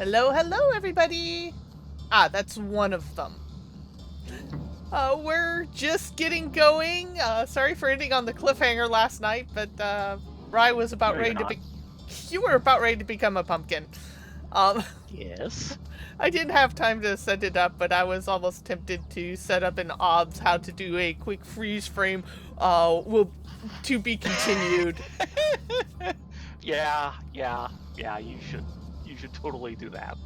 Hello, hello, everybody! Ah, that's one of them. We're just getting going. Sorry for ending on the cliffhanger last night, but, Rye was about No, ready you're to not. be... You were about ready to become a pumpkin. Yes. I didn't have time to set it up, but I was almost tempted to set up in OBS how to do a quick freeze frame, to be continued. Yeah. You should. You should totally do that.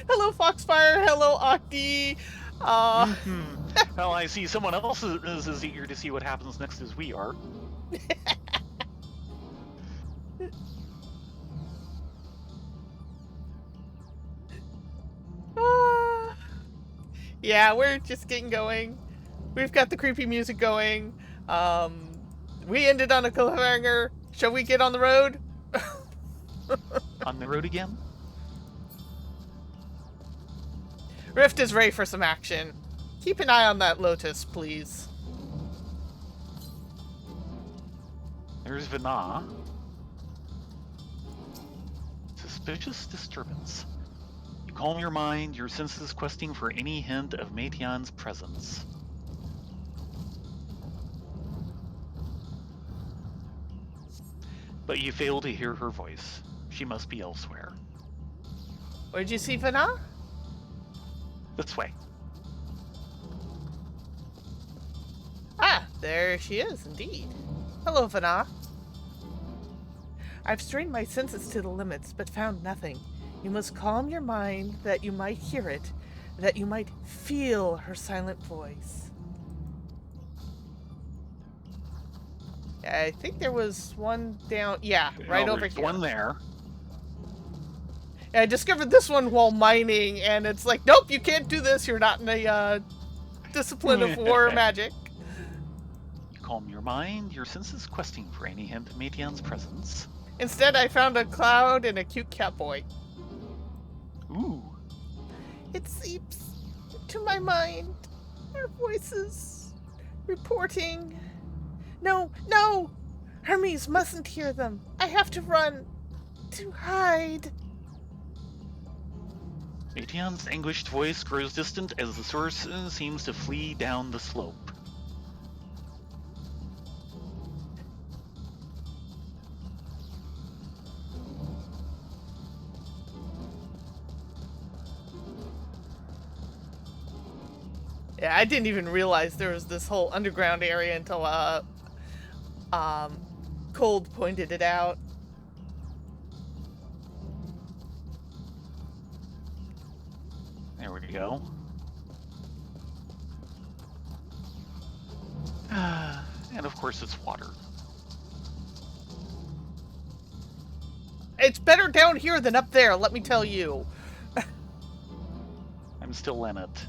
Hello, Foxfire. Hello, Octi. Well, I see someone else is as eager to see what happens next as we are. Yeah, we're just getting going. We've got the creepy music going. We ended on a cliffhanger. Shall we get on the road? On the road again? Rift is ready for some action. Keep an eye on that Lotus, please. There's Vana. Suspicious disturbance. You calm your mind, your senses questing for any hint of Meiteon's presence. But you fail to hear her voice. She must be elsewhere. Where'd you see Vana? This way. Ah, there she is, indeed. Hello, Vana. I've strained my senses to the limits, but found nothing. You must calm your mind that you might hear it, that you might feel her silent voice. I think there was one down... Yeah, right over There's here. one there. I discovered this one while mining, and it's like, nope, you can't do this. You're not in a discipline of war or magic. You calm your mind, your senses questing for any hint of Meiteon's presence. Instead, I found a cloud and a cute catboy. Ooh. It seeps to my mind. Her voices reporting. No, no! Hermes mustn't hear them. I have to run. To hide. Meiteon's anguished voice grows distant as the source seems to flee down the slope. Yeah, I didn't even realize there was this whole underground area until, Cold pointed it out. There we go. And of course it's water. It's better down here than up there, let me tell you. I'm still in it.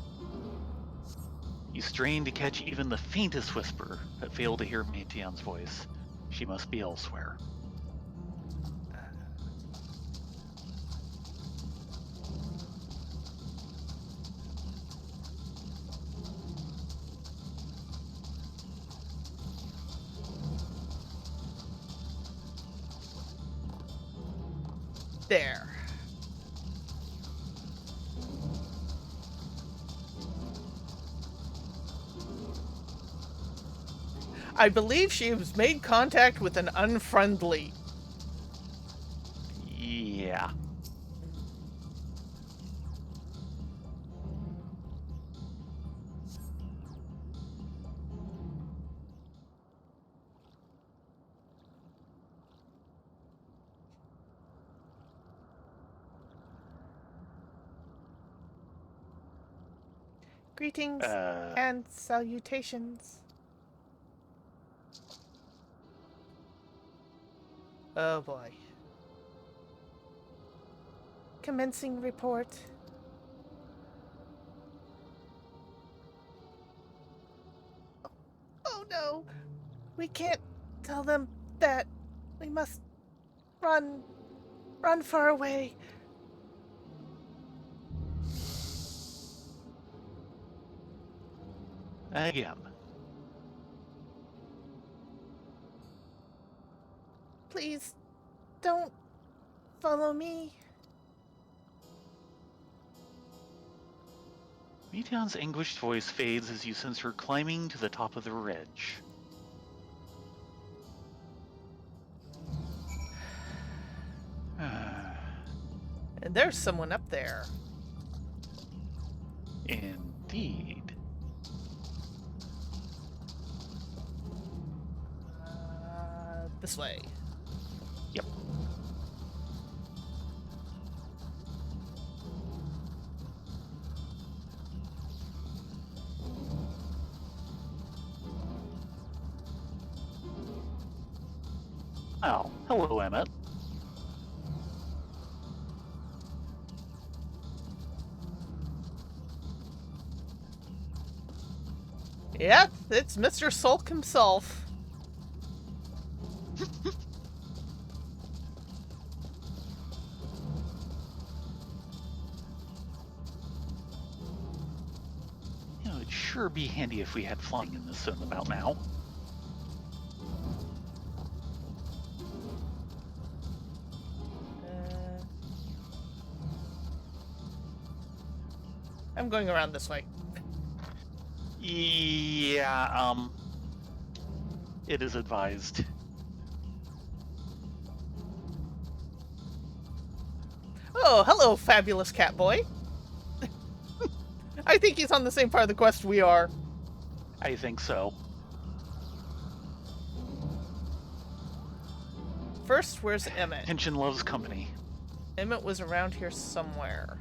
You strain to catch even the faintest whisper, but fail to hear Meiteon's voice. She must be elsewhere. There. I believe she has made contact with an unfriendly. Yeah. Greetings and salutations. Oh boy. Commencing report. Oh no! We can't tell them that. We must run. Run far away. Again. Please, don't Follow me. Meteon's anguished voice fades as you sense her climbing to the top of the ridge. And there's someone up there. Indeed. This way. Yep. Oh, hello, Emmett. Yeah, it's Mr. Sulk himself. You know, it'd sure be handy if we had flying in this zone about now. I'm going around this way. Yeah, it is advised. Oh, hello, fabulous cat boy. I think he's on the same part of the quest we are. I think so. First, where's Emmett? Tension loves company. Emmett was around here somewhere.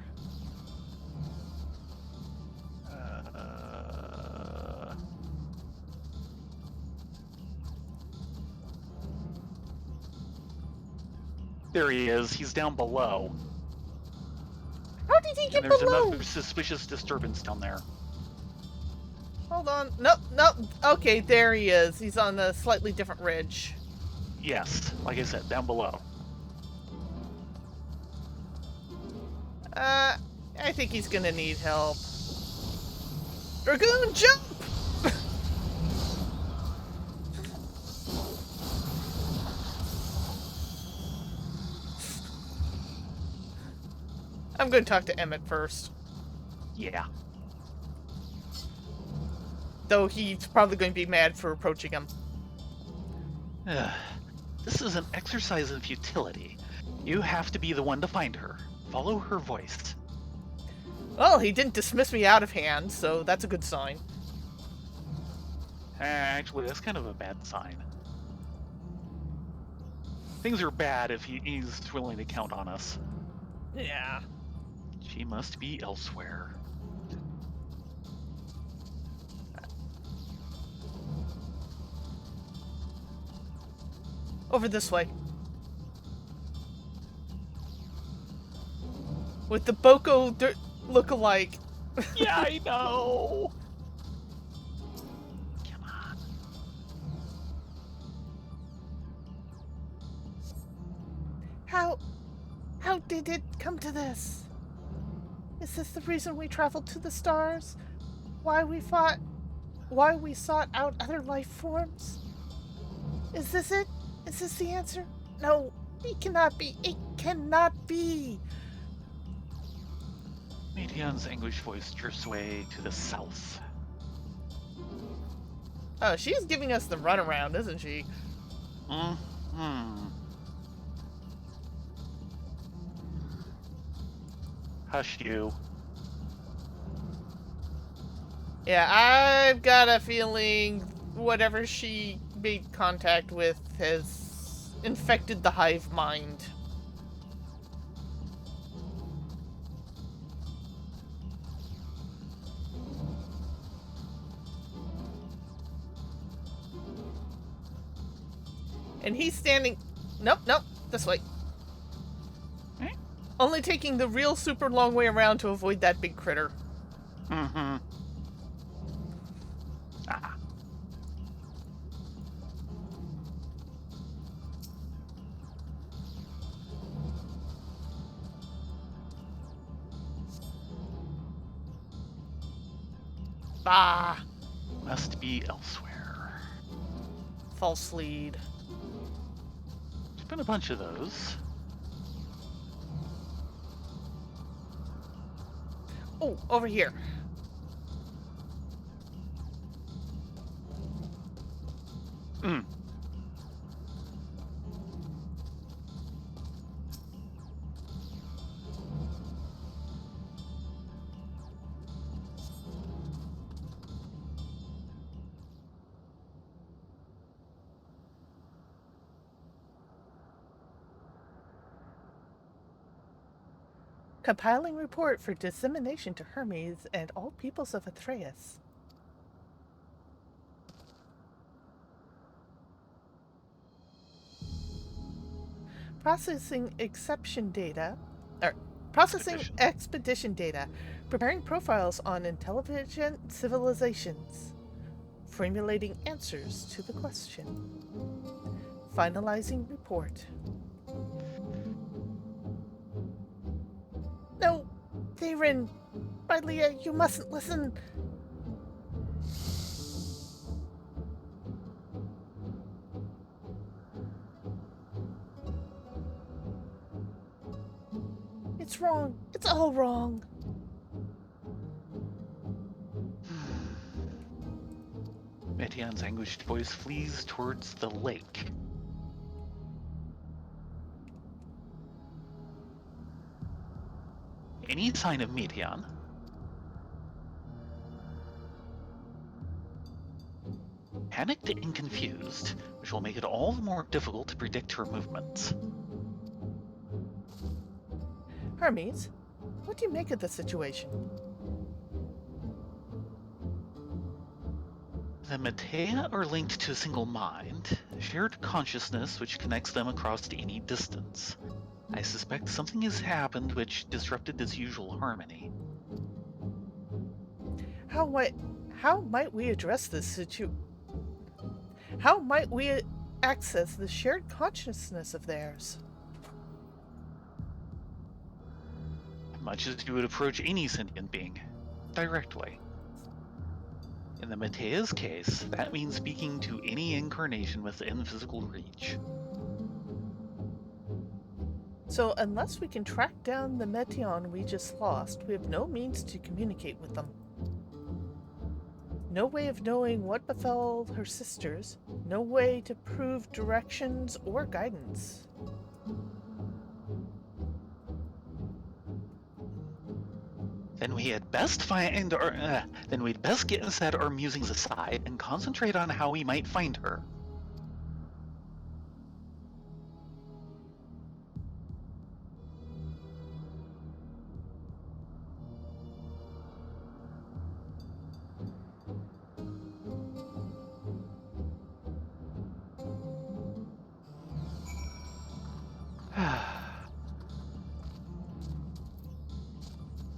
There he is. He's down below. How did he get And there's below? another suspicious disturbance down there. Hold on. Nope. Okay, there he is. He's on a slightly different ridge. Yes, like I said, down below. I think he's gonna need help. Dragoon, jump! I'm gonna talk to Emmett first. Yeah. Though he's probably going to be mad for approaching him. This is an exercise in futility. You have to be the one to find her. Follow her voice. Well, he didn't dismiss me out of hand, so that's a good sign. Actually, that's kind of a bad sign. Things are bad if he's willing to count on us. Yeah. She must be elsewhere. Over this way. With the Boko look-alike. Yeah, I know! Come on. How did it come to this? Is this the reason we traveled to the stars? Why we sought out other life forms? Is this it? Is this the answer? No, it cannot be. It cannot be. Meteon's anguished voice drifts away to the south. Oh, she's giving us the runaround, isn't she? Hush you. Yeah, I've got a feeling whatever she made contact with has infected the hive mind. And he's standing... Nope, this way. Eh? Only taking the real super long way around to avoid that big critter. Mm-hmm. Ah. Bah! Must be elsewhere. False lead. There's been a bunch of those. Oh, over here. Mm. Compiling report for dissemination to Hermes and all peoples of Atreus. Processing exception data, or processing expedition data, preparing profiles on intelligent civilizations, formulating answers to the question, finalizing report. No, Tayrin, Rylea, you mustn't listen. It's wrong. It's all wrong. Metyan's anguished voice flees towards the lake. Any sign of Metyan? Panicked and confused, which will make it all the more difficult to predict her movements. Hermes, what do you make of the situation? The Metea are linked to a single mind, a shared consciousness which connects them across any distance. I suspect something has happened which disrupted this usual harmony. How might we address this situation? How might we access the shared consciousness of theirs? Much as you would approach any sentient being, directly. In the Metea's case, that means speaking to any incarnation within physical reach. So unless we can track down the Metyon we just lost, we have no means to communicate with them. No way of knowing what befell her sisters, no way to prove directions or guidance. Then we'd best set our musings aside and concentrate on how we might find her.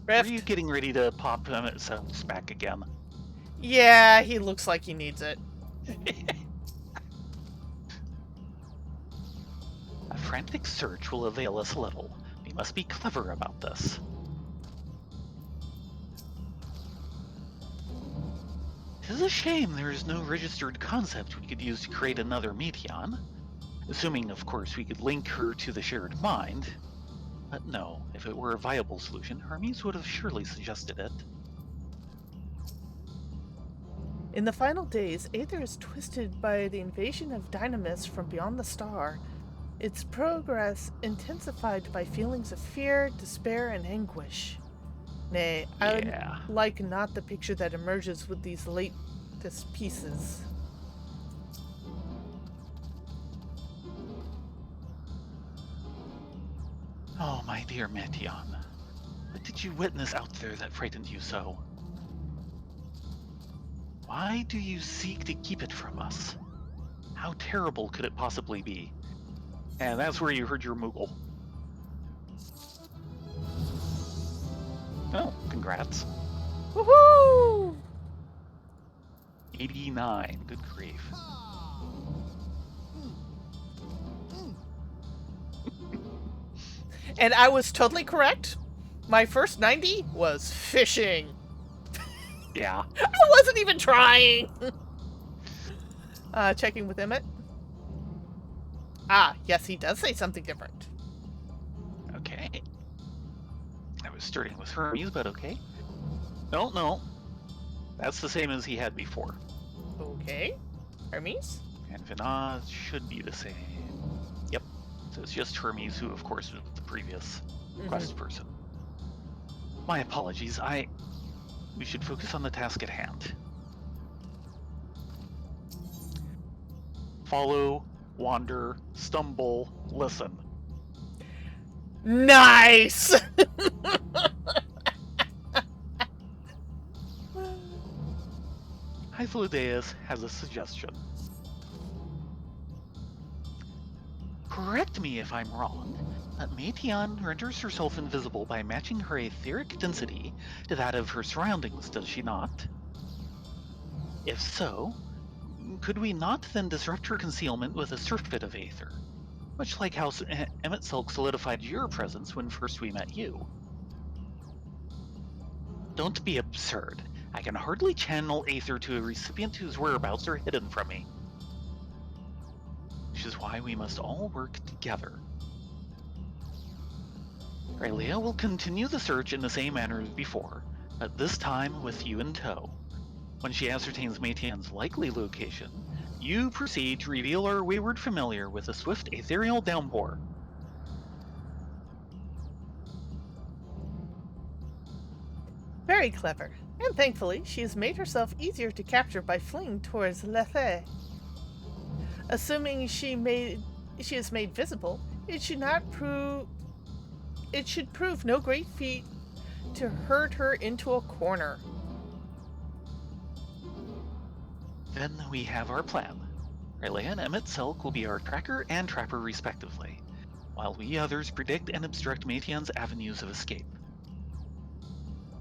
Are you getting ready to pop Emmett's back again? Yeah, he looks like he needs it. A frantic search will avail us little. We must be clever about this. Tis a shame there is no registered concept we could use to create another Metyon. Assuming, of course, we could link her to the shared mind. But no, if it were a viable solution, Hermes would have surely suggested it. In the final days, Aether is twisted by the invasion of Dynamis from beyond the star, its progress intensified by feelings of fear, despair, and anguish. Nay, I would like not the picture that emerges with these latest pieces. Oh, my dear Metyon, what did you witness out there that frightened you so? Why do you seek to keep it from us? How terrible could it possibly be? And that's where you heard your Moogle. Oh, congrats. Woohoo! 89, good grief. And I was totally correct. My first 90 was fishing. Yeah. I wasn't even trying. Checking with Emmett. Ah, yes, he does say something different. Okay. I was starting with Hermes, but okay. No. That's the same as he had before. Okay. Hermes? And Vinaz should be the same. Yep. So it's just Hermes, who, of course, was the previous quest person. My apologies. We should focus on the task at hand. Follow, wander, stumble, listen. Nice! Hythlodeus has a suggestion. Correct me if I'm wrong, but Meteon renders herself invisible by matching her etheric density to that of her surroundings, does she not? If so, could we not then disrupt her concealment with a surfeit of aether? Much like how Emmet Silk solidified your presence when first we met you. Don't be absurd. I can hardly channel aether to a recipient whose whereabouts are hidden from me. Which is why we must all work together. Rylea will continue the search in the same manner as before, but this time with you in tow. When she ascertains Meteon's likely location, you proceed to reveal our wayward familiar with a swift ethereal downpour. Very clever. And thankfully, she has made herself easier to capture by fleeing towards Lethe. Assuming she is made visible, it should prove no great feat to herd her into a corner. Then we have our plan. Rylea and Emmet Silk will be our tracker and trapper respectively, while we others predict and obstruct Meteon's avenues of escape.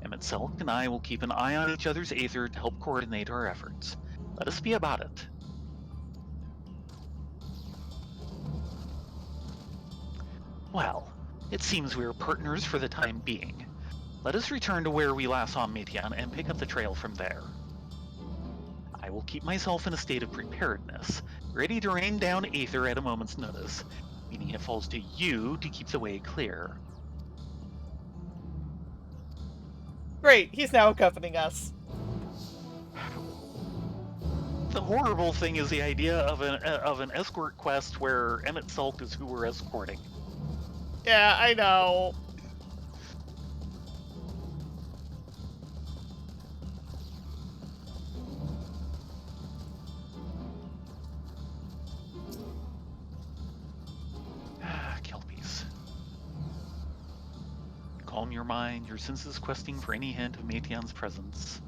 Emmet Silk and I will keep an eye on each other's aether to help coordinate our efforts. Let us be about it. Well, it seems we are partners for the time being. Let us return to where we last saw Meteon and pick up the trail from there. I will keep myself in a state of preparedness, ready to rain down aether at a moment's notice, meaning it falls to you to keep the way clear. Great, he's now accompanying us. The horrible thing is the idea of an escort quest where Emmet Silk is who we're escorting. Yeah, I know. Kelpies. Calm your mind, your senses questing for any hint of Meteon's presence.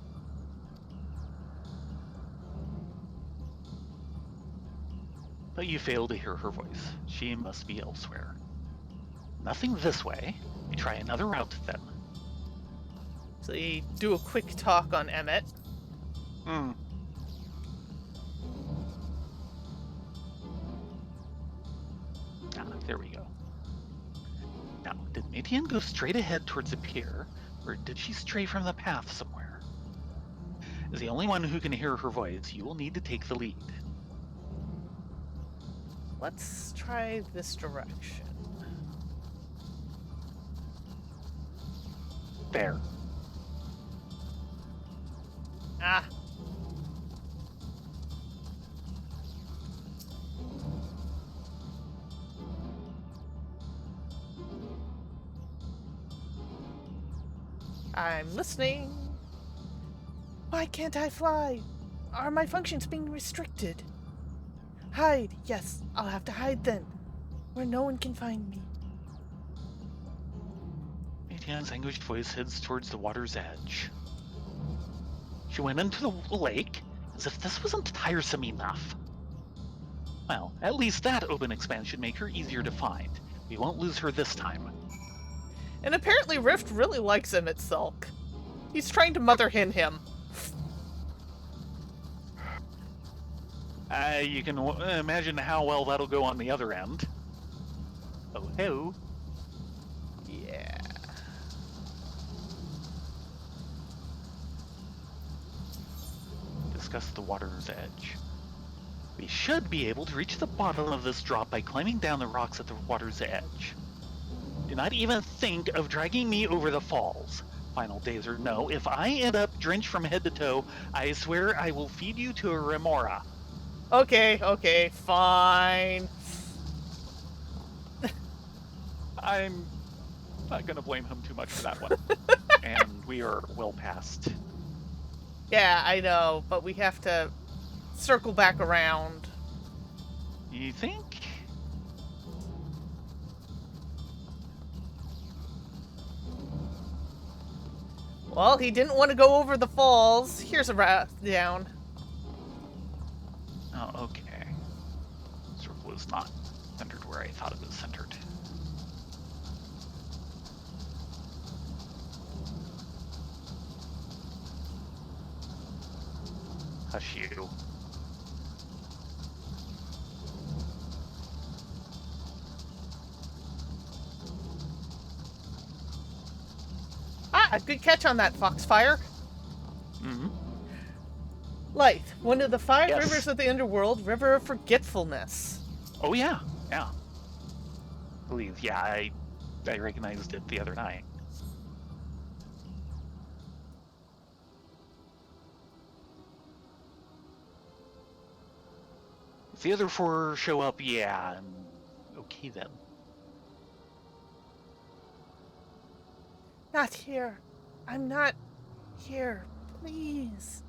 But you fail to hear her voice. She must be elsewhere. Nothing this way. We try another route then. So you do a quick talk on Emmet. Ah, there we go. Now, did Meteon go straight ahead towards the pier, or did she stray from the path somewhere? As the only one who can hear her voice, you will need to take the lead. Let's try this direction. There. Ah. I'm listening. Why can't I fly? Are my functions being restricted? Hide. Yes, I'll have to hide then, where no one can find me. Meteon's anguished voice heads towards the water's edge. She went into the lake, as if this wasn't tiresome enough. Well, at least that open expanse should make her easier to find. We won't lose her this time. And apparently Rift really likes Emmet Silk. He's trying to mother hen him. You can imagine how well that'll go on the other end. Oh, ho. Yeah. Discuss the water's edge. We should be able to reach the bottom of this drop by climbing down the rocks at the water's edge. Do not even think of dragging me over the falls. Final days or no, if I end up drenched from head to toe, I swear I will feed you to a remora. Okay, fine. I'm not going to blame him too much for that one. And we are well past. Yeah, I know, but we have to circle back around. You think? Well, he didn't want to go over the falls. Here's a wrath down. Oh, okay. Circle is not centered where I thought it was centered. Hush you. Ah, good catch on that, Foxfire. Mm-hmm. Lythe, one of the 5 Yes. rivers of the underworld, River of Forgetfulness. Oh, yeah. Yeah. I believe, yeah, I recognized it the other night. If the other 4 show up, yeah, okay then. Not here. I'm not here. Please.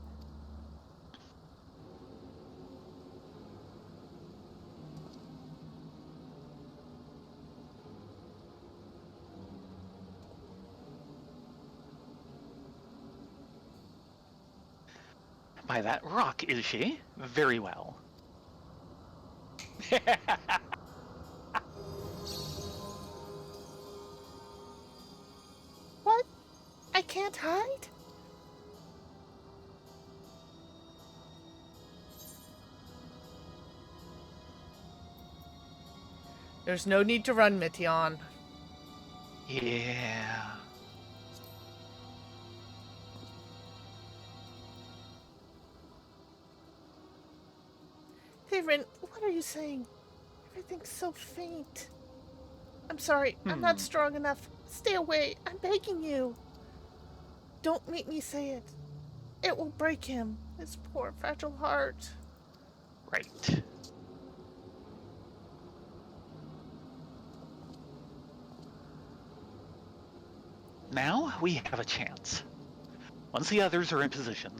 By that rock, is she? Very well. What? I can't hide? There's no need to run, Mityon. Yeah. Tayrin, what are you saying? Everything's so faint. I'm sorry, I'm not strong enough. Stay away, I'm begging you. Don't make me say it. It will break him, his poor fragile heart. Right. Now we have a chance. Once the others are in position,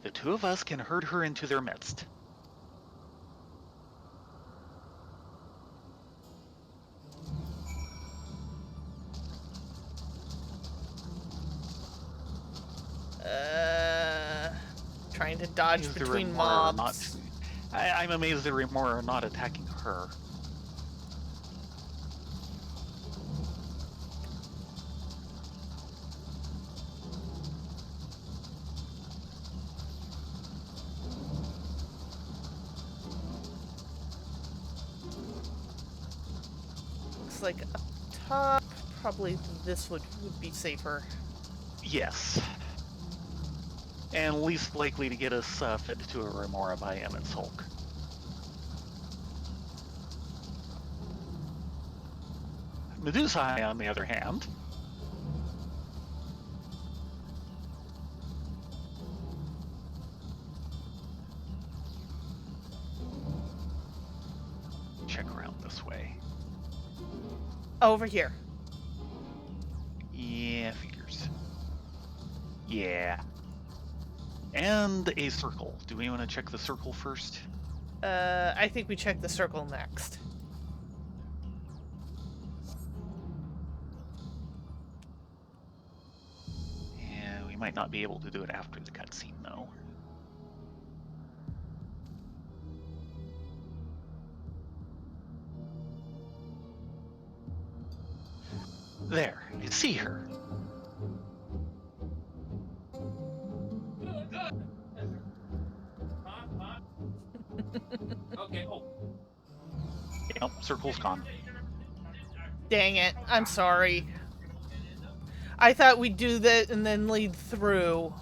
the 2 of us can herd her into their midst. Trying to dodge Is the between Remora mobs. I'm amazed the Remora are not attacking her. Looks like up top, probably this would be safer. Yes. And least likely to get us fed to a Remora by Emmett's Hulk. Medusa, on the other hand, check around this way. Over here. Yeah, figures. Yeah. And a circle. Do we want to check the circle first? I think we check the circle next. Yeah, we might not be able to do it after the cutscene, though. There, I see her. Okay. Oh. Yep, circle's gone. Dang it, I'm sorry. I thought we'd do that and then lead through.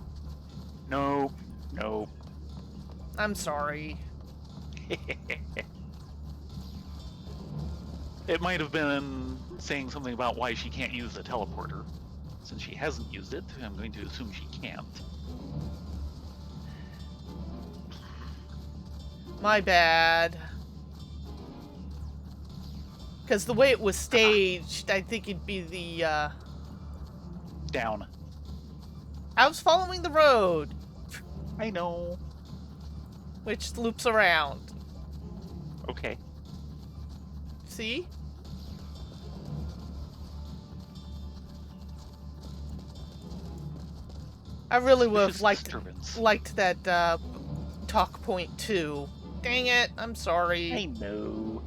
Nope. Nope. I'm sorry. It might have been saying something about why she can't use the teleporter. Since she hasn't used it, I'm going to assume she can't. My bad. Because the way it was staged, I think it'd be the, Down. I was following the road, I know. which loops around. Okay. See? I really would have liked that talk point too. Dang it, I'm sorry. I know.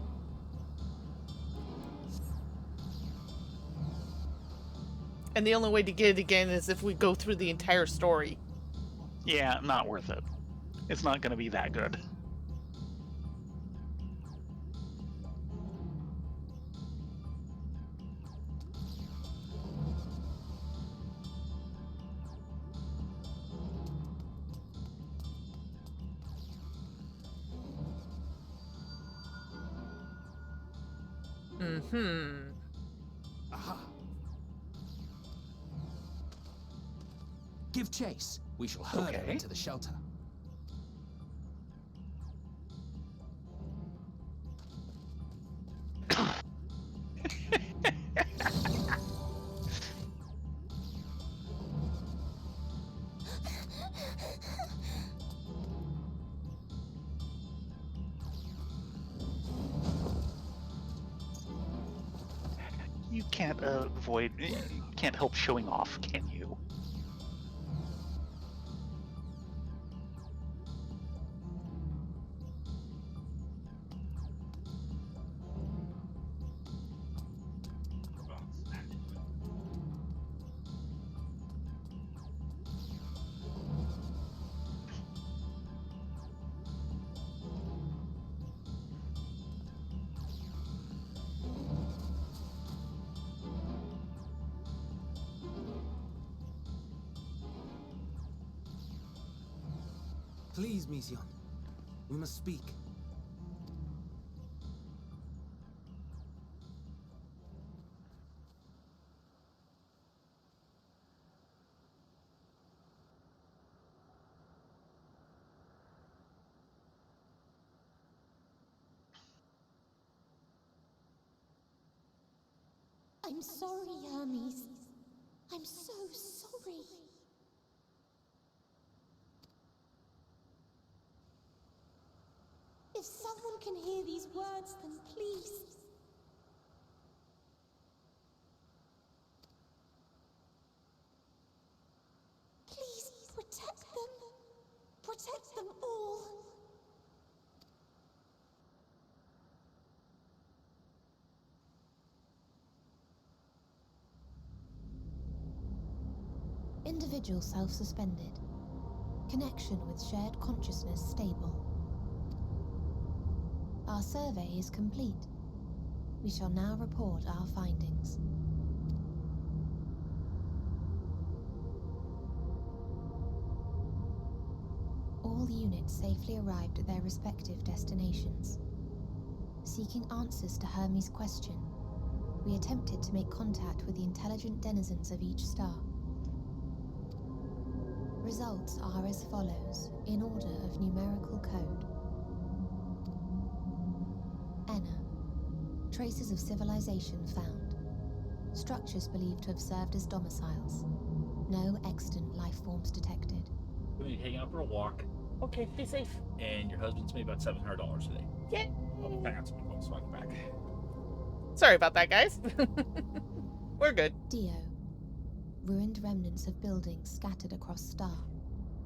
And the only way to get it again is if we go through the entire story. Yeah, not worth it. It's not going to be that good. Mm-hmm. Aha. Give chase. We shall herd her into the shelter. You can't help showing off, can you? Please, Mission. We must speak. I'm sorry, Hermes. I'm so sorry. If someone can hear these words, then please. Please protect them. Protect them all. Individual self-suspended. Connection with shared consciousness stable. Our survey is complete. We shall now report our findings. All units safely arrived at their respective destinations. Seeking answers to Hermes' question, we attempted to make contact with the intelligent denizens of each star. Results are as follows, in order of numerical code. Enna. Traces of civilization found. Structures believed to have served as domiciles. No extant life forms detected. We'll be hanging out for a walk, Okay, be safe. and your husband's made about $700 today. Yeah. Oh, hang on, something close, so I can back. Sorry about that, guys. We're good. Dio. Ruined remnants of buildings scattered across star,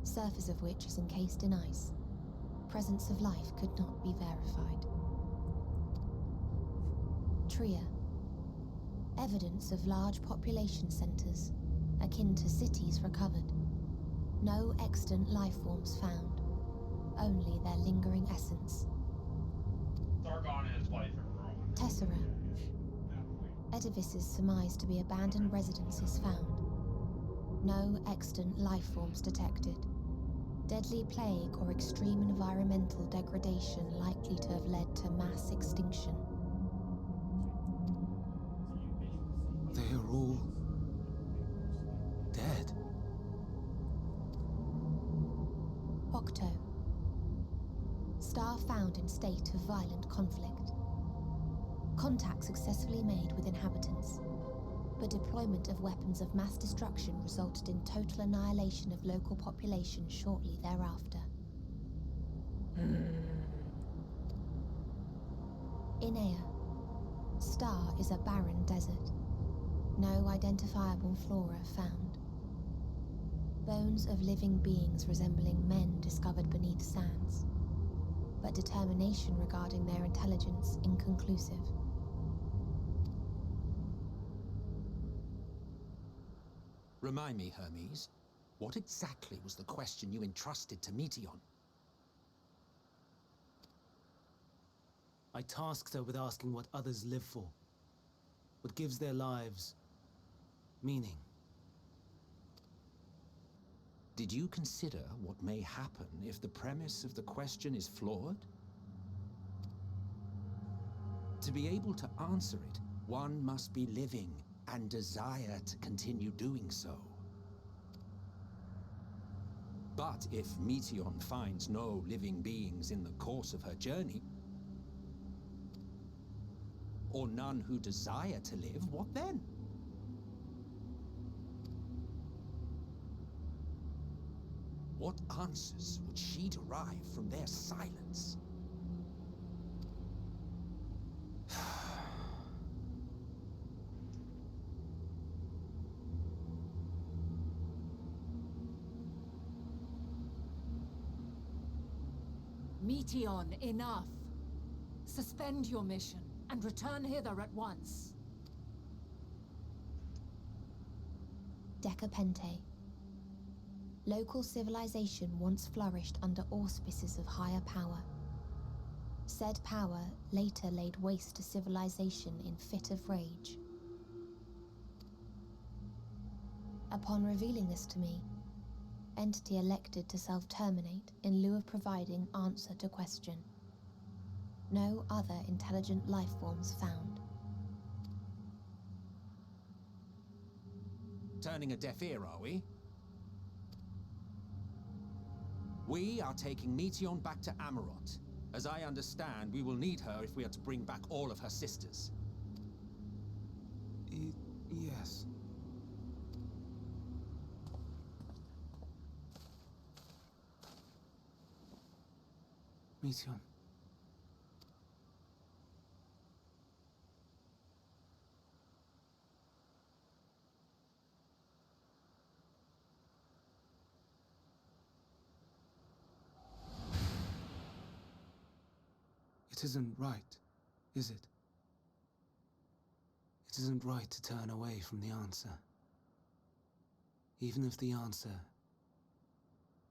surface of which is encased in ice. Presence of life could not be verified. Tria. Evidence of large population centers, akin to cities recovered. No extant life forms found, only their lingering essence. Tessera. Edifices surmised to be abandoned residences found. No extant life forms detected. Deadly plague or extreme environmental degradation likely to have led to mass extinction. They are all star found in state of violent conflict. Contact successfully made with inhabitants, but deployment of weapons of mass destruction resulted in total annihilation of local population shortly thereafter. Inea. Star is a barren desert. No identifiable flora found. Bones of living beings resembling men discovered beneath sands, but determination regarding their intelligence inconclusive. Remind me, Hermes, what exactly was the question you entrusted to Meteion? I tasked her with asking what others live for, what gives their lives meaning. Did you consider what may happen if the premise of the question is flawed? To be able to answer it, one must be living and desire to continue doing so. But if Meteion finds no living beings in the course of her journey, or none who desire to live, what then? What answers would she derive from their silence? Meteion, enough! Suspend your mission and return hither at once. Decapente. Local civilization once flourished under auspices of higher power. Said power later laid waste to civilization in fit of rage. Upon revealing this to me, entity elected to self-terminate in lieu of providing answer to question. No other intelligent life forms found. Turning a deaf ear, are we? We are taking Meteion back to Amarot. As I understand, we will need her if we are to bring back all of her sisters. Yes. Meteion. It isn't right, is it? It isn't right to turn away from the answer. Even if the answer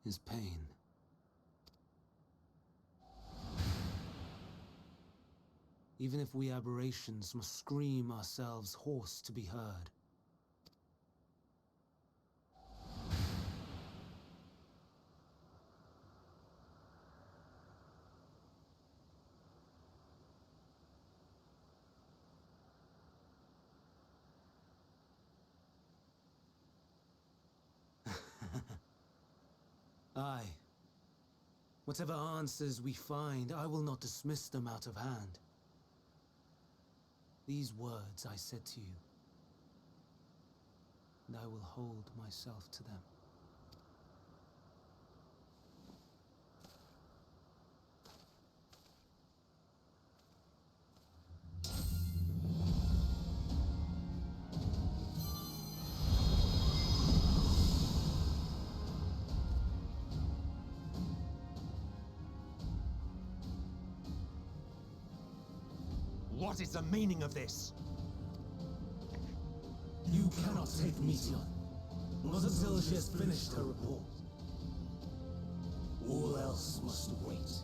is pain. Even if we aberrations must scream ourselves hoarse to be heard. Aye. Whatever answers we find, I will not dismiss them out of hand. These words I said to you, and I will hold myself to them. What is the meaning of this? You cannot take Meteion, not until she has finished her report. All else must wait.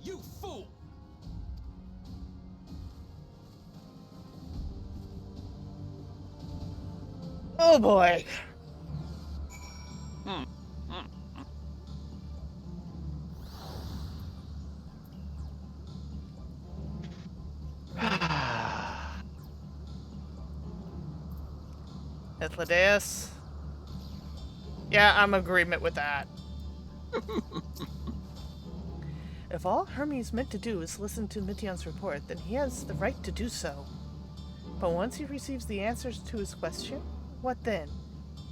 You fool! Oh boy. Ithlidaeus. Yeah, I'm in agreement with that. If all Hermes meant to do is listen to Mition's report, then he has the right to do so. But once he receives the answers to his question, what then?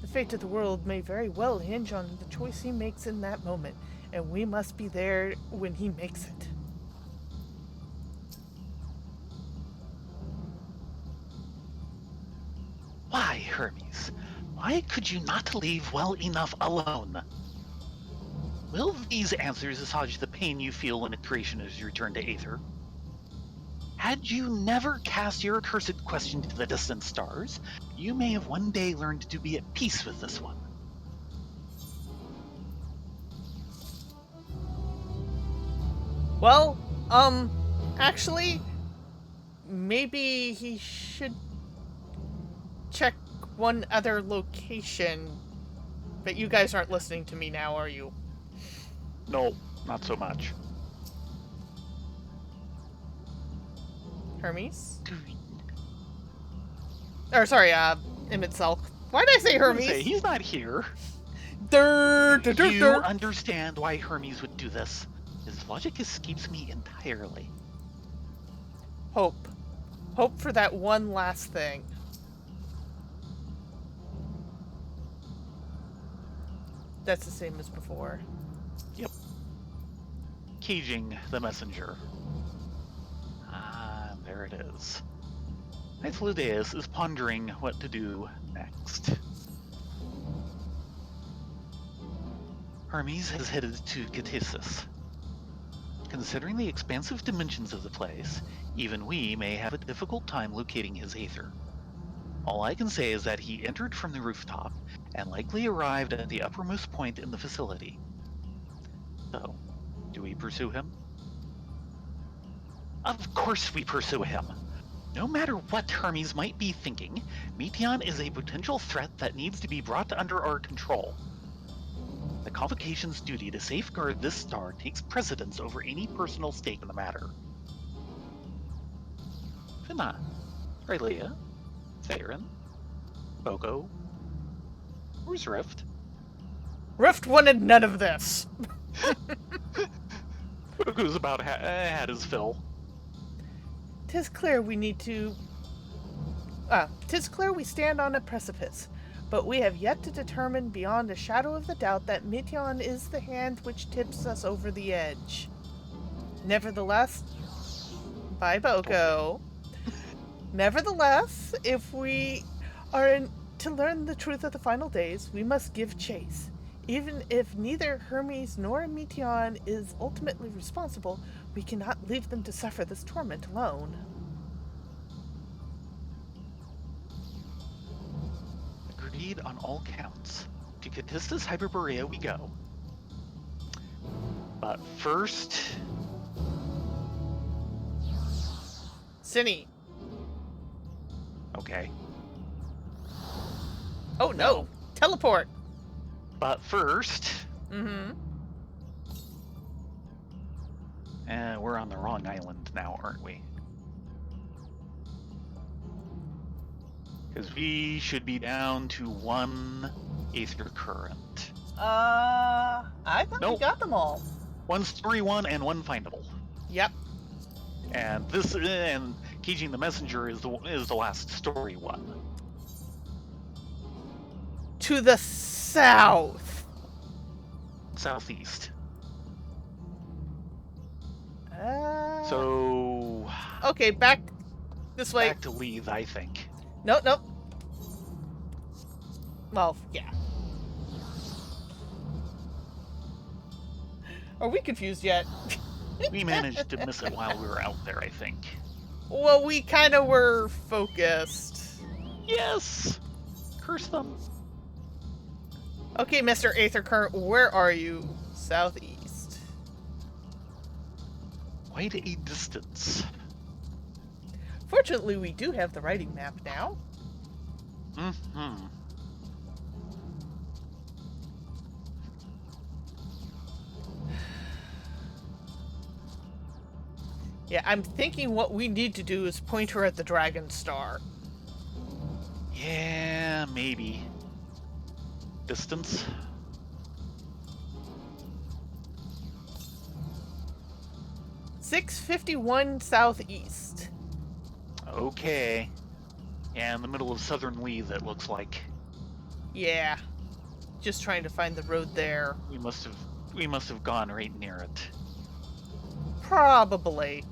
The fate of the world may very well hinge on the choice he makes in that moment, and we must be there when he makes it. Why, Hermes? Why could you not leave well enough alone? Will these answers assuage the pain you feel when a creation is returned to Aether? Had you never cast your accursed question to the distant stars, you may have one day learned to be at peace with this one. Well, actually, maybe he should check one other location. But you guys aren't listening to me now, are you? No, not so much. Hermes? Or sorry, Emmett Selk. Why did I say Hermes? He's not here. You Understand why Hermes would do this. His logic escapes me entirely. Hope. Hope for that one last thing. That's the same as before. Yep. Caging the messenger. Ah, there it is. Ithlidaeus is pondering what to do next. Hermes has headed to Catissus. Considering the expansive dimensions of the place, even we may have a difficult time locating his Aether. All I can say is that he entered from the rooftop and likely arrived at the uppermost point in the facility. So, do we pursue him? Of course we pursue him! No matter what Hermes might be thinking, Meteon is a potential threat that needs to be brought under our control. The Convocation's duty to safeguard this star takes precedence over any personal stake in the matter. Finna, Rylea, Tayrin, Boko, where's Rift? Rift wanted none of this. Boko's about had his fill. 'Tis clear we need to... 'tis clear we stand on a precipice, but we have yet to determine beyond a shadow of the doubt that Meteon is the hand which tips us over the edge. Nevertheless... Bye, Boko. Nevertheless, if we are to learn the truth of the final days, we must give chase. Even if neither Hermes nor Meteon is ultimately responsible, we cannot leave them to suffer this torment alone. Agreed on all counts. To Catistus Hyperborea we go. But first... Cinny. Okay. Oh no! Teleport! But first... Mm-hmm. We're on the wrong island now, aren't we? Because we should be down to 1 Aether current. I thought we Nope. got them all. 1 story 1 and 1 findable. Yep. And Caging the Messenger is the last story 1. To the south. Southeast. Uh, So... Okay, back this way. Back to Leith, I think. Nope. Well, yeah. Are we confused yet? We managed to miss it while we were out there, I think. Well, we kind of were focused. Yes! Curse them. Okay, Mr. Aether Current, where are you? Southeast. Quite a distance. Fortunately, we do have the writing map now. Mm-hmm. Yeah, I'm thinking what we need to do is point her at the Dragon Star. Yeah, maybe. Distance? .651 southeast. Okay. Yeah, in the middle of southern Leeds, it looks like. Yeah. Just trying to find the road there. We must have gone right near it. Probably.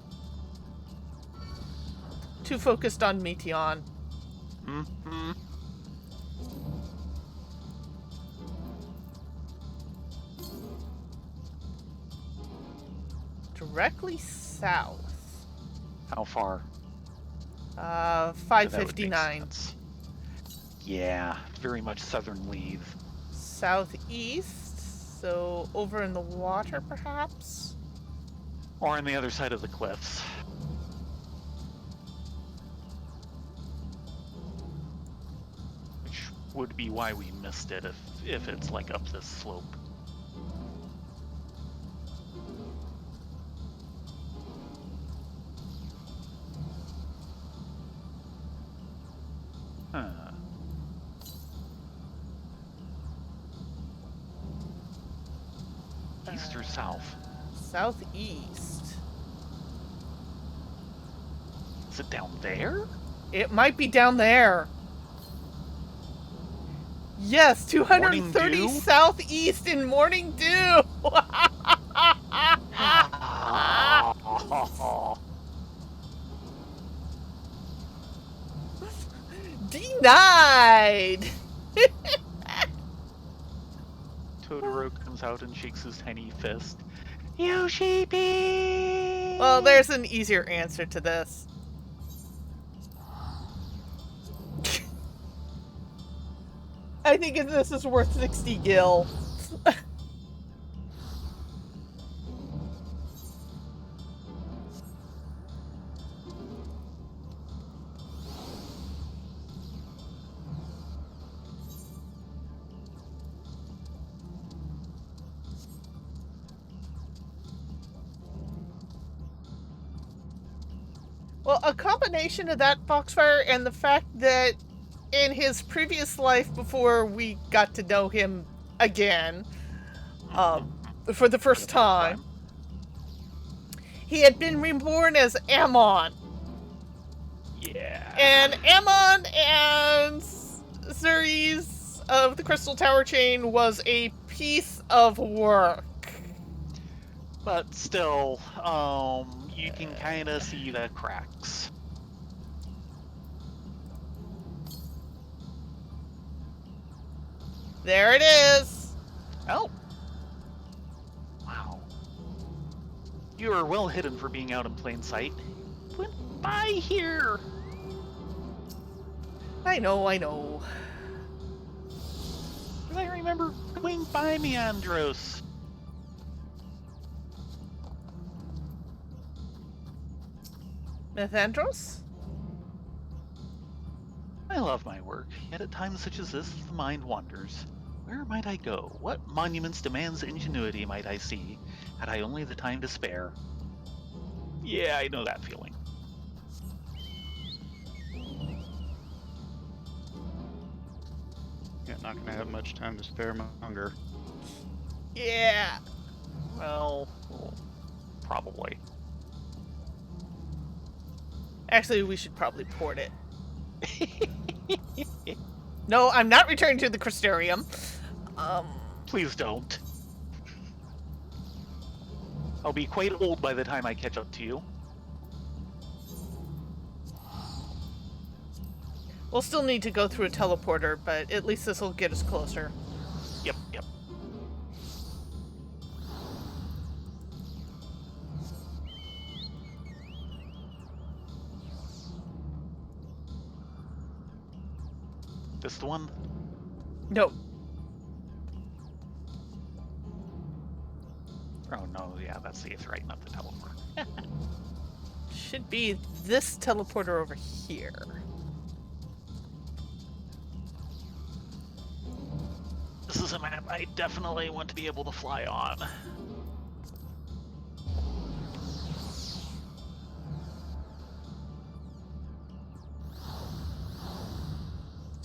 Too focused on Meteon. Mm-hmm. Directly south. How far? 559. Yeah, very much southern Leeds. Southeast, so over in the water, perhaps? Or on the other side of the cliffs. Which would be why we missed it if it's like up this slope. Huh. East or south? Southeast. Is it down there? It might be down there. Yes, 230 Morning dew? southeast in morning dew. Denied. Totoro comes out and shakes his tiny fist. You sheepy! Well, there's an easier answer to this. I think this is worth 60 gil. Well, a combination of that Foxfire and the fact that in his previous life, before we got to know him again, for the first time, he had been reborn as Ammon. Yeah. And Ammon and Ceres of the Crystal Tower chain was a piece of work. But still, you can kind of see the cracks. There it is. Oh. Wow. You are well hidden for being out in plain sight. Went by here. I know. I remember going by Meandros. Methandros? I love my work, yet at times such as this, the mind wanders. Where might I go? What monuments demands ingenuity might I see, had I only the time to spare? Yeah, I know that feeling. Yeah, not gonna have much time to spare, Munger. Yeah. Well, probably. Actually, we should probably port it. No, I'm not returning to the Crystarium. Please don't. I'll be quite old by the time I catch up to you. We'll still need to go through a teleporter, but at least this will get us closer. Yep. This the one? No. Oh no, yeah, that's the Aetheryte, not the teleport. Should be this teleporter over here. This is a map I definitely want to be able to fly on.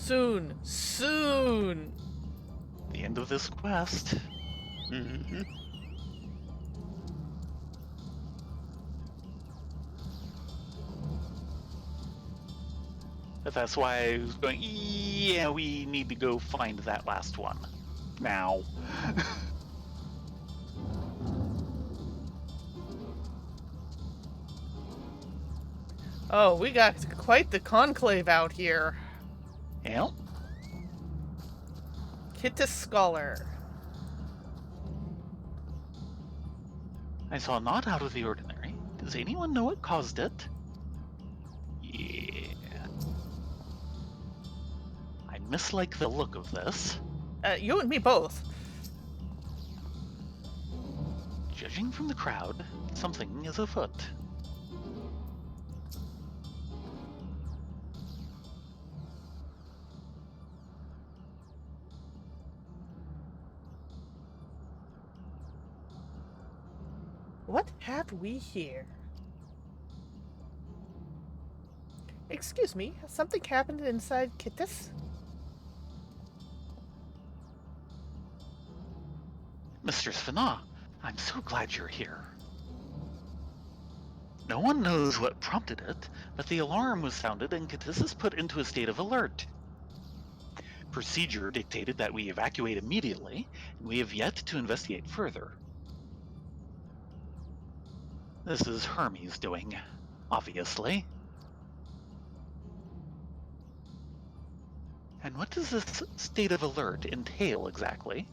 Soon. Soon. The end of this quest. Mm-hmm. But that's why I was going, yeah, we need to go find that last one. Now. Oh, we got quite the conclave out here. Yeah. Kittis Scholar. I saw not out of the ordinary. Does anyone know what caused it? Yeah. I mislike the look of this. You and me both. Judging from the crowd, something is afoot. What have we here? Excuse me, has something happened inside Kittis? Mistress Fana, I'm so glad you're here. No one knows what prompted it, but the alarm was sounded and Kittis is put into a state of alert. Procedure dictated that we evacuate immediately, and we have yet to investigate further. This is Hermes' doing, obviously. And what does this state of alert entail exactly?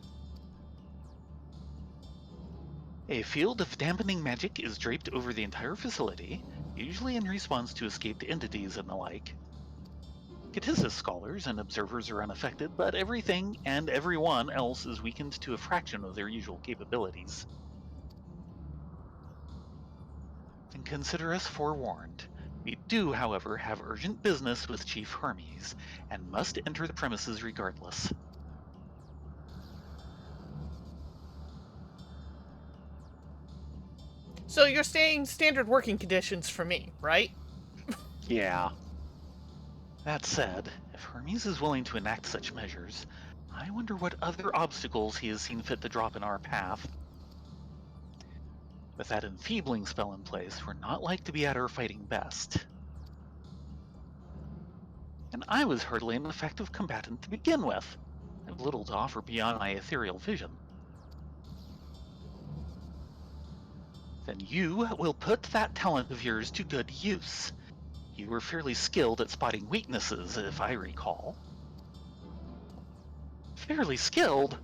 A field of dampening magic is draped over the entire facility, usually in response to escaped entities and the like. Kittis' scholars and observers are unaffected, but everything and everyone else is weakened to a fraction of their usual capabilities. And consider us forewarned. We do, however, have urgent business with Chief Hermes, and must enter the premises regardless. So you're saying standard working conditions for me, right? Yeah. That said, if Hermes is willing to enact such measures, I wonder what other obstacles he has seen fit to drop in our path. With that enfeebling spell in place, we're not like to be at our fighting best. And I was hardly an effective combatant to begin with. I have little to offer beyond my ethereal vision. Then you will put that talent of yours to good use. You were fairly skilled at spotting weaknesses, if I recall. Fairly skilled?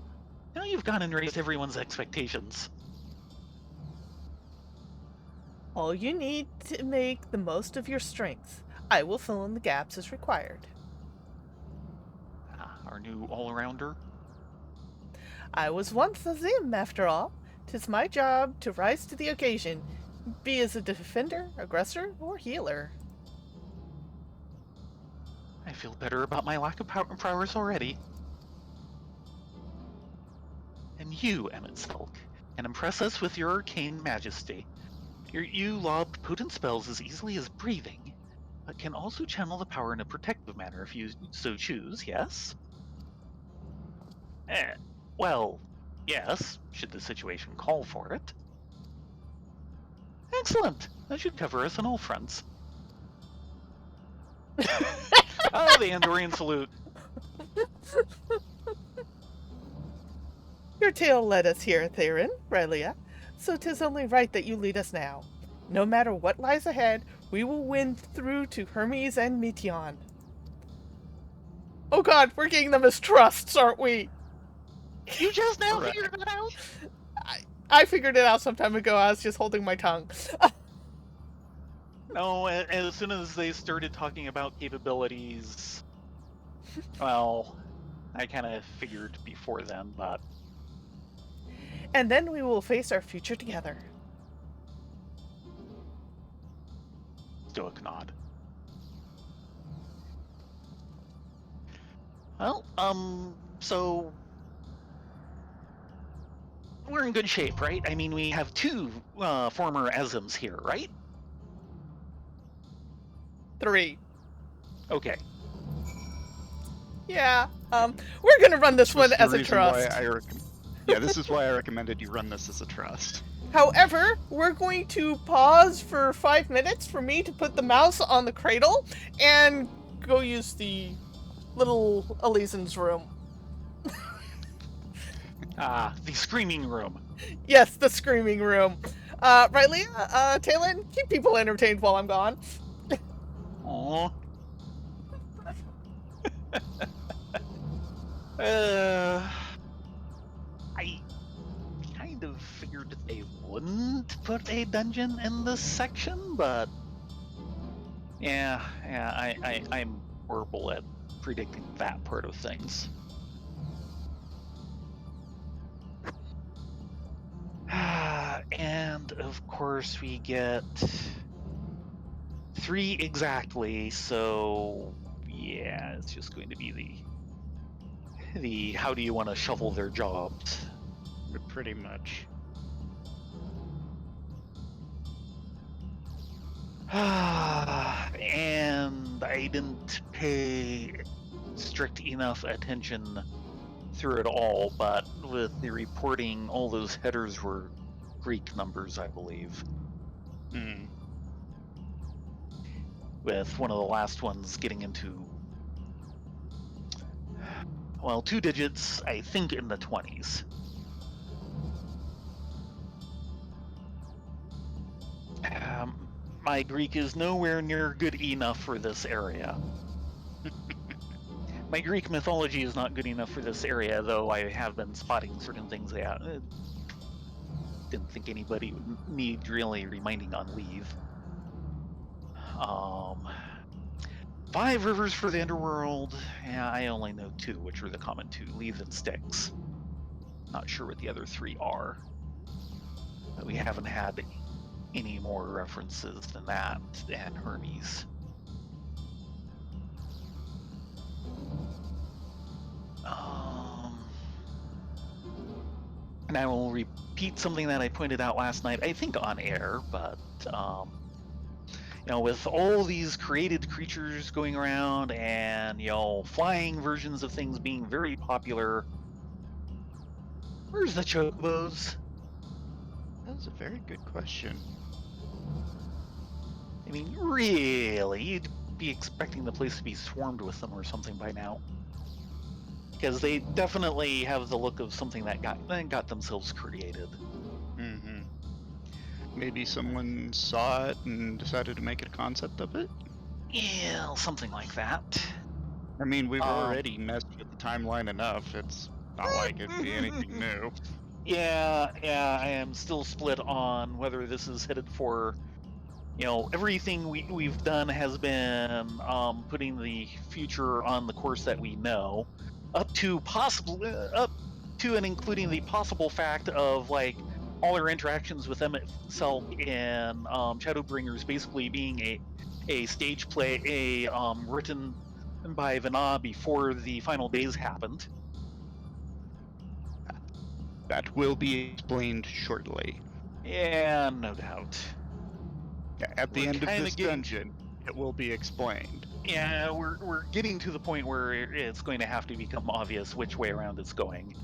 Now you've gone and raised everyone's expectations. All you need to make the most of your strength. I will fill in the gaps as required. Our new all-arounder? I was once a Zim, after all. 'Tis my job to rise to the occasion, be as a defender, aggressor, or healer. I feel better about my lack of prowess already. And you, Emmett Selk, can impress us with your arcane majesty. You lob potent spells as easily as breathing, but can also channel the power in a protective manner if you so choose, yes? Well, yes, should the situation call for it. Excellent! That should cover us on all fronts. Oh, the Andorian salute. Your tale led us here, Tayrin, Rylea, so 'tis only right that you lead us now. No matter what lies ahead, we will win through to Hermes and Meteion. Oh god, we're getting them as trusts, aren't we? You just now figured that out? I figured it out some time ago. I was just holding my tongue. No, as soon as they started talking about capabilities, well, I kind of figured before then, but... And then we will face our future together. Stoic nod. Well, so... we're in good shape, right? I mean, we have two former Esims here, right? 3. Okay. Yeah. We're gonna run this one That's the as a reason why trust. Yeah, this is why I recommended you run this as a trust. However, we're going to pause for 5 minutes for me to put the mouse on the cradle and go use the little Elysian's room. The screaming room. Yes, the screaming room. Rylea, Tayrin, keep people entertained while I'm gone. Aww. I kind of figured they wouldn't put a dungeon in this section, but yeah, I'm horrible at predicting that part of things. And of course we get 3 exactly, so yeah, it's just going to be the how do you want to shuffle their jobs. Pretty much. And I didn't pay strict enough attention through it all, but with the reporting, all those headers were Greek numbers, I believe. With one of the last ones getting into, well, 2 digits, I think in the 20s. My Greek is nowhere near good enough for this area. My Greek mythology is not good enough for this area, though I have been spotting certain things that didn't think anybody would need really reminding on leave. 5 rivers for the underworld. Yeah, I only know 2, which are the common 2, Leave and Styx. Not sure what the other 3 are. But we haven't had any more references than that and Hermes. And I will repeat something that I pointed out last night, I think on air, but with all these created creatures going around and flying versions of things being very popular, where's the chocobos? That's a very good question. I mean, really, you'd be expecting the place to be swarmed with them or something by now. Because they definitely have the look of something that got themselves created. Mm-hmm. Maybe someone saw it and decided to make a concept of it? Yeah, something like that. I mean, we've already messed with the timeline enough. It's not like it'd be anything new. Yeah, I am still split on whether this is headed for, everything we've done has been putting the future on the course that we know, up to and including the possible fact of like all our interactions with MSQ and Shadowbringers basically being a stage play, written by Vana before the final days happened. That will be explained shortly. Yeah, no doubt. At the We're end of kind this of getting, dungeon, it will be explained. yeah, we're getting to the point where it's going to have to become obvious which way around it's going.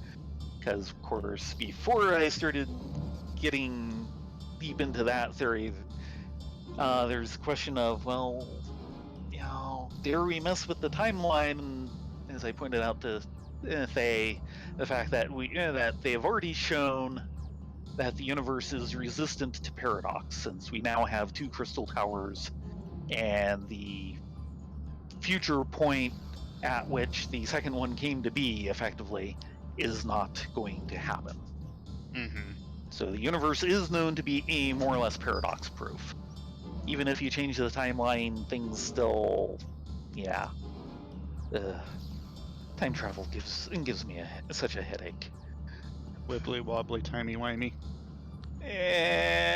Because, of course, before I started getting deep into that theory, there's the question of, well, dare we mess with the timeline? And as I pointed out to Faye, the fact that that they have already shown that the universe is resistant to paradox, since we now have 2 crystal towers, and the future point at which the second one came to be, effectively, is not going to happen. Mm-hmm. So the universe is known to be more or less paradox proof. Even if you change the timeline, things still, yeah. Time travel gives me such a headache. Wibbly wobbly, timey wimey. Yeah,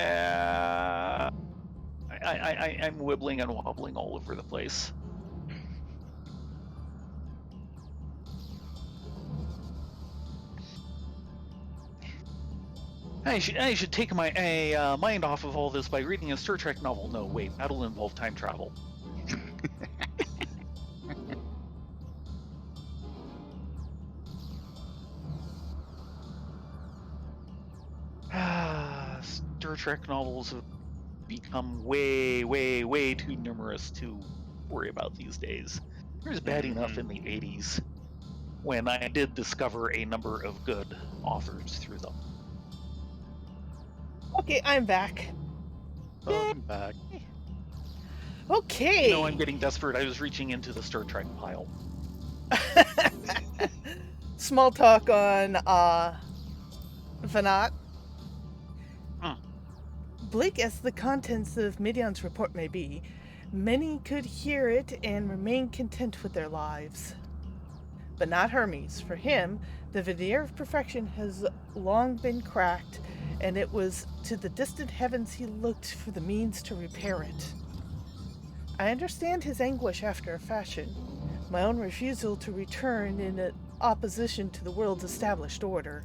I'm wibbling and wobbling all over the place. I should take my mind off of all this by reading a Star Trek novel. No, wait, that'll involve time travel. Trek novels have become way, way, way too numerous to worry about these days. It was bad enough in the 80s when I did discover a number of good authors through them. Okay, I'm back. Welcome back. Okay. You know, I'm getting desperate. I was reaching into the Star Trek pile. Small talk on Vanat. Bleak as the contents of Midion's report may be, many could hear it and remain content with their lives. But not Hermes. For him, the veneer of perfection has long been cracked, and it was to the distant heavens he looked for the means to repair it. I understand his anguish after a fashion, my own refusal to return in opposition to the world's established order.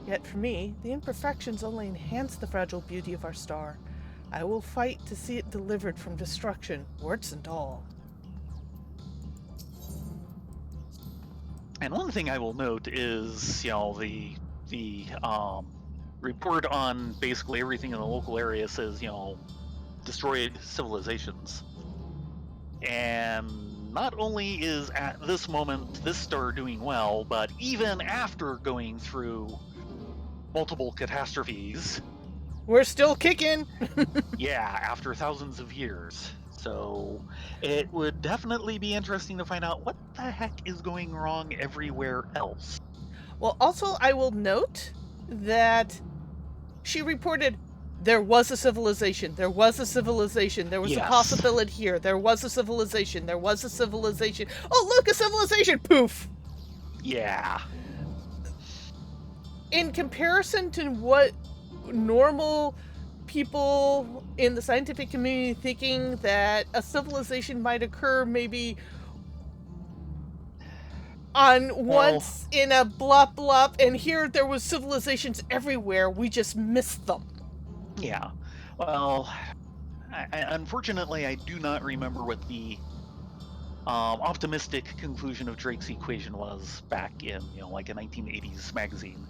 Yet for me, the imperfections only enhance the fragile beauty of our star. I will fight to see it delivered from destruction, warts and all. And one thing I will note is, the report on basically everything in the local area says, destroyed civilizations. And not only is at this moment this star doing well, but even after going through multiple catastrophes, We're still kicking! yeah, after thousands of years. So it would definitely be interesting to find out what the heck is going wrong everywhere else. Well, also, I will note that she reported there was a civilization, there was a civilization, there was Yes. a possibility here, there was a civilization, there was a civilization. Oh, look, a civilization! Poof! Yeah. In comparison to what normal people in the scientific community thinking that a civilization might occur maybe on once in a blop blop, and here there was civilizations everywhere, we just missed them. Yeah. Well, unfortunately, I do not remember what the optimistic conclusion of Drake's equation was back in, like a 1980s magazine,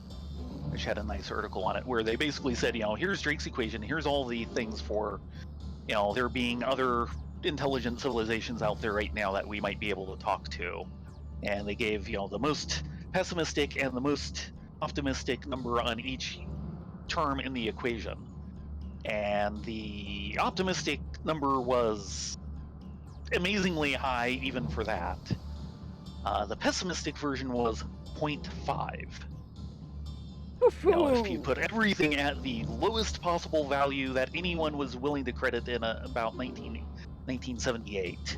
which had a nice article on it where they basically said, here's Drake's equation, here's all the things for, there being other intelligent civilizations out there right now that we might be able to talk to. And they gave, the most pessimistic and the most optimistic number on each term in the equation. And the optimistic number was amazingly high even for that. The pessimistic version was 0.5. If you put everything at the lowest possible value that anyone was willing to credit in about 1978,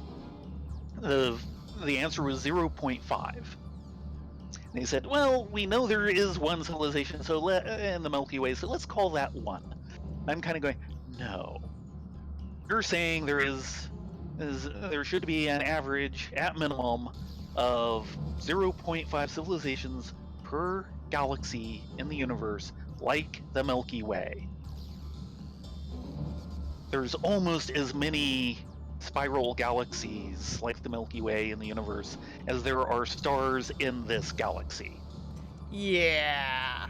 the answer was 0.5. And they said, well, we know there is one civilization in the Milky Way, so let's call that 1. I'm kind of going, no. You're saying there should be an average, at minimum, of 0.5 civilizations per galaxy in the universe, like the Milky Way. There's almost as many spiral galaxies like the Milky Way in the universe as there are stars in this galaxy. Yeah.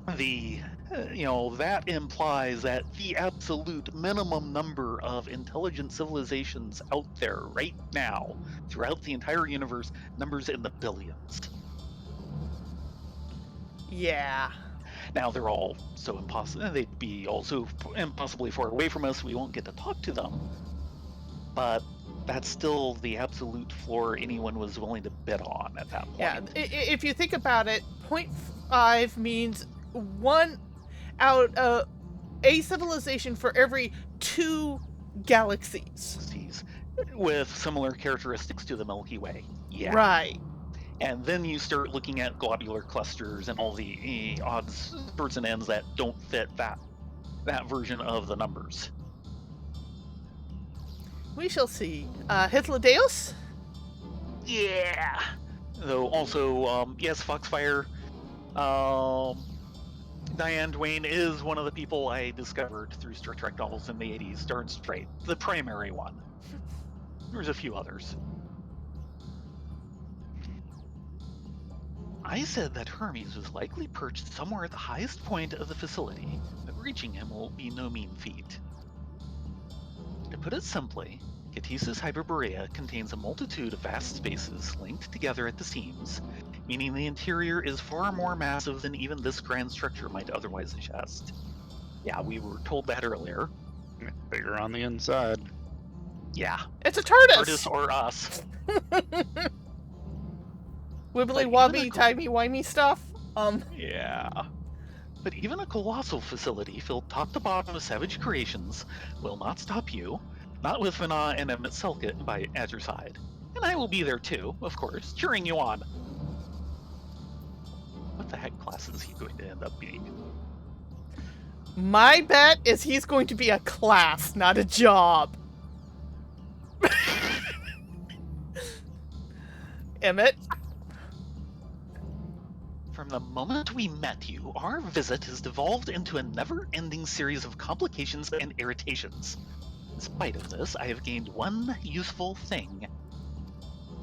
That implies that the absolute minimum number of intelligent civilizations out there right now throughout the entire universe numbers in the billions. Yeah. Now they're all so impossible. They'd be also impossibly far away from us. We won't get to talk to them. But that's still the absolute floor anyone was willing to bid on at that point. Yeah. If you think about it, 0.5 means 1 out of a civilization for every 2 galaxies. With similar characteristics to the Milky Way. Yeah. Right. And then you start looking at globular clusters and all the odds, sorts and ends that don't fit that version of the numbers. We shall see. Hythlodeus? Yeah. Though also, yes, Foxfire. Diane Duane is one of the people I discovered through Star Trek novels in the 80s, darn straight. The primary one. There's a few others. I said that Hermes was likely perched somewhere at the highest point of the facility, but reaching him will be no mean feat. To put it simply, Catesis Hyperborea contains a multitude of vast spaces linked together at the seams, meaning the interior is far more massive than even this grand structure might otherwise suggest. Yeah, we were told that earlier. Bigger on the inside. Yeah, It's a TARDIS TARDIS! or us. Wibbly But even wobbly a timey wimey stuff. Yeah. But even a colossal facility filled top to bottom with savage creations will not stop you, not with Vana and Emmett Selkett at your side. And I will be there too, of course, cheering you on. What the heck class is he going to end up being? My bet is he's going to be a class, not a job. Emmett? From the moment we met you, our visit has devolved into a never-ending series of complications and irritations. In spite of this, I have gained one useful thing: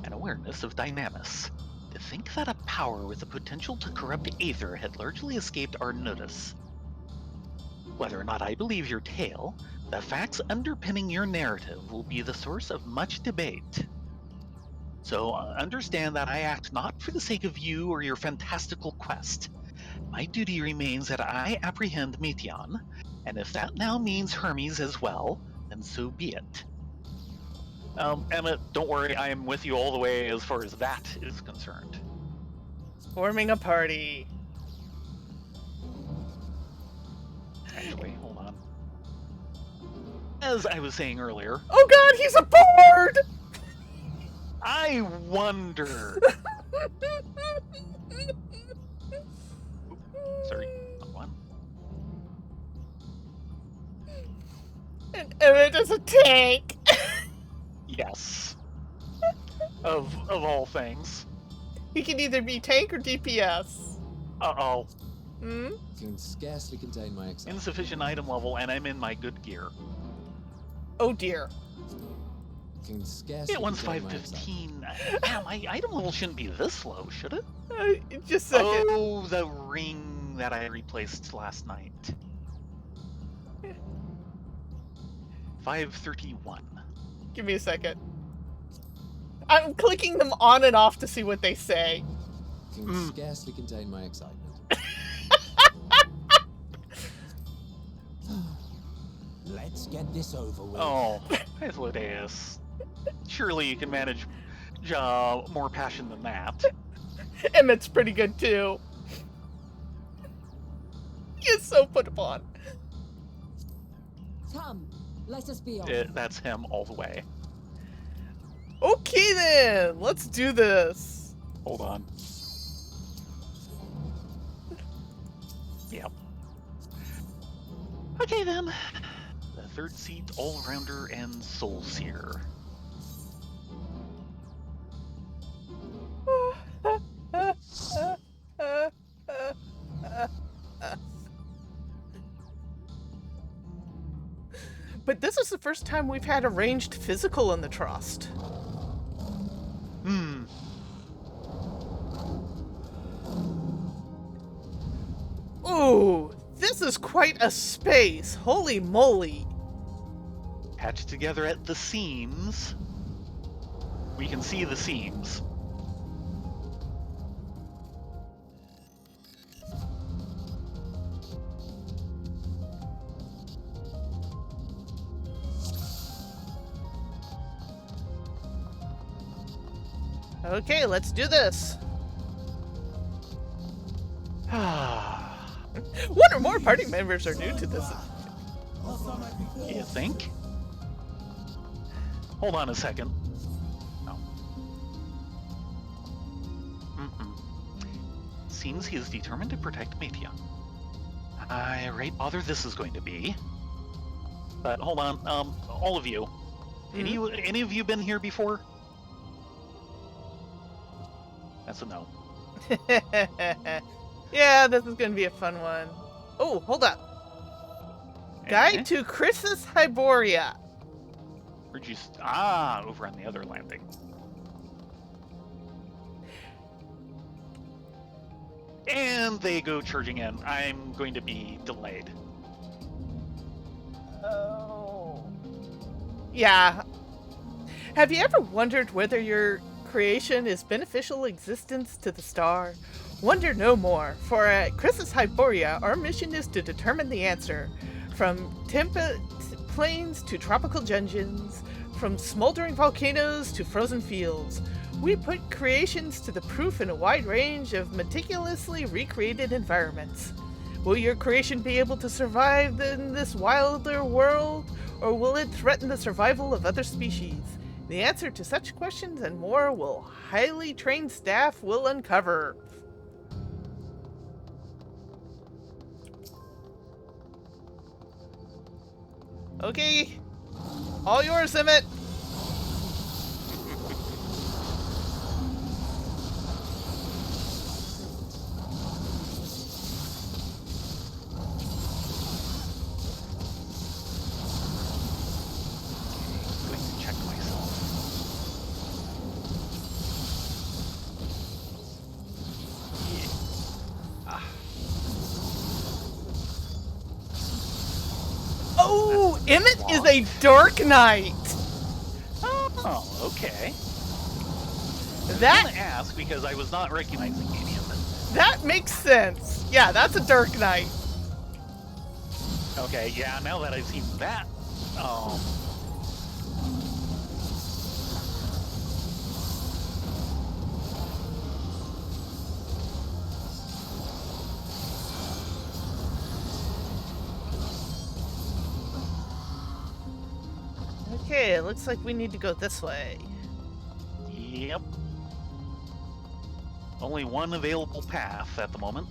an awareness of Dynamis. To think that a power with the potential to corrupt Aether had largely escaped our notice. Whether or not I believe your tale, the facts underpinning your narrative will be the source of much debate. So understand that I act not for the sake of you or your fantastical quest. My duty remains that I apprehend Meteon, and if that now means Hermes as well, then so be it. Emmett, don't worry, I am with you all the way as far as that is concerned. Forming a party. Actually, hold on. As I was saying earlier, Oh god, he's a board! I wonder. Sorry, not one. And Emmett is a tank. Yes. Of all things. He can either be tank or DPS. Uh-oh. Hmm? Can scarcely contain my excitement. Insufficient item level, and I'm in my good gear. Oh dear. Can scarcely It one's contain my excitement. 515. Yeah, my item level shouldn't be this low, should it? Just a second. Oh, the ring that I replaced last night. 531. Give me a second. I'm clicking them on and off to see what they say. Can scarcely contain my excitement. Let's get this over with. Oh, Hythlodeus. Surely you can manage more passion than that. Emmett's pretty good too. He is so put upon. Come, let us be off. That's him all the way. Okay then, let's do this. Hold on. Yep. Okay then. The third seat, all-rounder and soul seer. But this is the first time we've had a ranged physical in the Trust. Ooh, this is quite a space. Holy moly. Patched together at the seams. We can see the seams. Okay, let's do this. One or more party members are new to this. You think? Hold on a second. No. Seems he is determined to protect Meteon. Right bother this is going to be. But hold on, all of you. Any of you been here before? That's a no. Yeah, this is gonna be a fun one. Oh, hold up. Guide to Chrysis Hyboria. Where'd you... over on the other landing. and they go charging in. I'm going to be delayed. Oh. Yeah. Have you ever wondered whether your creation is beneficial existence to the star? Wonder no more, for at Chrysis Hyboria, our mission is to determine the answer. From temperate plains to tropical dungeons, from smoldering volcanoes to frozen fields, we put creations to the proof in a wide range of meticulously recreated environments. Will your creation be able to survive in this wilder world, or will it threaten the survival of other species? The answer to such questions and more will highly trained staff will uncover. Okay, all yours, Emmett. Going to check myself. Oh, Emmett is a Dark Knight. Oh, okay. I That was gonna ask because I was not recognizing any of them. that makes sense. Yeah, that's a Dark Knight. Okay, yeah, now that I've seen that, Okay, it looks like we need to go this way. yep. Only one available path at the moment.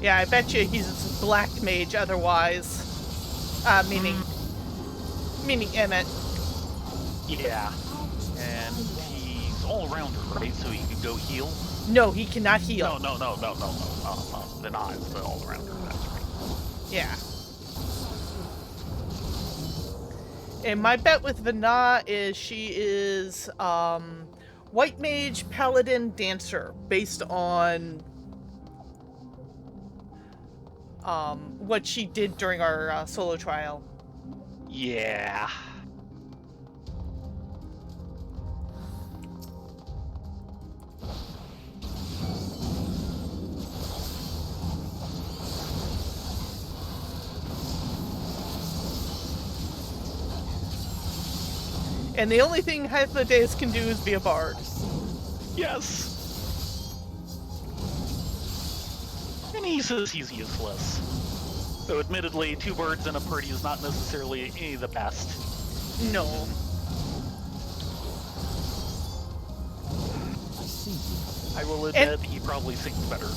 Yeah, I bet you he's a black mage otherwise. Meaning Emmett. Yeah. And he's all rounder, right? So he could go heal? No, he cannot heal. No. The not is the all rounder, that's right. Yeah. And my bet with Vana is she is white mage, paladin, dancer, based on what she did during our solo trial. Yeah. And the only thing Hythlodaeus can do is be a bard. Yes. And he says he's useless. Though admittedly, 2 birds in a party is not necessarily the best. No. I will admit he probably sings better.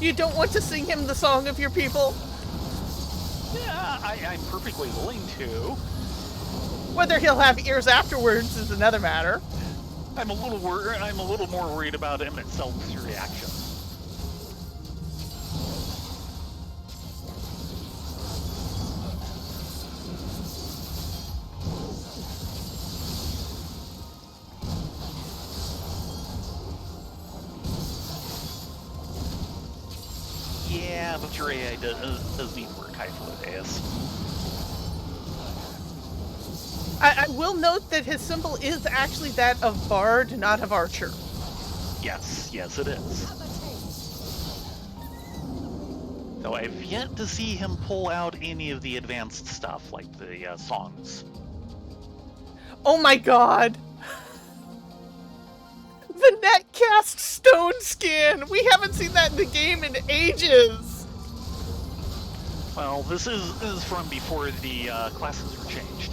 You don't want to sing him the song of your people? Yeah, I'm perfectly willing to. Whether he'll have ears afterwards is another matter. I'm a little more worried about him itself's reaction. Yeah, but Rylea does need work, Hythlodaeus. I will note that his symbol is actually that of bard, not of archer. Yes, it is. Though I've yet to see him pull out any of the advanced stuff, like the songs. Oh my god! The netcast stone skin! We haven't seen that in the game in ages! Well, this is from before the classes were changed.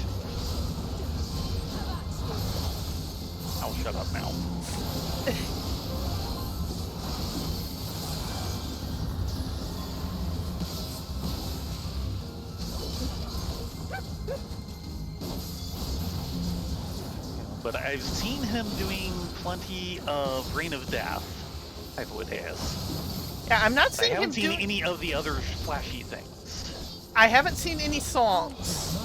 I'll shut up now. But I've seen him doing plenty of Reign of Death type of ideas. Yeah, I'm not I seeing him haven't seen do. any of the other flashy things. I haven't seen any songs.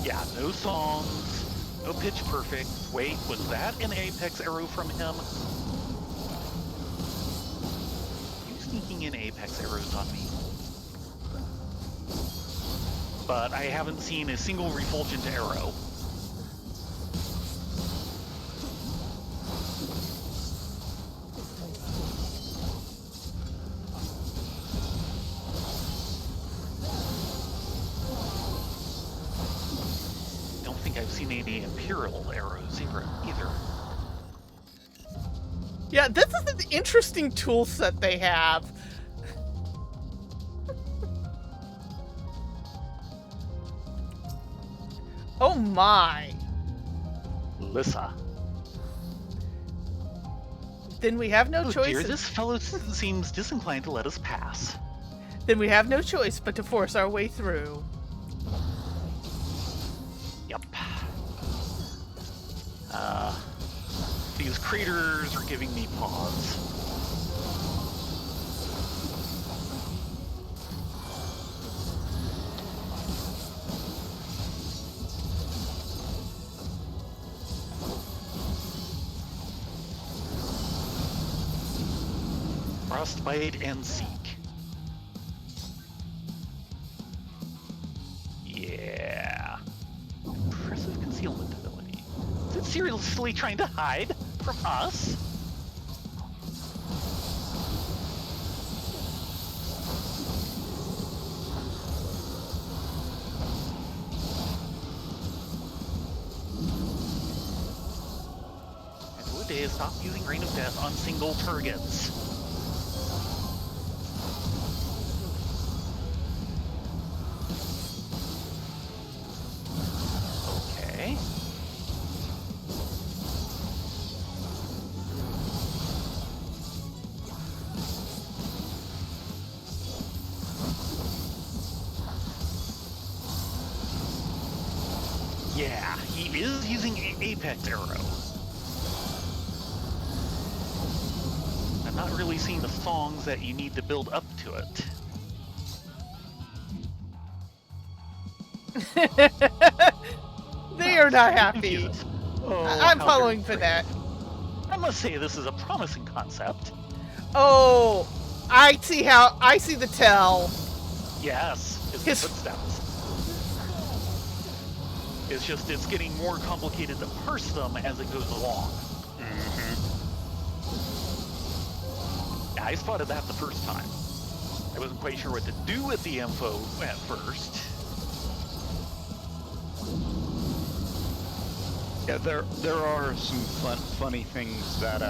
Yeah, no songs, no pitch perfect. Wait, was that an Apex arrow from him? You sneaking in Apex arrows on me? But I haven't seen a single refulgent arrow. Don't think I've seen any Imperial arrows either. Yeah, this is an interesting tool set they have. Oh my. Lissa. Then we have no Oh choice. dear, this fellow seems disinclined to let us pass. Then we have no choice but to force our way through. Yep. These craters are giving me pause. Frostbite and Seek. Yeah. Impressive concealment ability. Is it seriously trying to hide from us? And would they stop using Rain of Death on single targets? Okay. Yeah, he is using Apex Arrow. I'm not really seeing the songs that you need to build up to it. They are not happy. Confused. Oh, I'm how following very for that. brave. I must say this is a promising concept. Oh, I see the tell. Yes, it's the His- footsteps. It's just, it's getting more complicated to parse them as it goes along. Yeah, I spotted that the first time. I wasn't quite sure what to do with the info at first. Yeah, there are some funny things that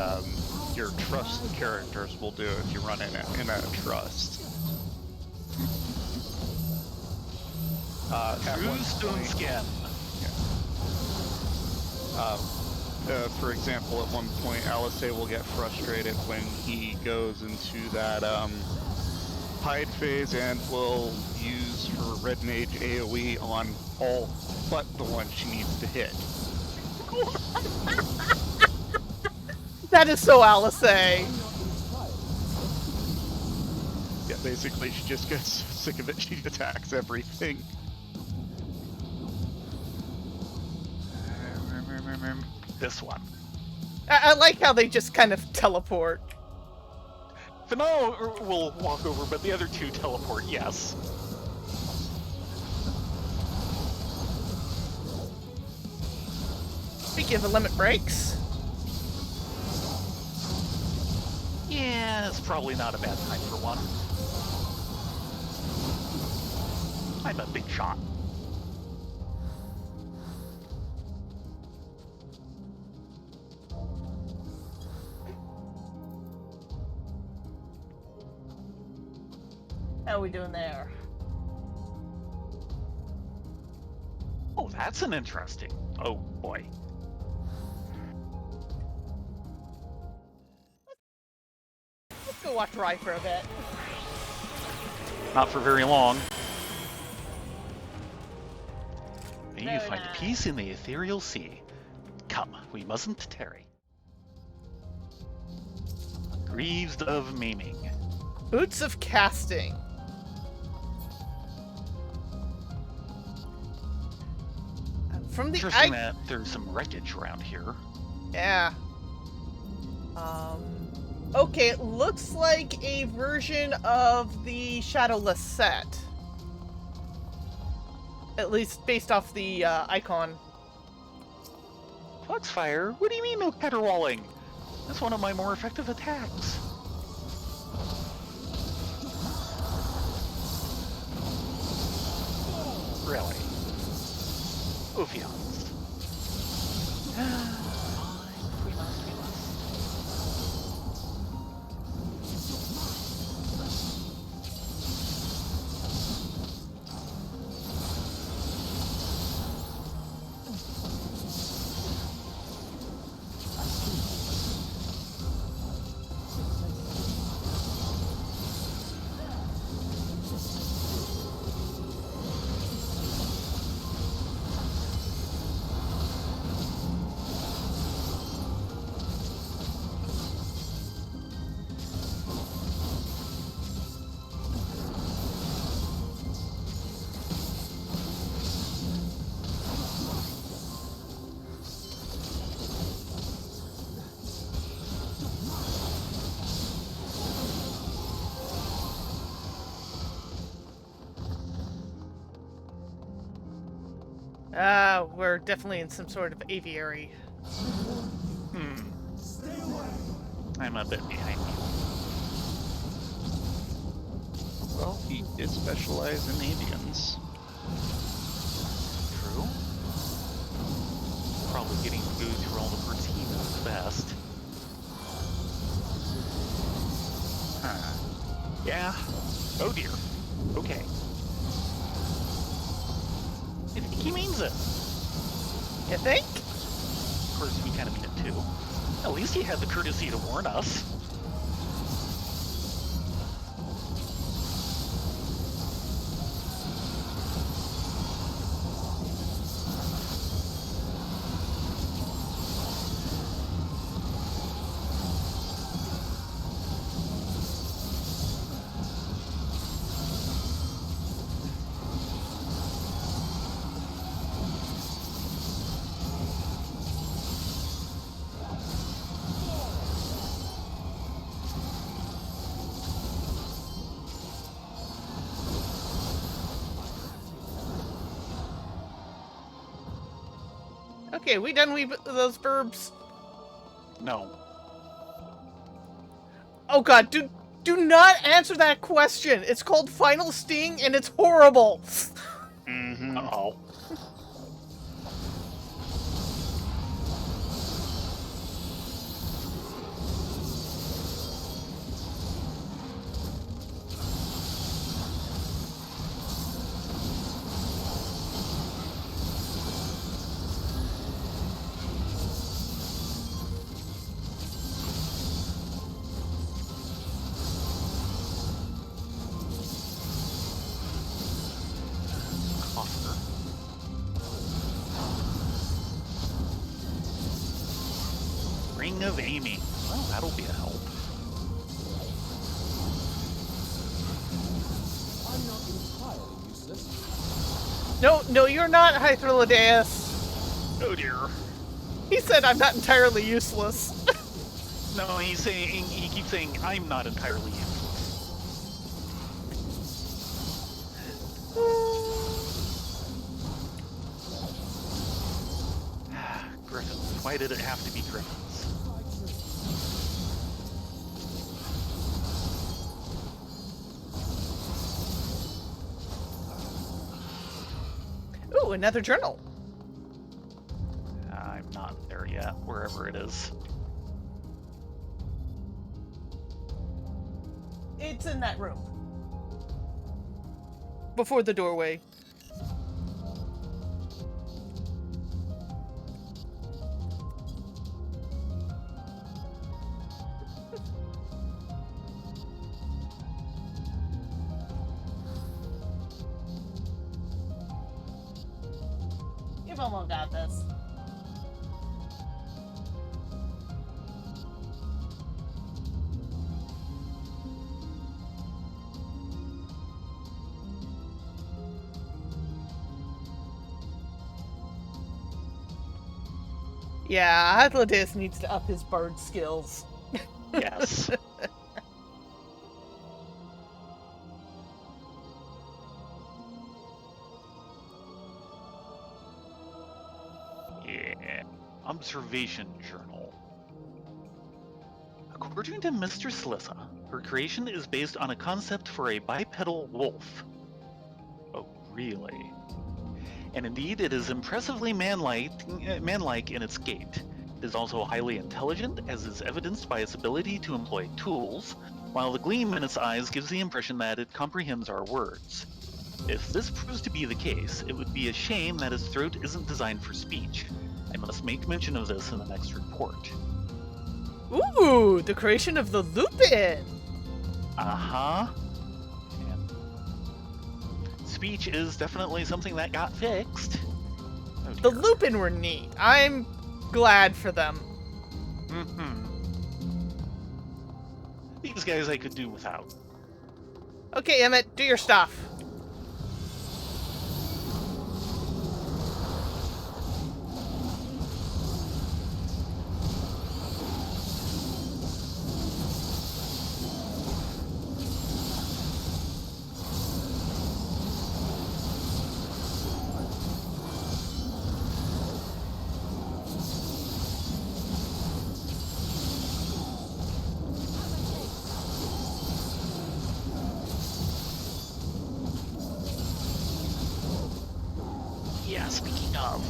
your trust characters will do if you run in a trust. At True one stone point- skin. For example, at one point, Alice will get frustrated when he goes into that hide phase and will use her Red Mage AoE on all but the one she needs to hit. That is so Alice. Yeah, basically she just gets sick of it, she attacks everything. This one. I like how they just kind of teleport. Finale will walk over, but the other two teleport, yes. Speaking of the limit breaks. Yeah, it's probably not a bad time for one. I'm a big shot. How we doing there? Oh, that's an interesting. Oh boy. Let's go watch Rye for a bit. Not for very long. May you Very find nice. peace in the ethereal sea. Come, we mustn't tarry. Greaves of maiming. Boots of casting. From the Interesting that there's some wreckage around here. Yeah. Okay, it looks like a version of the Shadowless set. At least based off the icon. Foxfire? What do you mean no caterwauling? That's one of my more effective attacks. Really? Ophions. We must. We're definitely in some sort of aviary. I'm a bit behind you. Well, he did specialize in avians. True. Probably getting food through all the protein is the best. Huh. Yeah. Oh dear. Okay. I think he means it. You think? Of course, we kind of mean it too. At least he had the courtesy to warn us. Okay, we done with those verbs? No. Oh god, do not answer that question. It's called Final Sting and it's horrible. Mm-hmm. Uh-oh. Coffer. Ring of aiming. Well, that'll be a help. I'm not entirely useless. No, you're not, Hythrilideus. Oh dear. He said I'm not entirely useless. No, he keeps saying I'm not entirely useless. Griffins. Why did it have to be griffins? Ooh, another journal. I'm not there yet, wherever it is. It's in that room. before the doorway. You've almost got this. Yeah, Atlantis needs to up his bird skills. Yes. Yeah. Observation journal. According to Mistress Lissa, her creation is based on a concept for a bipedal wolf. Oh, really? And indeed, it is impressively manlike in its gait. It is also highly intelligent, as is evidenced by its ability to employ tools, while the gleam in its eyes gives the impression that it comprehends our words. If this proves to be the case, it would be a shame that its throat isn't designed for speech. I must make mention of this in the next report. Ooh, the creation of the Lupin! Uh-huh. And speech is definitely something that got fixed. Oh, The dear. Lupin were neat. I'm glad for them. Mm-hmm. These guys I could do without. Okay, Emmett, do your stuff. Yeah, speaking of.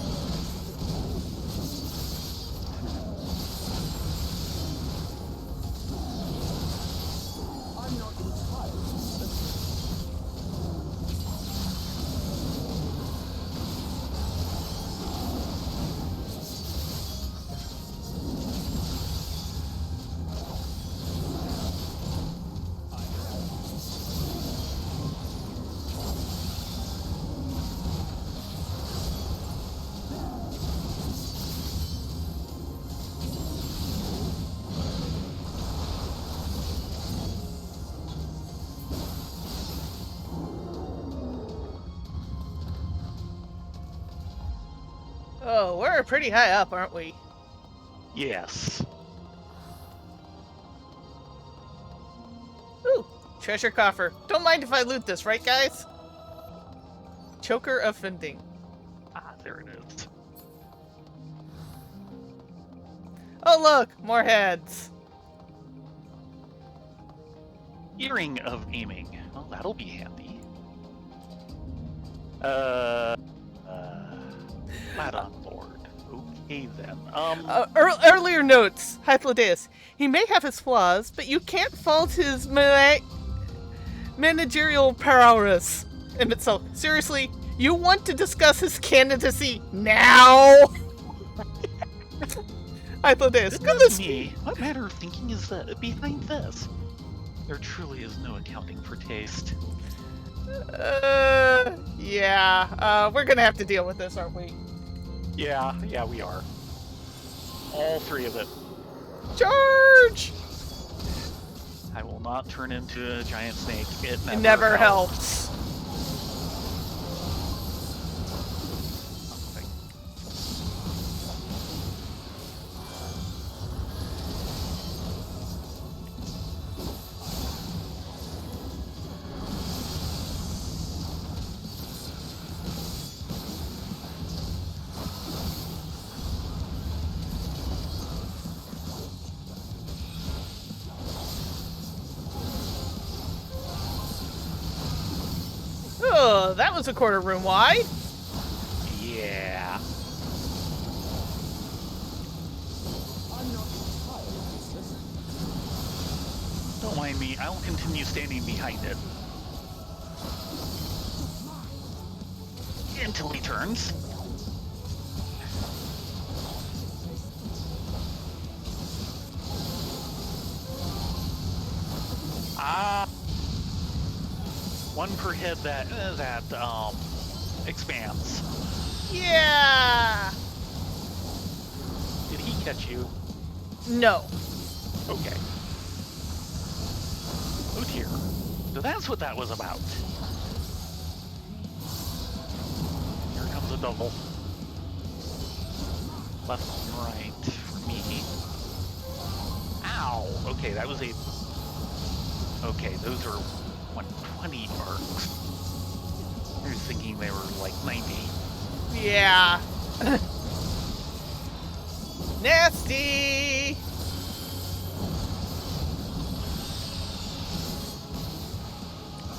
Oh, we're pretty high up, aren't we? Yes. Ooh, treasure coffer. Don't mind if I loot this, right, guys? Choker of Fending. Ah, there it is. Oh, look, more heads. Earring of aiming. Well, that'll be handy. Lad on board. Okay then. Earlier notes, Hythlodeus. He may have his flaws, but you can't fault his managerial prowess. And so, seriously, you want to discuss his candidacy now? Hythlodeus, goodness me. What matter of thinking is that behind this? There truly is no accounting for taste. Yeah. We're gonna have to deal with this, aren't we? Yeah, we are. All three of it. Charge! I will not turn into a giant snake. It It never helps. Oh, that was a quarter room wide. Yeah. Don't mind me. I will continue standing behind it. until he turns. One per hit that expands. Yeah. Did he catch you? No. Okay. Oh dear. So that's what that was about. Here comes a double. Left and right for me. Ow! Okay, that was a... Okay, those are 120 arcs. I was thinking they were like 90. Yeah. Nasty.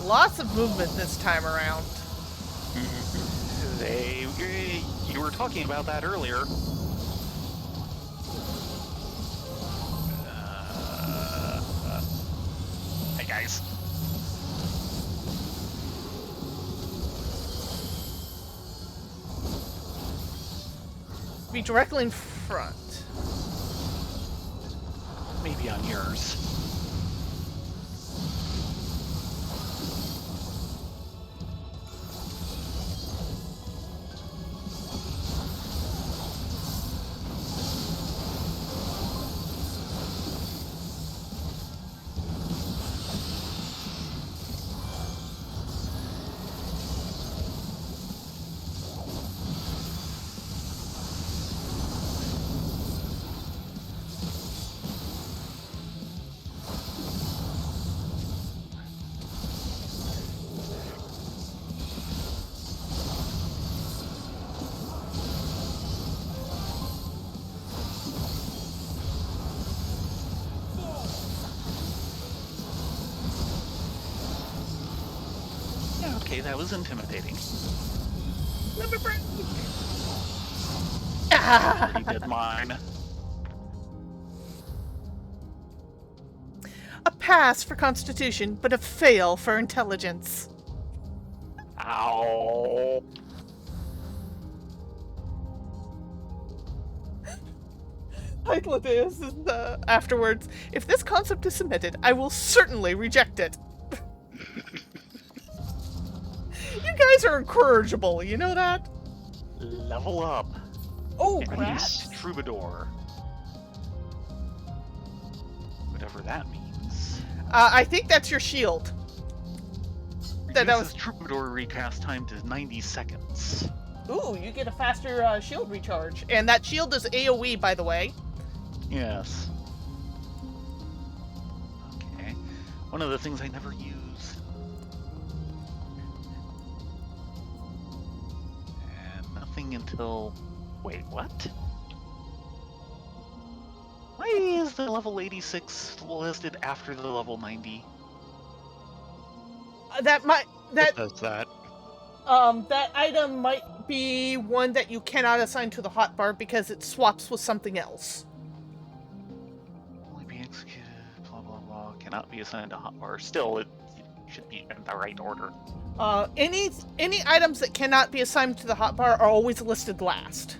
Lots of movement this time around. You were talking about that earlier. Hey guys. Be directly in front. Maybe on yours. Okay, that was intimidating. Let me break. Ah. Already did mine. A pass for Constitution, but a fail for Intelligence. Ow. Hypnotis is afterwards. If this concept is submitted, I will certainly reject it. You guys are incorrigible, you know that? Level up. Oh, And crap. use Troubadour. Whatever that means. I think that's your shield. That Reduces was... Troubadour recast time to 90 seconds. Ooh, you get a faster shield recharge. And that shield is AoE, by the way. Yes. Okay. One of the things I never use. And nothing until... Wait, what? Why is the level 86 listed after the level 90? That might... That, What does that? that item might be one that you cannot assign to the hotbar because it swaps with something else. Only be executed, blah blah blah. Cannot be assigned to hotbar. Still, it should be in the right order. Any items that cannot be assigned to the hotbar are always listed last.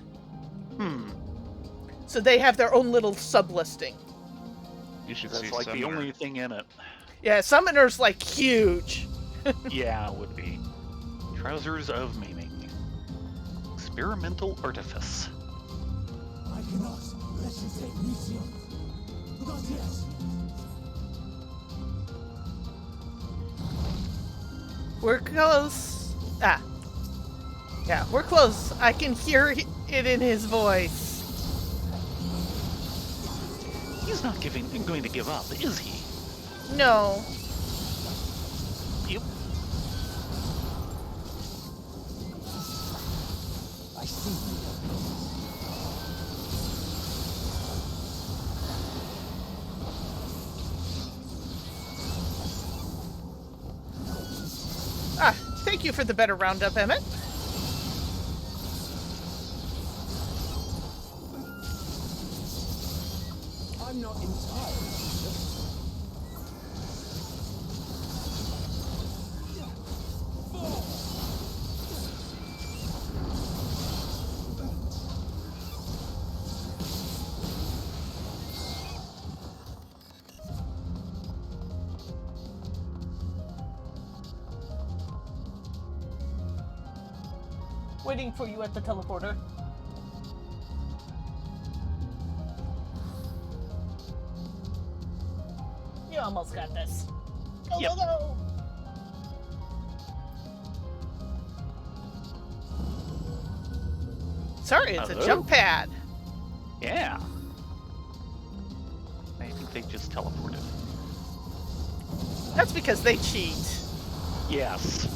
So they have their own little sub-listing. You should That's see like the Summoner. only thing in it. Yeah, Summoner's like huge. Yeah, it would be. Trousers of Maiming. Experimental Artifice. I cannot let you take Mission. Not yet. We're close. Ah. Yeah, we're close. I can hear it in his voice. He's not going to give up, is he? No. Yep. I see you. Ah, thank you for the better roundup, Emmett. I'm not entirely sure. Waiting for you at the teleporter. You almost got this. Go, Yep. go, go! Sorry, it's Hello. a jump pad. Yeah. I think they just teleported. That's because they cheat. Yes.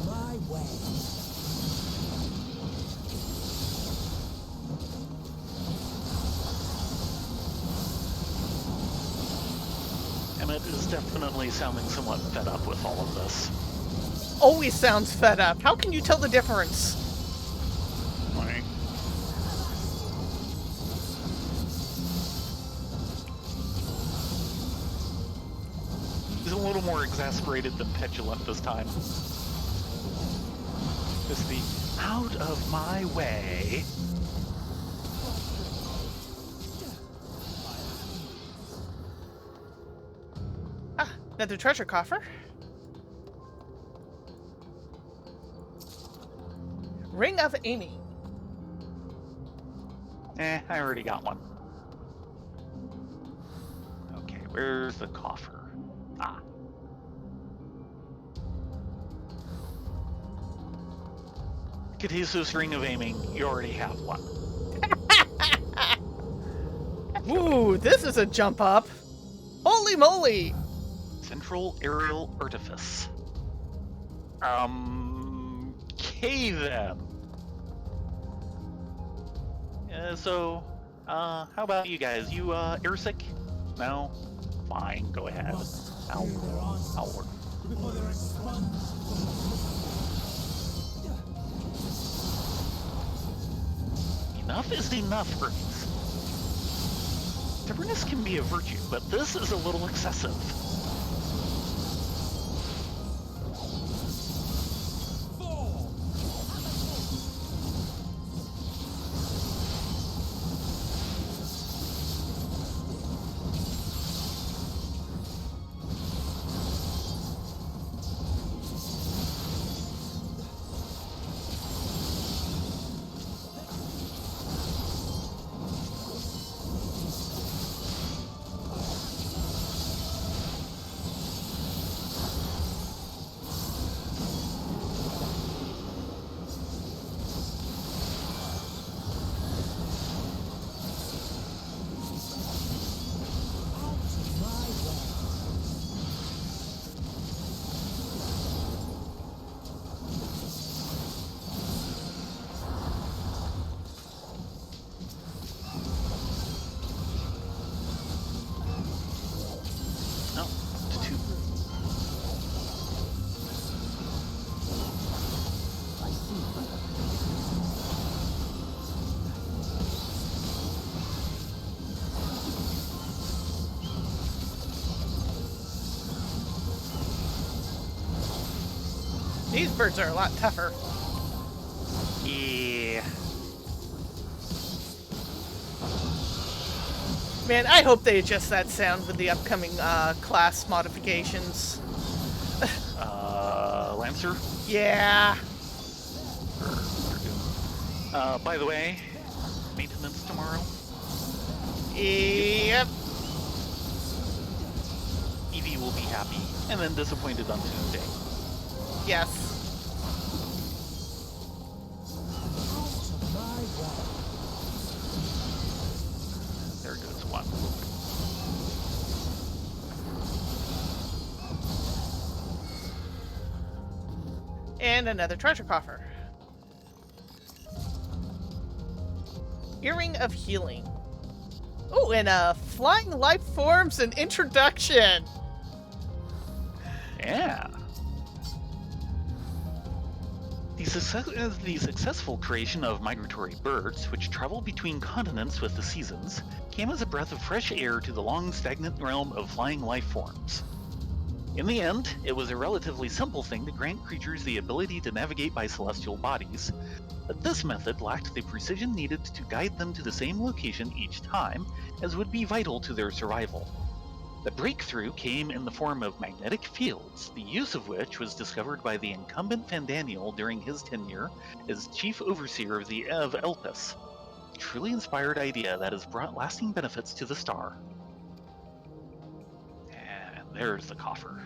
My way. Emmett is definitely sounding somewhat fed up with all of this. Always sounds fed up. How can you tell the difference? Like, He's a little more exasperated than petulant this time. Just the out of my way. Ah, another treasure coffer. Ring of Aiming. I already got one. Okay, where's the coffer? Ah. Caduceus Ring of Aiming, you already have one. Ooh, this is a jump up. Holy moly! Central Aerial Artifice. Okay then. How about you guys? You, airsick? No? Fine, go ahead. I'll work. Before they're expunged. Enough is enough, Hermes. Stubbornness can be a virtue, but this is a little excessive. No, it's two. These birds are a lot tougher. Yeah. Man, I hope they adjust that sound with the upcoming class modifications. Lancer? Yeah. By the way, maintenance tomorrow. Yep. Evie will be happy, and then disappointed on Tuesday. Yes. There goes one. And another treasure coffer. Earring of Healing. Oh, and Flying Life Forms and Introduction. Yeah. These The successful creation of migratory birds, which travel between continents with the seasons, came as a breath of fresh air to the long stagnant realm of flying life forms. In the end, it was a relatively simple thing to grant creatures the ability to navigate by celestial bodies, but this method lacked the precision needed to guide them to the same location each time, as would be vital to their survival. The breakthrough came in the form of magnetic fields, the use of which was discovered by the incumbent Fandaniel during his tenure as chief overseer of Elpis. A truly inspired idea that has brought lasting benefits to the star. And there's the coffer.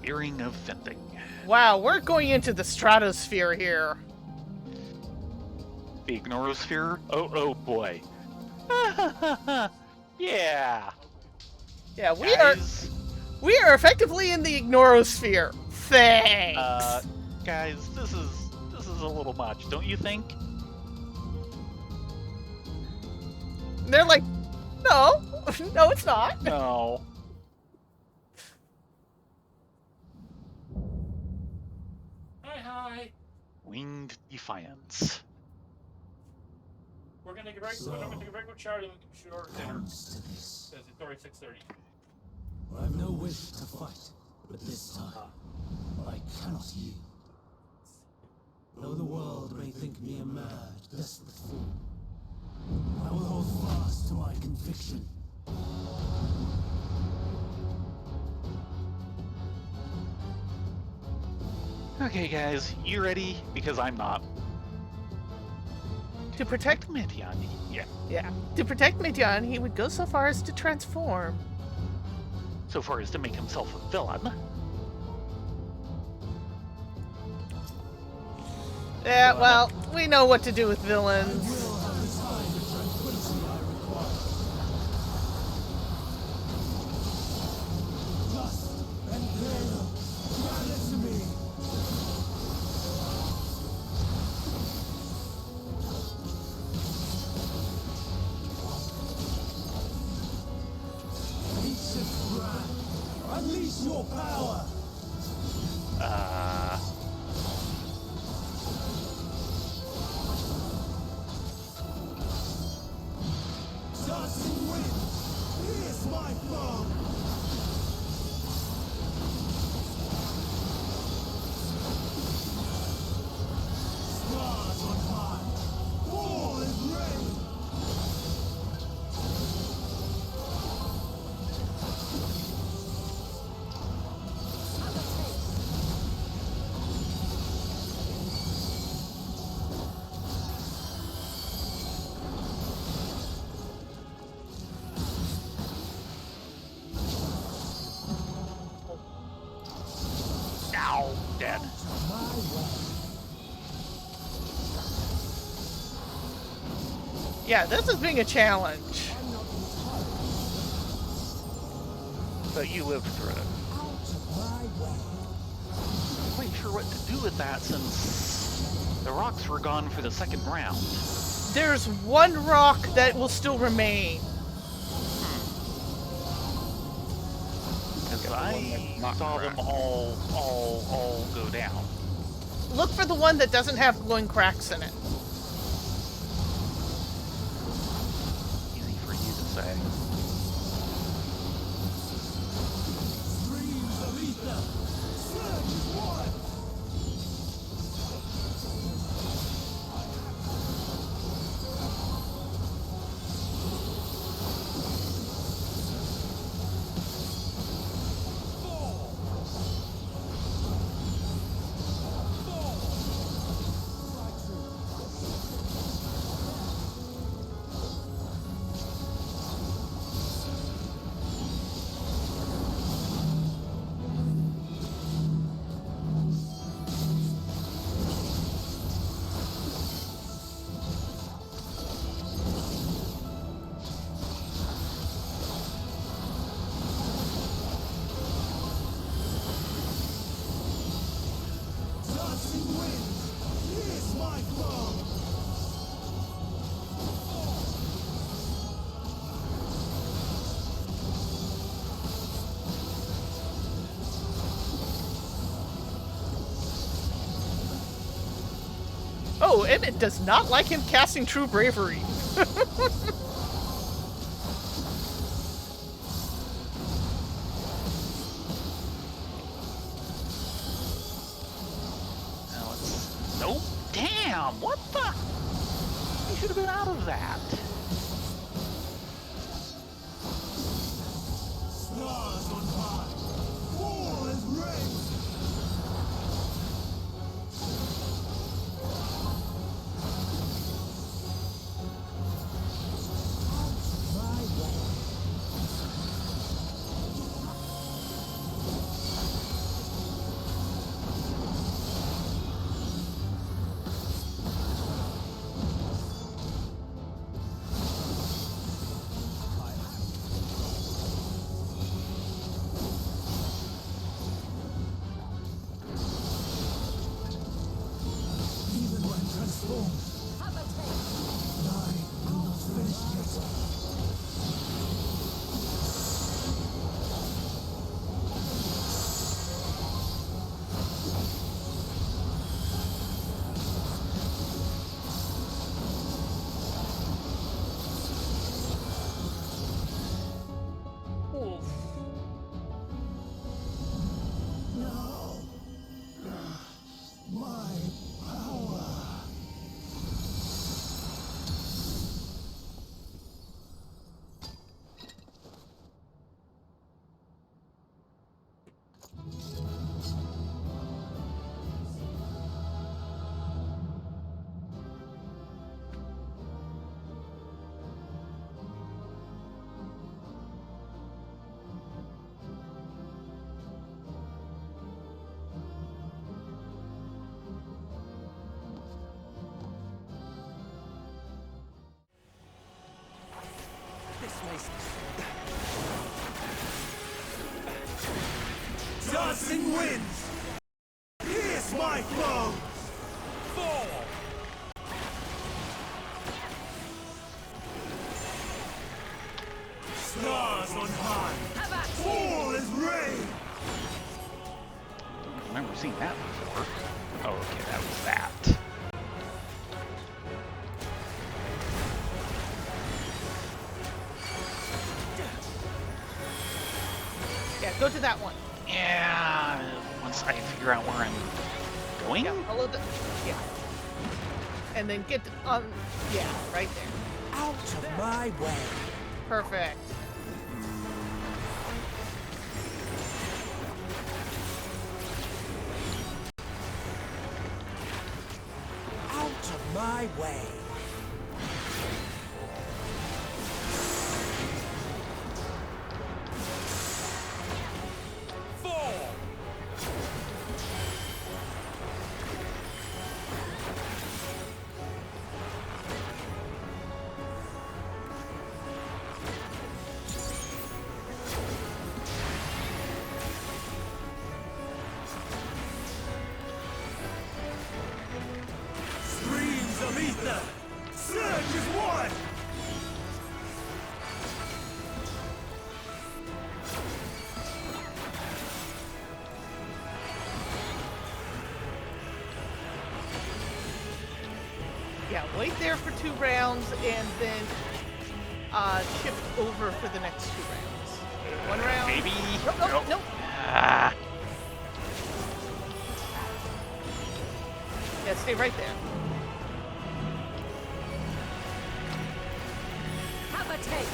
Earring of Vending. Wow, we're going into the stratosphere here. The Ignorosphere? Oh boy. Yeah. Yeah, Guys, we are effectively in the Ignorosphere. Thanks. Guys, this is a little much, don't you think? They're like, no, no, it's not. No. Hi. Winged Defiance. We're gonna take a regular shower and short dinner. Because it's already 6:30. I have no wish to fight, but this time I cannot yield. Though the world may think me a mad, desperate fool, I will hold fast to my conviction. Okay, guys, you ready? Because I'm not. To protect Midian, yeah. Yeah. To protect Midian, he would go so far as to transform. So far as to make himself a villain. Yeah, well, we know what to do with villains. Unleash your power! Dancing wind, here's my bow! Stars on high, all is ready! Ow, dead. Yeah, this is being a challenge. But you lived through it. I'm quite sure what to do with that since the rocks were gone for the second round. There's one rock that will still remain. Because I saw them all go down. Look for the one that doesn't have glowing cracks in it. Easy for you to say. Streams of ether, surge as one! Oh, and it does not like him casting True Bravery. Now let's... Nope. Damn, what the? You should have been out of that. Stars on high. All is raised. My way. Even when transformed, I will not finish yet. Oof. No. My power. Dancing winds! Pierce my foes! Fall! Stars on high! Fall as rain! Don't remember seeing that before. Oh, okay, that was that. Yeah, go to that one. Yeah, once I figure out where I'm going. Yeah, follow the. Yeah. And then get on. Yeah, right there. Out of my way! Perfect. Out of my way! Fall! Streams of ether! Surge as one! Yeah, wait there for 2 rounds and then shift over for the next 2 rounds. 1 round. Maybe. Nope, nope, nope. Ah, Yeah, stay right there. Have a taste.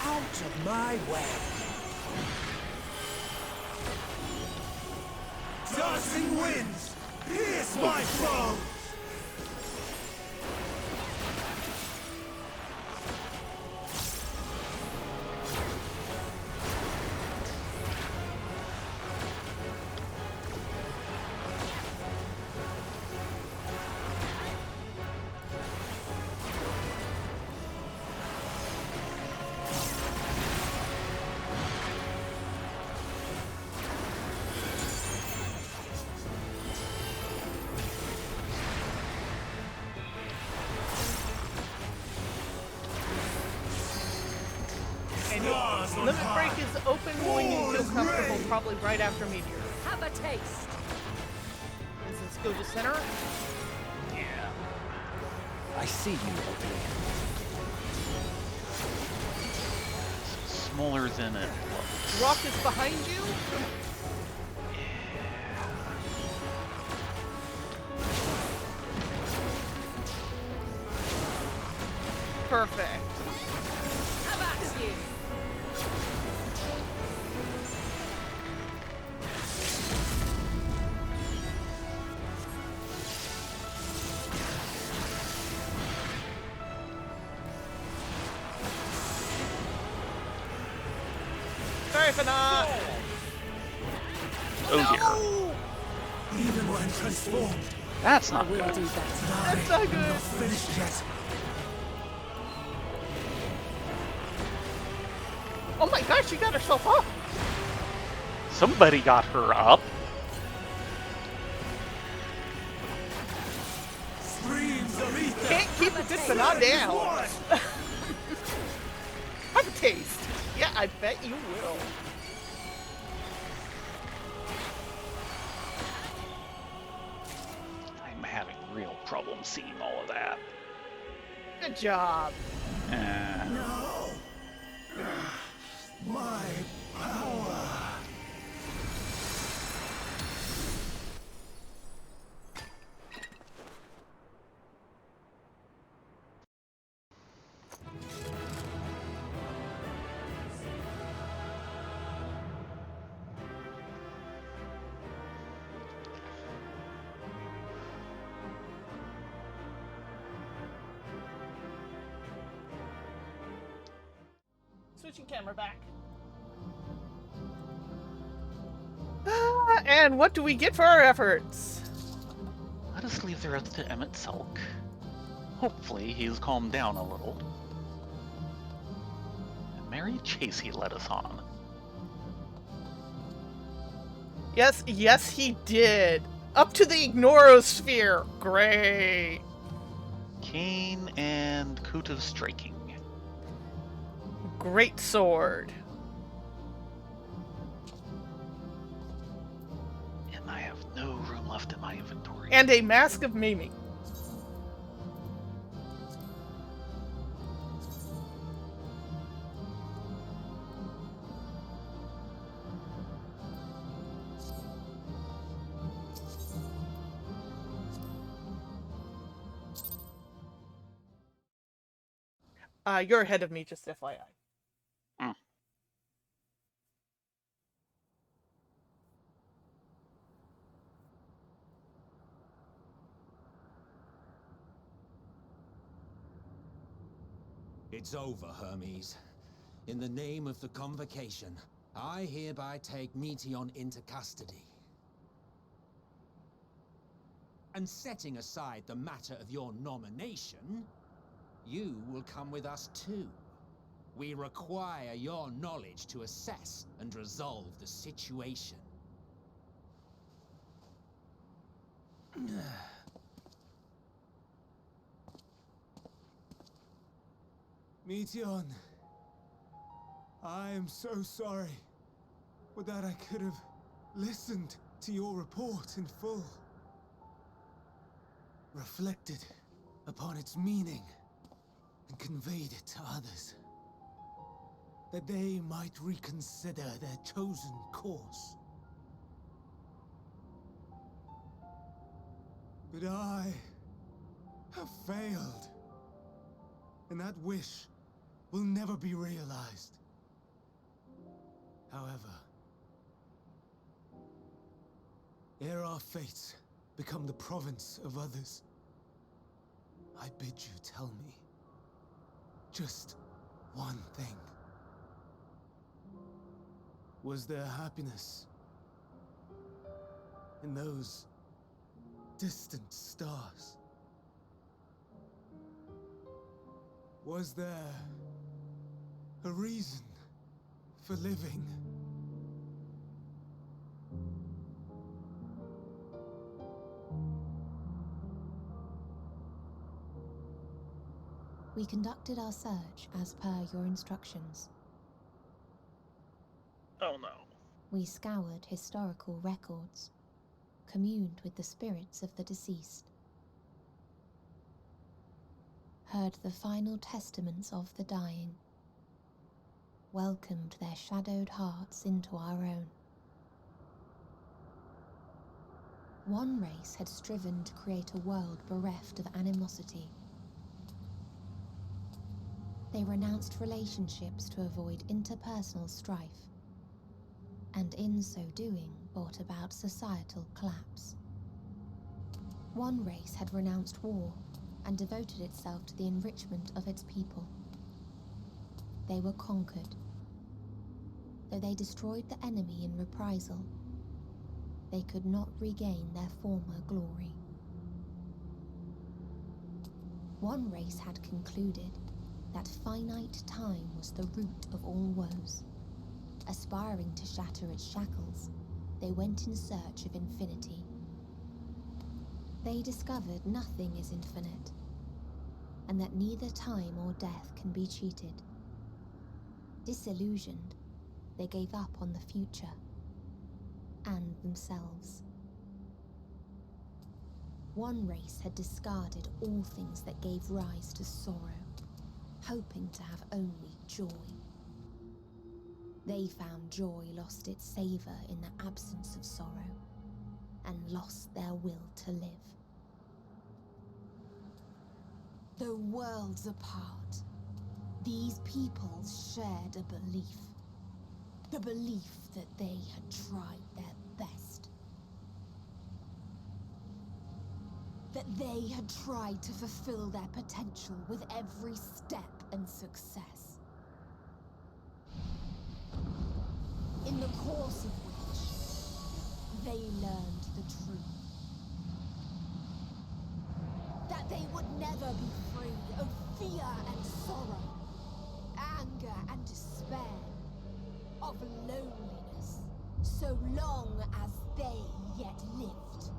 Out of my way! Dancing winds! Pierce my foes! Limit break is open when you feel comfortable, probably right after meteor. Have a taste. Let's go to center. Yeah. I see you, Opening. Smaller than it looks. Rock is behind you. Perfect. How about you? Sorry for not. Oh dear. Even when transformed, That's not We'll good. do better. That's not good. not finished yet. Oh my gosh, she got herself up. Somebody got her up. Streams of ether. Can't keep a good banana down. One. Have a taste. Yeah, I bet you will. I'm having real problems seeing all of that. Good job. No. My power. Switching camera back. And what do we get for our efforts? Let us leave the rest to Emmett Selk. Hopefully he's calmed down a little. And Mary Chase he led us on. Yes, yes, he did. Up to the Ignorosphere. Great. Kane and Coot of Striking. Great sword. And I have no room left in my inventory. And a mask of maiming. You're ahead of me, just FYI. Mm. It's over, Hermes. In the name of the Convocation, I hereby take Meteion into custody. And setting aside the matter of your nomination, you will come with us too. We require your knowledge to assess and resolve the situation. Meteion, I am so sorry. Would that I could have listened to your report in full. Reflected upon its meaning and conveyed it to others. That they might reconsider their chosen course. But I have failed. And that wish will never be realized. However, ere our fates become the province of others, I bid you tell me just one thing. Was there happiness in those distant stars? Was there a reason for living? We conducted our search as per your instructions. Oh no. We scoured historical records, communed with the spirits of the deceased, heard the final testaments of the dying, welcomed their shadowed hearts into our own. One race had striven to create a world bereft of animosity. They renounced relationships to avoid interpersonal strife, and in so doing brought about societal collapse. One race had renounced war and devoted itself to the enrichment of its people. They were conquered. Though they destroyed the enemy in reprisal, they could not regain their former glory. One race had concluded that finite time was the root of all woes. Aspiring to shatter its shackles, they went in search of infinity. They discovered nothing is infinite, and that neither time or death can be cheated. Disillusioned, they gave up on the future and themselves. One race had discarded all things that gave rise to sorrow, hoping to have only joy. They found joy lost its savor in the absence of sorrow, and lost their will to live. Though worlds apart, these peoples shared a belief. The belief that they had tried their best. That they had tried to fulfill their potential with every step and success. In the course of which, they learned the truth. That they would never be free of fear and sorrow, anger and despair, of loneliness, so long as they yet lived.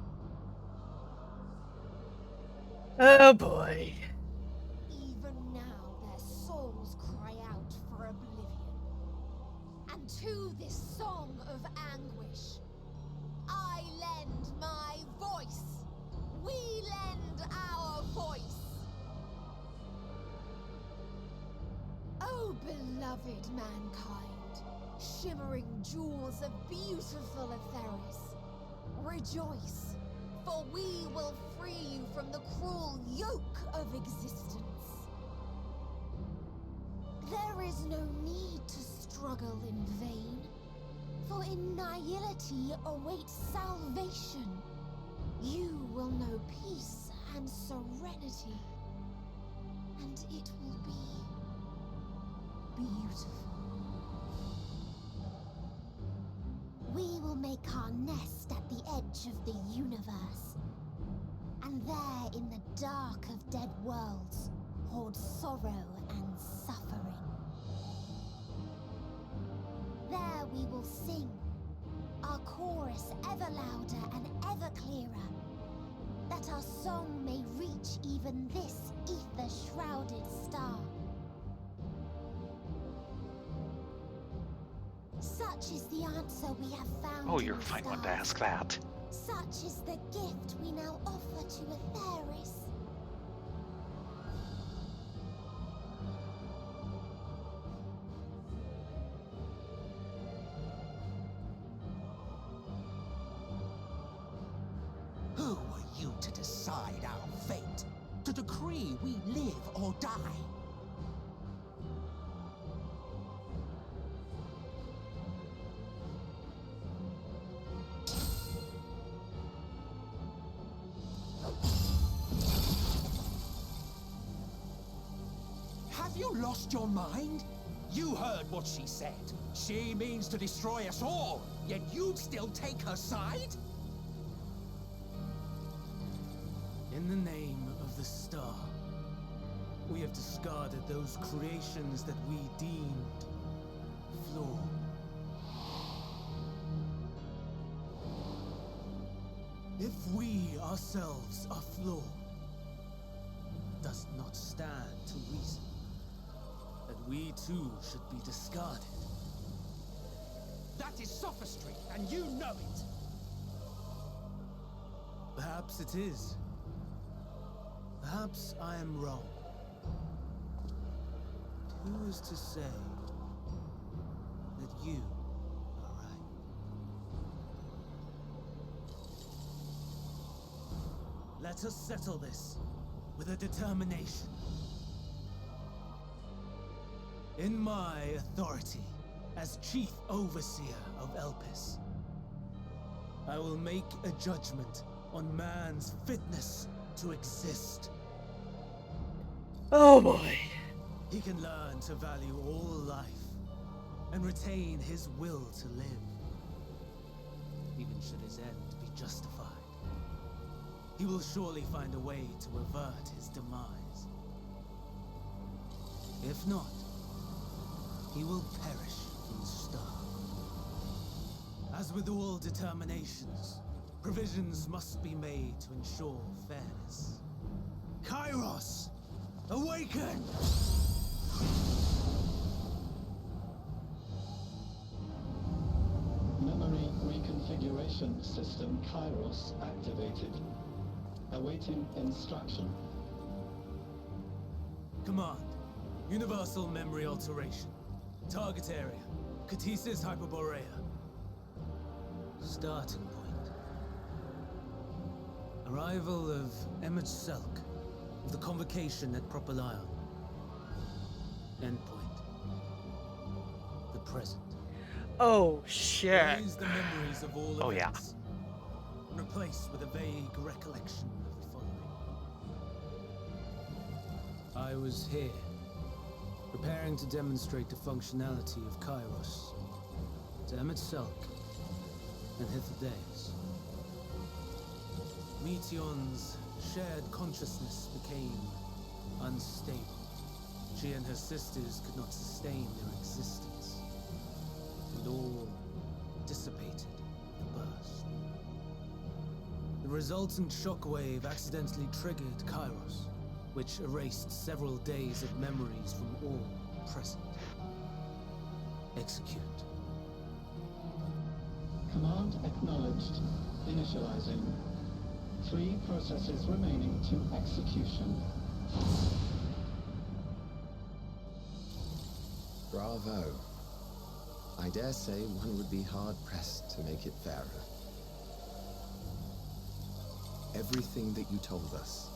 Oh boy. Even now their souls cry out for oblivion. And to this song of anguish, I lend my voice. We lend our voice. Oh, beloved mankind, shimmering jewels of beautiful Atheris, rejoice, for we will free you from the cruel yoke of existence. There is no need to struggle in vain, for in nihility awaits salvation. You will know peace and serenity, and it will be beautiful. We will make our nest at the edge of the universe, and there in the dark of dead worlds hoard sorrow and suffering. There we will sing, our chorus ever louder and ever clearer, that our song may reach even this ether-shrouded star. Such is the answer we have found. Oh, in you're a the fine one to stars. ask that. Such is the gift we now offer to Atheris. Who are you to decide our fate? To decree we live or die? Have you lost your mind? You heard what she said. She means to destroy us all, yet you'd still take her side? In the name of the star, we have discarded those creations that we deemed flawed. If we ourselves are flawed, does not stand to reason that we too should be discarded. is sophistry, and you know it. Perhaps it is. Perhaps I am wrong. Who is to say that you are right? Let us settle this with a determination. In my authority as Chief Overseer of Elpis, I will make a judgment on man's fitness to exist. Oh boy. He can learn to value all life and retain his will to live, even should his end be justified. He will surely find a way to avert his demise. If not, he will perish from the start. As with all determinations, provisions must be made to ensure fairness. Kairos, awaken! Memory reconfiguration system Kairos activated. Awaiting instruction. Command, universal memory alteration. Target area, Catesis Hyperborea. Starting point. Arrival of MSQ of the convocation at Propylion. Endpoint. The present. Oh shit. Erase the memories of all Oh, yeah. events. And replace with a vague recollection of the following. I was here, preparing to demonstrate the functionality of Kairos to MSQ and Hithodeus. Meteon's shared consciousness became unstable. She and her sisters could not sustain their existence, and all dissipated at the burst. The resultant shockwave accidentally triggered Kairos, which erased several days of memories from all present. Execute. Command acknowledged. Initializing. 3 processes remaining to execution. Bravo. I dare say one would be hard-pressed to make it fairer. Everything that you told us,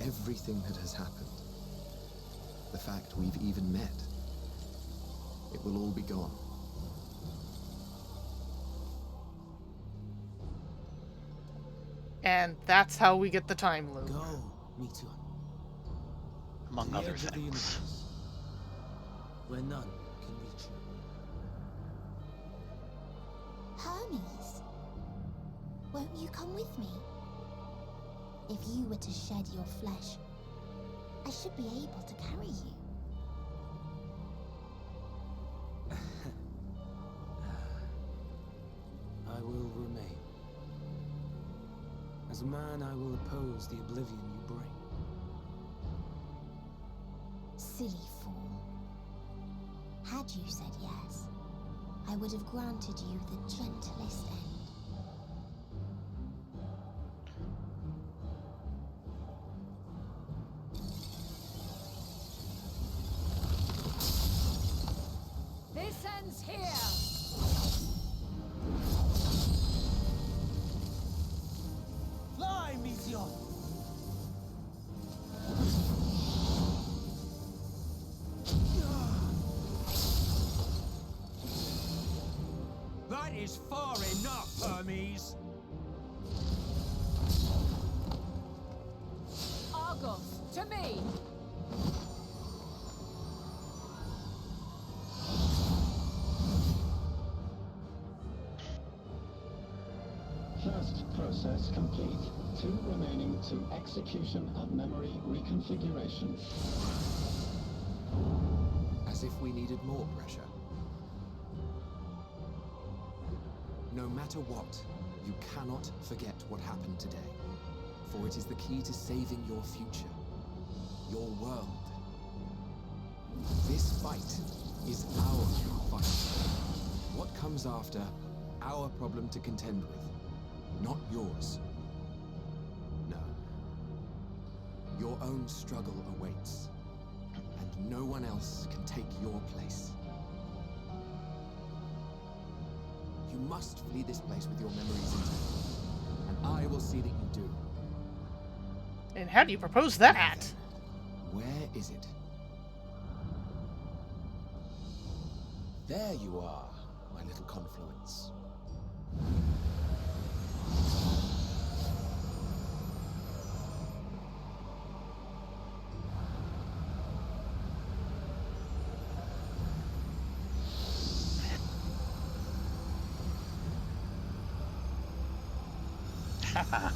everything that has happened, the fact we've even met, it will all be gone. And that's how we get the time loop. Go, Meteon. Among To the other edge of the things. universe, where none can reach you. Hermes, won't you come with me? If you were to shed your flesh, I should be able to carry you. I will remain. As a man, I will oppose the oblivion you bring. Silly fool. Had you said yes, I would have granted you the gentlest end. This ends here! Fly, Meteon! That is far enough, Hermes! Argos, to me! First process complete. 2 remaining to execution of memory reconfiguration. As if we needed more pressure. No matter what, you cannot forget what happened today. For it is the key to saving your future. Your world. This fight is our fight. What comes after, our problem to contend with, not yours. No. Your own struggle awaits, and no one else can take your place. You must flee this place with your memories intact, and I will see that you do. And how do you propose that? Where is it? There you are, my little confluence. Haha.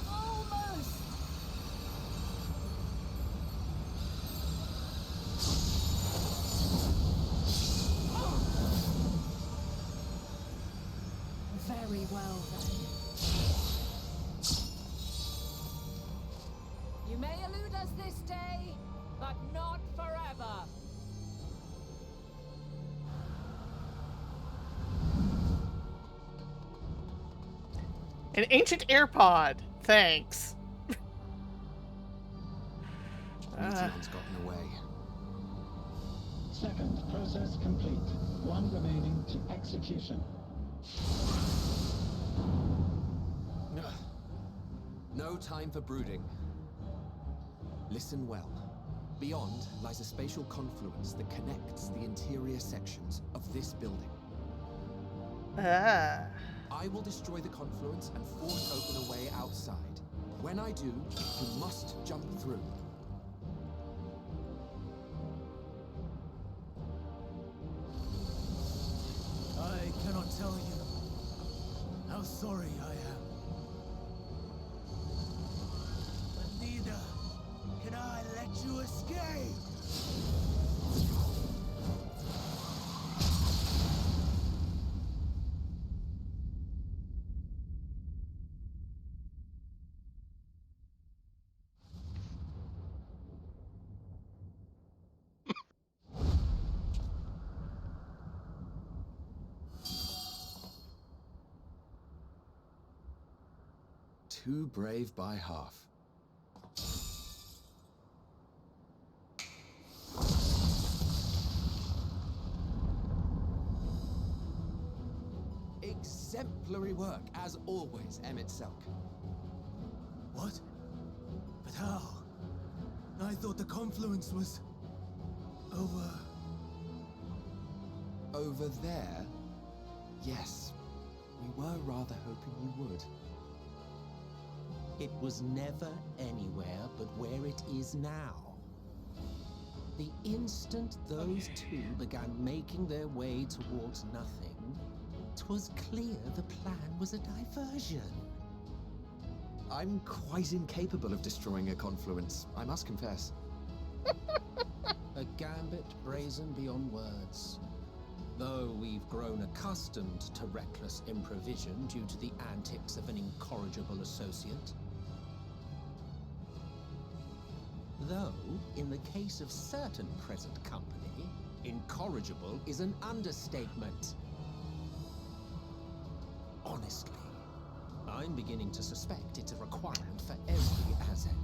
Almost. Very well then. You may elude us this day, but not forever. An ancient AirPod. Thanks. Meteor's gotten away. Second process complete. One remaining to execution. No time for brooding. Listen well. Beyond lies a spatial confluence that connects the interior sections of this building. Ah. I will destroy the confluence and force open a way outside. When I do, you must jump through. I cannot tell you how sorry I am. But neither can I let you escape! Too brave by half. Exemplary work, as always, Emmett Selk. What? But how? I thought the confluence was... Over there? Yes. We were rather hoping you would. It was never anywhere but where it is now. The instant those two began making their way towards nothing, 'twas clear the plan was a diversion. I'm quite incapable of destroying a confluence, I must confess. A gambit brazen beyond words. Though we've grown accustomed to reckless improvision due to the antics of an incorrigible associate. Though, in the case of certain present company, incorrigible is an understatement. Honestly, I'm beginning to suspect it's a requirement for every Azen.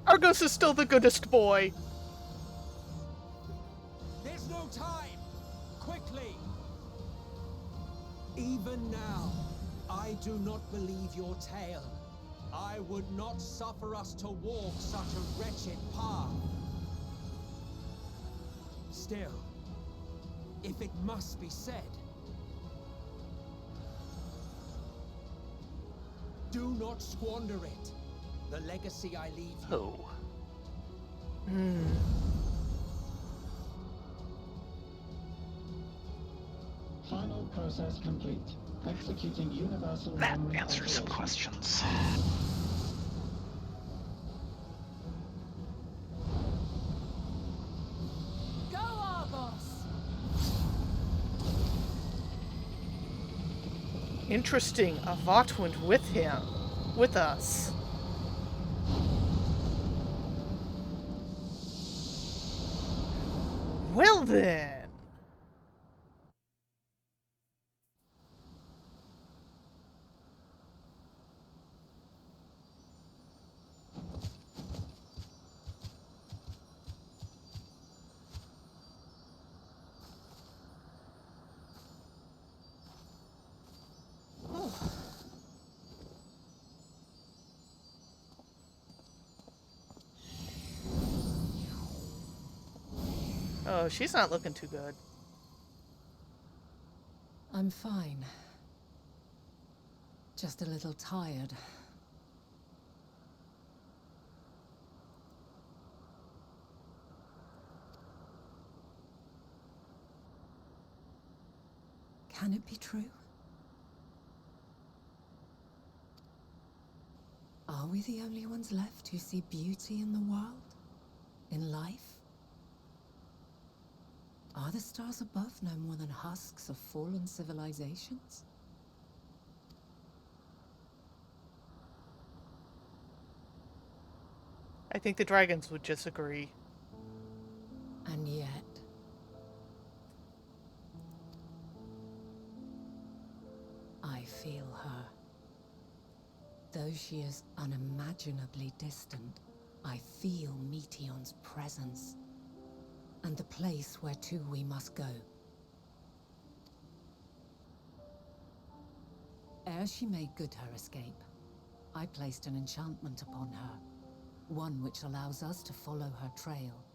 Argos is still the goodest boy. There's no time! Quickly! Even now, I do not believe your tale. I would not suffer us to walk such a wretched path. Still, if it must be said, do not squander it. The legacy I leave you. Oh. Final process complete. Executing universal That memory answers some operation. questions. Go, Argos! Interesting. A Vought went with him. with us. Well then. Oh, she's not looking too good. I'm fine. Just a little tired. Can it be true? Are we the only ones left who see beauty in the world? In life? Are the stars above no more than husks of fallen civilizations? I think the dragons would just agree. And yet... I feel her. Though she is unimaginably distant, I feel Meteion's presence. And the place where to we must go. Ere she made good her escape, I placed an enchantment upon her. One which allows us to follow her trail.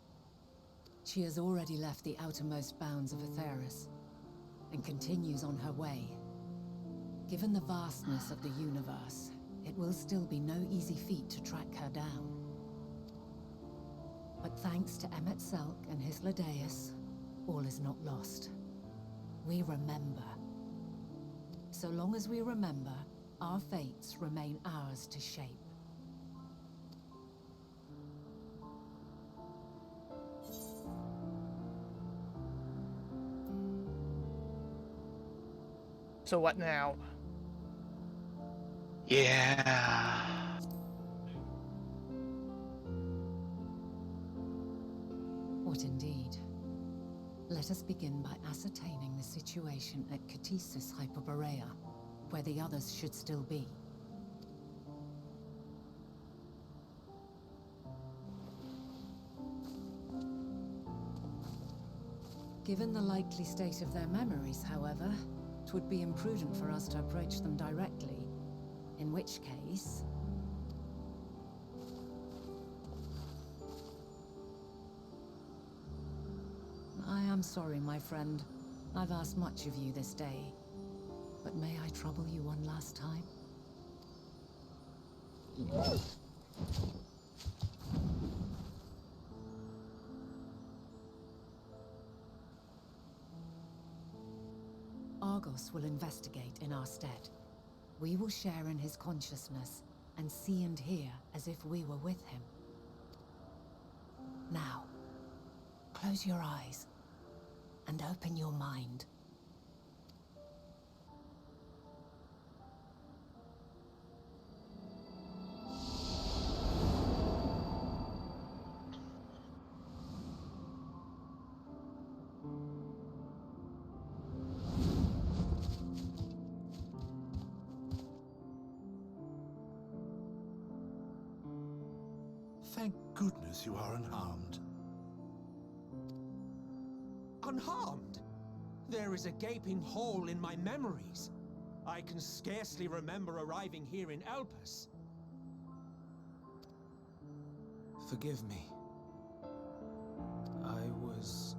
She has already left the outermost bounds of Aetheris, and continues on her way. Given the vastness of the universe, it will still be no easy feat to track her down. But thanks to Emet-Selch and his Ladeus, all is not lost. We remember. So long as we remember, our fates remain ours to shape. So what now? Yeah. What indeed? Let us begin by ascertaining the situation at Catesis Hyperborea, where the others should still be. Given the likely state of their memories, however, it would be imprudent for us to approach them directly. In which case... I am sorry, my friend. I've asked much of you this day. But may I trouble you one last time? Argos will investigate in our stead. We will share in his consciousness and see and hear as if we were with him. Now, close your eyes and open your mind. Thank goodness you are unharmed. Unharmed? There is a gaping hole in my memories. I can scarcely remember arriving here in Elpis. Forgive me. I was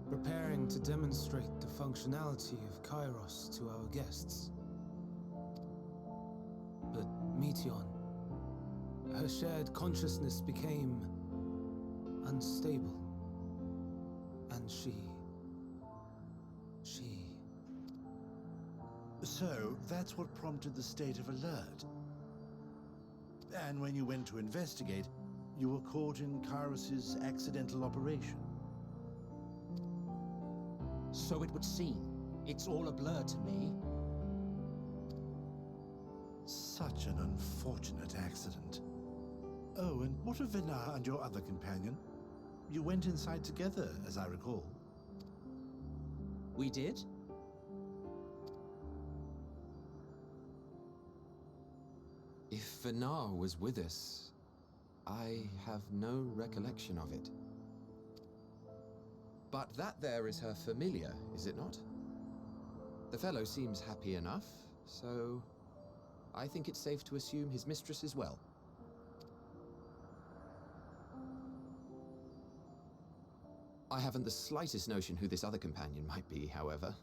preparing to demonstrate the functionality of Kairos to our guests. But Meteion, her shared consciousness became unstable. And she... So, that's what prompted the state of alert. And when you went to investigate, you were caught in Kairos's accidental operation. So it would seem. It's all a blur to me. Such an unfortunate accident. Oh, and what of Venar and your other companion? You went inside together, as I recall. We did? If Venar was with us, I have no recollection of it. But that there is her familiar, is it not? The fellow seems happy enough, so I think it's safe to assume his mistress as well. I haven't the slightest notion who this other companion might be, however.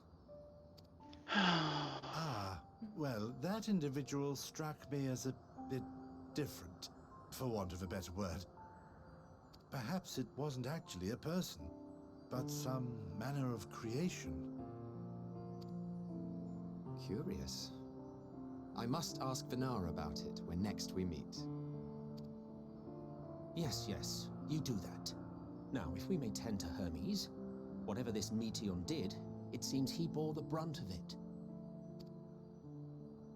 Ah, well, that individual struck me as a bit different, for want of a better word. Perhaps it wasn't actually a person, but some manner of creation. Curious. I must ask Venar about it when next we meet. Yes, you do that. Now, if we may tend to Hermes, whatever this Meteion did, it seems he bore the brunt of it.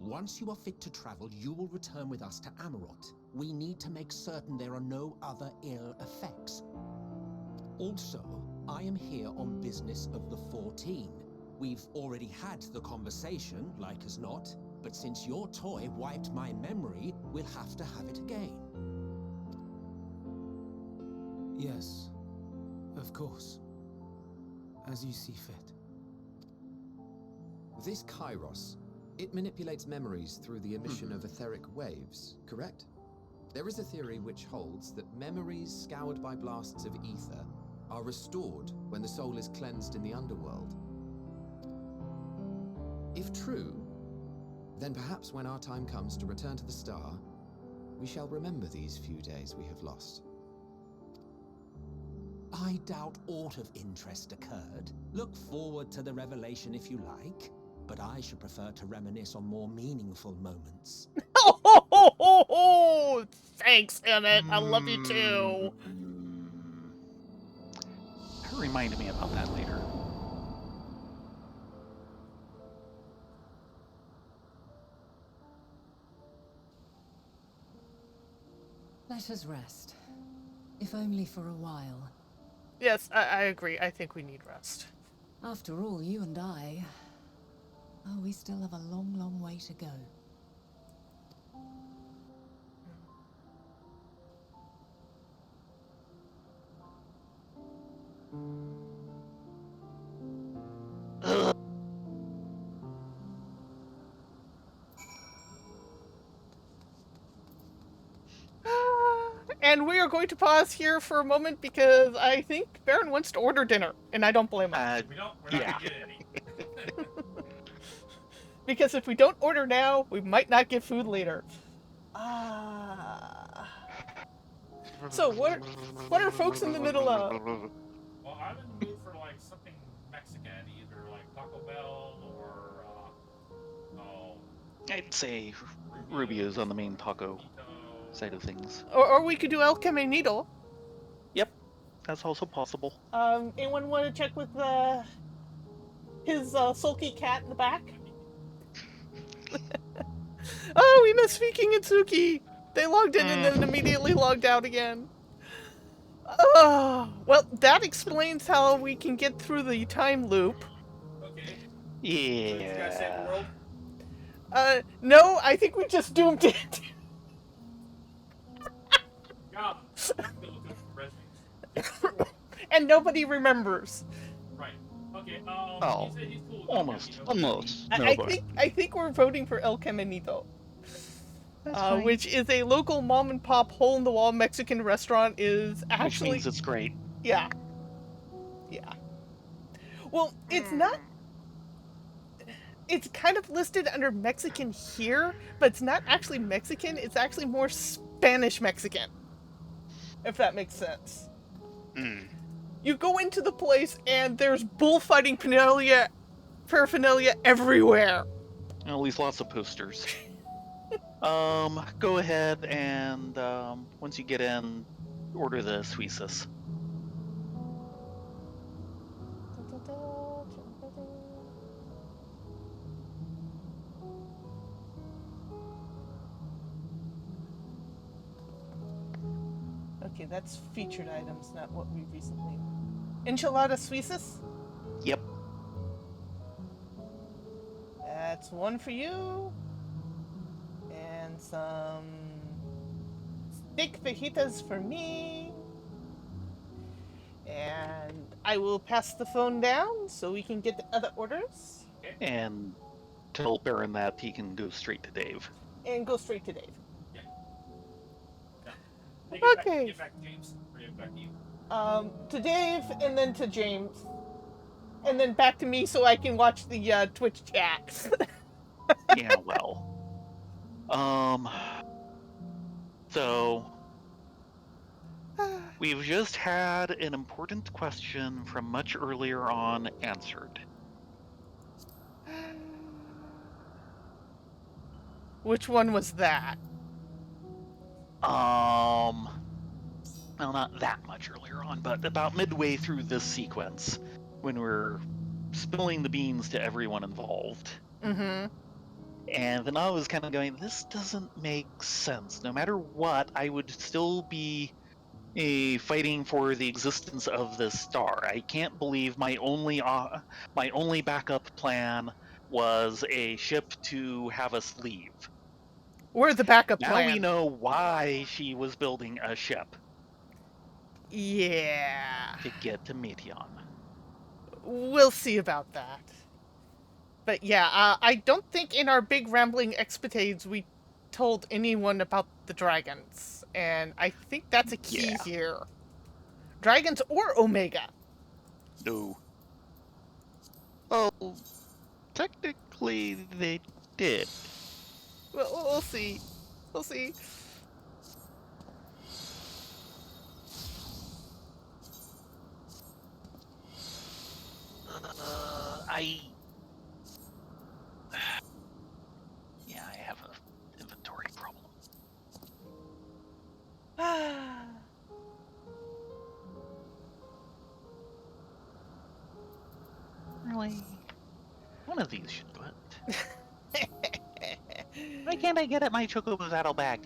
Once you are fit to travel, you will return with us to Amarot. We need to make certain there are no other ill effects. Also, I am here on business of the 14. We've already had the conversation, like as not, but since your toy wiped my memory, we'll have to have it again. Yes, of course. As you see fit. This Kairos, it manipulates memories through the emission of etheric waves, correct? There is a theory which holds that memories scoured by blasts of ether are restored when the soul is cleansed in the underworld. If true, then perhaps when our time comes to return to the star, we shall remember these few days we have lost. I doubt aught of interest occurred. Look forward to the revelation if you like, but I should prefer to reminisce on more meaningful moments. Thanks, Emmett. I love you too. Remind me about that later. Let us rest. If only for a while. Yes, I agree. I think we need rest. After all, you and I... Oh, we still have a long, long way to go. And we are going to pause here for a moment because I think Baron wants to order dinner, and I don't blame him. We're not gonna get any. Because if we don't order now, we might not get food later. So what are folks in the middle of? Well, I'm in the mood for like something Mexican, either like Taco Bell or I'd say Rubio's on the main taco side of things. Or we could do El Caminito. Yep, that's also possible. Anyone want to check with his sulky cat in the back? Oh, we missed Viking and Suki. They logged in and then immediately logged out again. Oh, well, that explains how we can get through the time loop. Okay. Yeah. So did you guys save the world? No, I think we just doomed it. God, I'm still looking for resumes. And nobody remembers. Right. Okay. Oh, he said he's cool with almost. I think we're voting for El Caminito. Which is a local mom and pop hole in the wall Mexican restaurant. Is actually, which means it's great. Yeah. Well, it's not. It's kind of listed under Mexican here, but it's not actually Mexican. It's actually more Spanish Mexican. If that makes sense. You go into the place and there's bullfighting paraphernalia everywhere. At least lots of posters. Go ahead and once you get in, order the Suizas. Okay, that's featured items, not what we recently... Enchilada Suizas? Yep. That's one for you. And some... steak fajitas for me. And I will pass the phone down so we can get the other orders. And tell Baron that he can go straight to Dave. And go straight to Dave. Yeah. Okay. Get back to James. Or get back to you. To Dave, and then to James. And then back to me so I can watch the Twitch chat. Yeah, well. So... We've just had an important question from much earlier on answered. Which one was that? Well, not that much earlier on, but about midway through this sequence, when we're spilling the beans to everyone involved. Mm-hmm. And then I was kind of going, this doesn't make sense. No matter what, I would still be fighting for the existence of this star. I can't believe my only backup plan was a ship to have us leave. We're the backup now plan. Now we know why she was building a ship. Yeah. To get to Meteon. We'll see about that. But yeah, I don't think in our big rambling expatades we told anyone about the dragons. And I think that's a key here. Dragons or Omega? No. Oh, technically they did. Well, we'll see. We'll see. Yeah, I have an inventory problem. Really? One of these should do it. Why can't I get at my Chocobo Battle bag?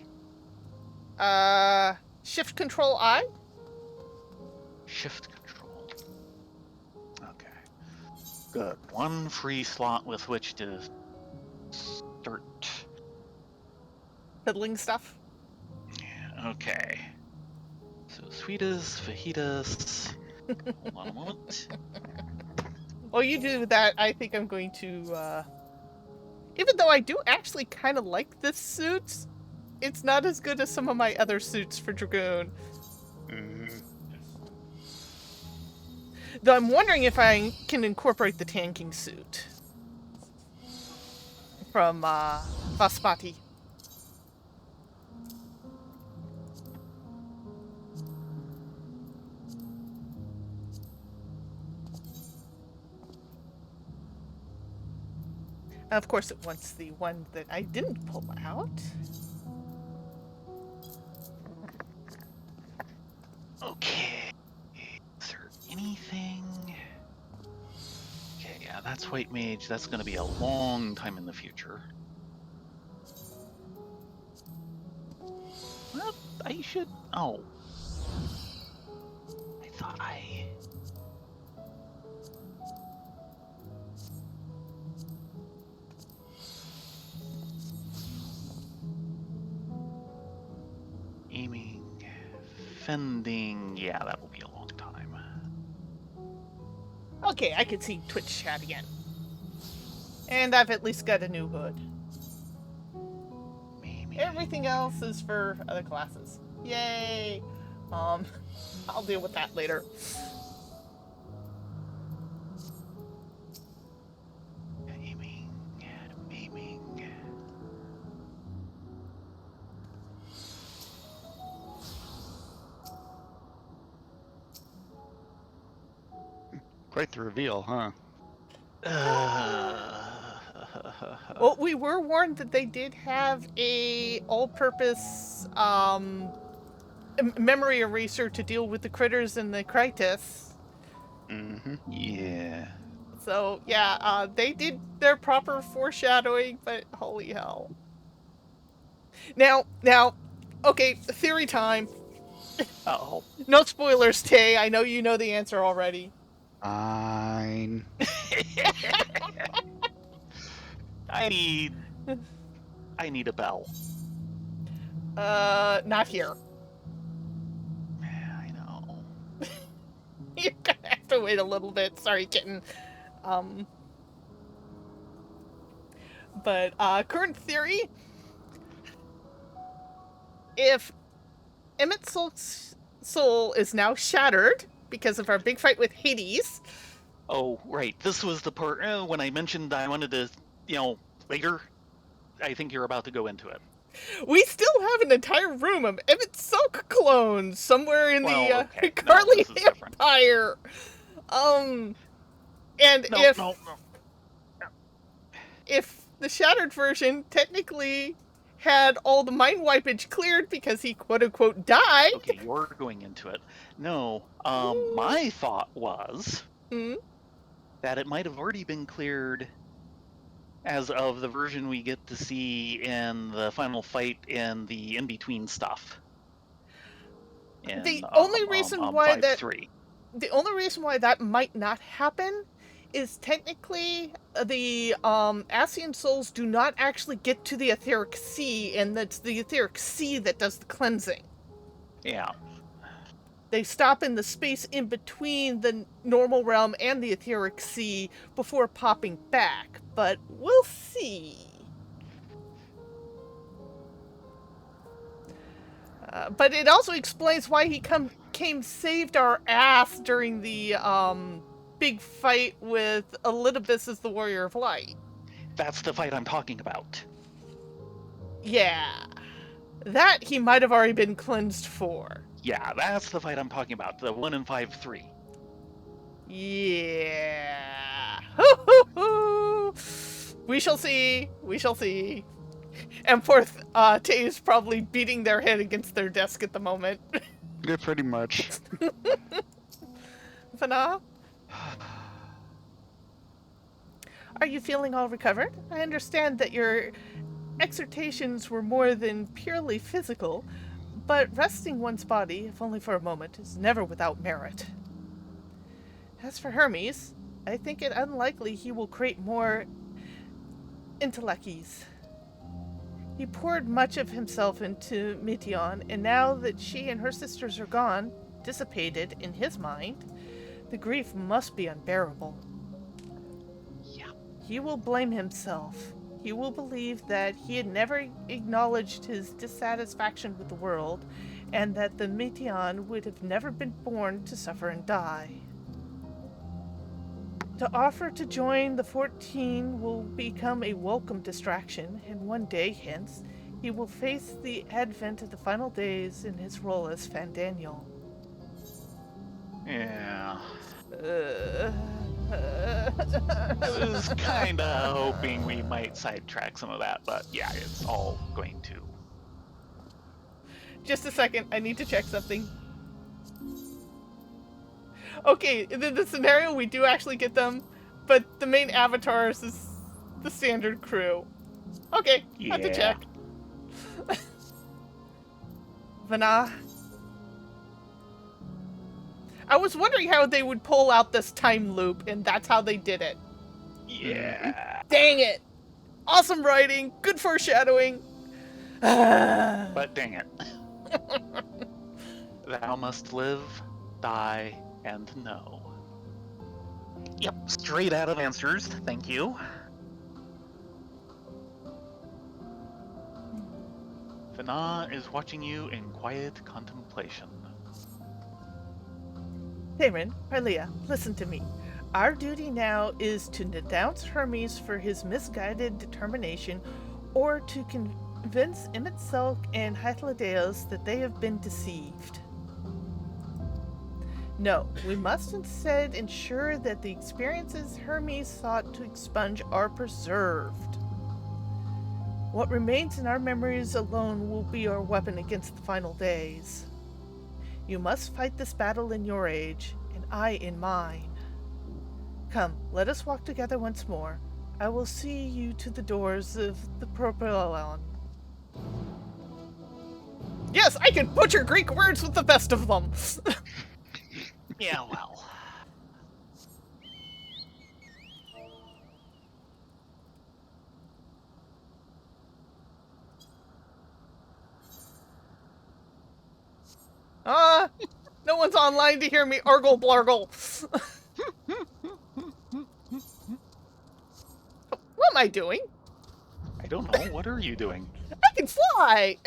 Shift Control I? Shift Control. Okay. Good. One free slot with which to start fiddling stuff. Yeah, okay. So sweetas, fajitas. Hold on a moment. While you do that, I think I'm going to, even though I do actually kind of like this suit, it's not as good as some of my other suits for Dragoon. Mm-hmm. Though I'm wondering if I can incorporate the tanking suit from Vaspati. Of course, it wants the one that I didn't pull out. Okay. Is there anything? Okay, yeah, that's White Mage. That's going to be a long time in the future. Well, I should... Oh. I thought I... Aiming, fending, yeah, that will be a long time. Okay, I can see Twitch chat again. And I've at least got a new hood. Maybe. Everything else is for other classes. Yay! I'll deal with that later. Aiming. Quite the reveal, huh? Well, we were warned that they did have a all-purpose memory eraser to deal with the critters in the Crisis. Mm-hmm. Yeah. So, yeah, they did their proper foreshadowing, but holy hell. Now, okay, theory time. Oh. No spoilers, Tay. I know you know the answer already. Fine. I need a bell. Not here. I know. You're gonna have to wait a little bit. Sorry, kitten. But current theory: if Emmett's soul is now shattered because of our big fight with Hades. Oh, right. This was the part when I mentioned I wanted to, later. I think you're about to go into it. We still have an entire room of Emmett Sulk clones somewhere in the Carly Empire. And if the shattered version technically had all the mind wipage cleared because he quote unquote died. Okay, you're going into it. No, my thought was that it might have already been cleared as of the version we get to see in the final fight in the in-between stuff. The only reason why the only reason why that might not happen is technically the Ascian souls do not actually get to the etheric sea, and it's the etheric sea that does the cleansing. Yeah. They stop in the space in between the normal realm and the etheric sea before popping back, but we'll see. But it also explains why he came saved our ass during the big fight with Elidibus as the Warrior of Light. That's the fight I'm talking about. Yeah. That he might have already been cleansed for. Yeah, that's the fight I'm talking about. The 1 in 5-3. Yeah. We shall see. We shall see. And poor Tay is probably beating their head against their desk at the moment. Yeah, pretty much. Vana? Are you feeling all recovered? I understand that your exhortations were more than purely physical, but resting one's body, if only for a moment, is never without merit. As for Hermes, I think it unlikely he will create more intellecties. He poured much of himself into Meteon, and now that she and her sisters are gone, dissipated in his mind, the grief must be unbearable. Yeah. He will blame himself. He will believe that he had never acknowledged his dissatisfaction with the world, and that the Meteon would have never been born to suffer and die. To offer to join the 14 will become a welcome distraction, and one day hence, he will face the advent of the final days in his role as Fandaniel. Yeah. I was kinda hoping we might sidetrack some of that, but yeah, it's all going to. Just a second, I need to check something. Okay, in the scenario we do actually get them, but the main avatars is the standard crew. Okay, yeah. Have to check. Vana. I was wondering how they would pull out this time loop, and that's how they did it. Yeah. Dang it! Awesome writing, good foreshadowing. But dang it. Thou must live, die, and know. Yep, straight out of answers, thank you. Vana is watching you in quiet contemplation. Tayrin, Rylea, listen to me. Our duty now is to denounce Hermes for his misguided determination, or to convince Emmett Selk and Hythlodaeus that they have been deceived. No, we must instead ensure that the experiences Hermes sought to expunge are preserved. What remains in our memories alone will be our weapon against the final days. You must fight this battle in your age, and I in mine. Come, let us walk together once more. I will see you to the doors of the Propylon. Yes, I can butcher Greek words with the best of them. Yeah, well. No one's online to hear me argle blargle. What am I doing? I don't know. What are you doing? I can fly!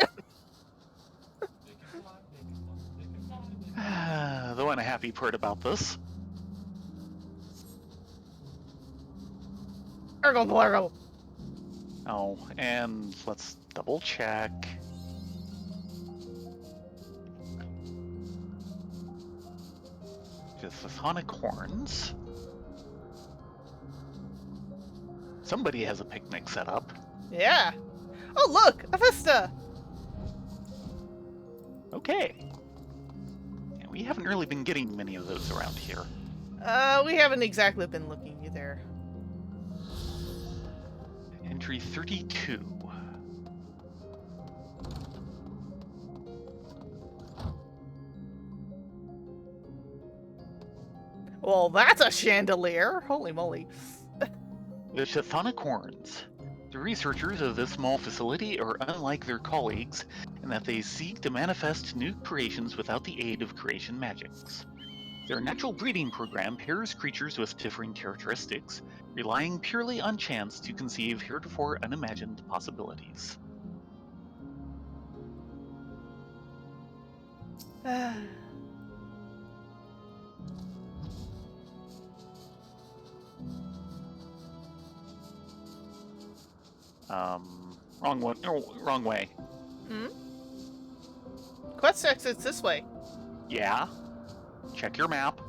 The one happy part about this. Argle blargle. Oh, and let's double check. Just the sonic horns. Somebody has a picnic set up. Yeah. Oh, look! A vista! Okay. Yeah, we haven't really been getting many of those around here. We haven't exactly been looking either. Entry 32. Well, that's a chandelier. Holy moly. The chthonic horns. The researchers of this small facility are unlike their colleagues in that they seek to manifest new creations without the aid of creation magics. Their natural breeding program pairs creatures with differing characteristics, relying purely on chance to conceive heretofore unimagined possibilities. Wrong one. No, wrong way. Hmm? Quest exits this way. Yeah. Check your map.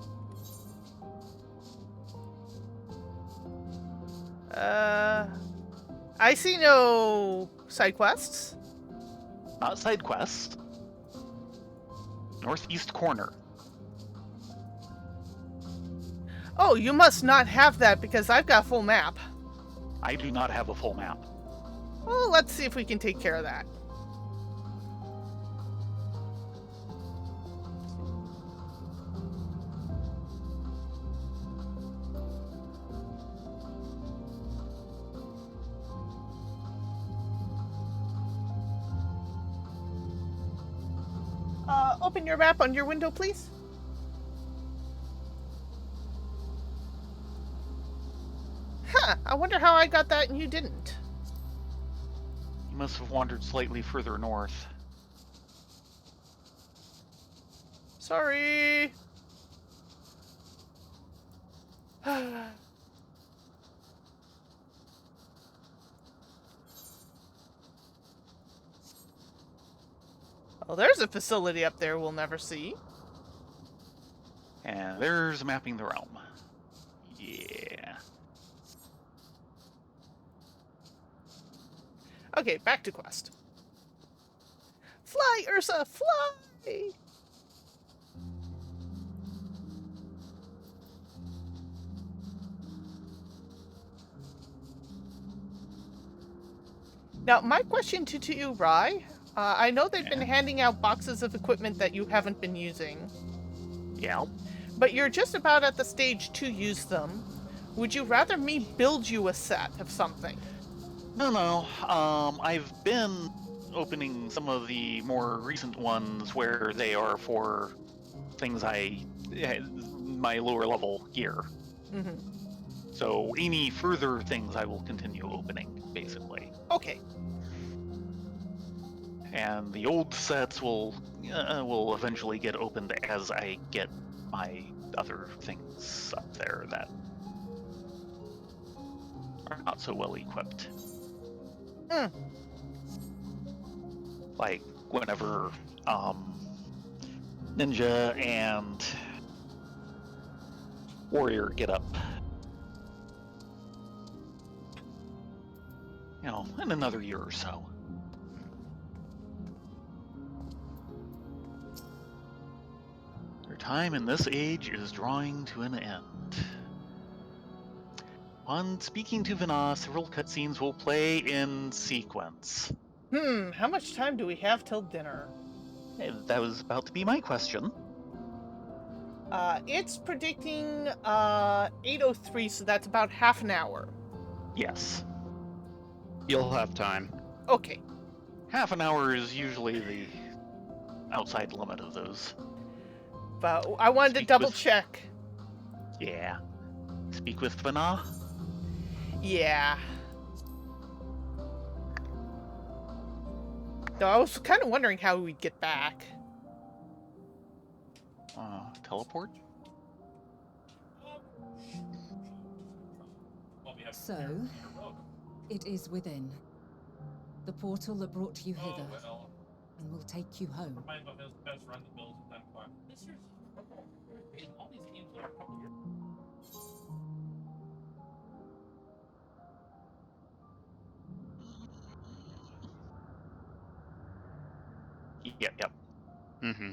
I see no side quests. Not side quest. Northeast corner. Oh, you must not have that because I've got a full map. I do not have a full map. Well, let's see if we can take care of that. Open your map on your window, please. Huh, I wonder how I got that and you didn't. You must have wandered slightly further north. Sorry. Well, there's a facility up there we'll never see. And there's mapping the realm. Yeah. Okay, back to quest. Fly, Ursa, fly! Now, my question to you, Rye, I know they've been handing out boxes of equipment that you haven't been using. Yeah. But you're just about at the stage to use them. Would you rather me build you a set of something? No. I've been opening some of the more recent ones where they are for things my lower level gear. Mm-hmm. So any further things I will continue opening, basically. Okay. And the old sets will eventually get opened as I get my other things up there that are not so well equipped. Like whenever Ninja and Warrior get up. You know, in another year or so. Their time in this age is drawing to an end. On speaking to Vina, several cutscenes will play in sequence. How much time do we have till dinner? That was about to be my question. It's predicting 8:03, so that's about half an hour. Yes. You'll have time. Okay. Half an hour is usually the outside limit of those. But I wanted to double check. Yeah. Speak with Vana? Yeah. Though I was kind of wondering how we'd get back. Teleport? So, it is within. The portal that brought you hither, and will take you home. Reminds me of his best friend that builds in 10 o'clock. This year's all these games are a couple years. Yep. Mm-hmm.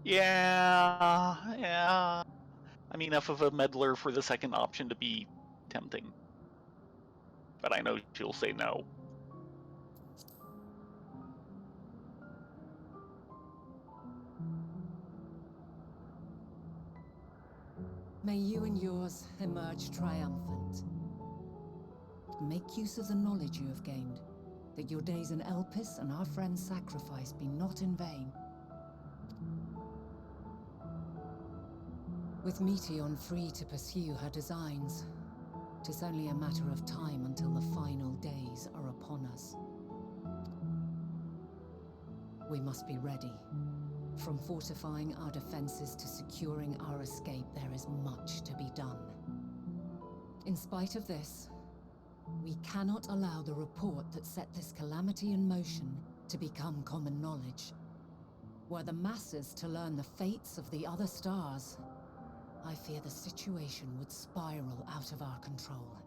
Yeah. I'm enough of a meddler for the second option to be tempting. But I know she'll say no. May you and yours emerge triumphant. Make use of the knowledge you have gained, that your days in Elpis and our friend's sacrifice be not in vain. With Meteon free to pursue her designs, 'tis only a matter of time until the final days are upon us. We must be ready. From fortifying our defenses to securing our escape, there is much to be done. In spite of this, we cannot allow the report that set this calamity in motion to become common knowledge. Were the masses to learn the fates of the other stars, I fear the situation would spiral out of our control.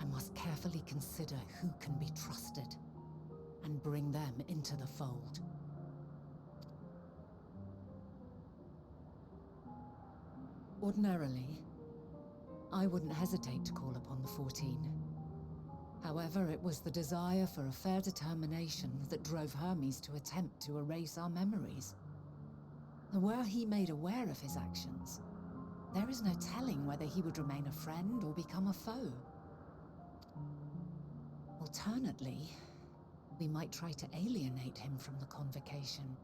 I must carefully consider who can be trusted and bring them into the fold. Ordinarily, I wouldn't hesitate to call upon the 14. However, it was the desire for a fair determination that drove Hermes to attempt to erase our memories. And were he made aware of his actions, there is no telling whether he would remain a friend or become a foe. Alternately, we might try to alienate him from the convocation.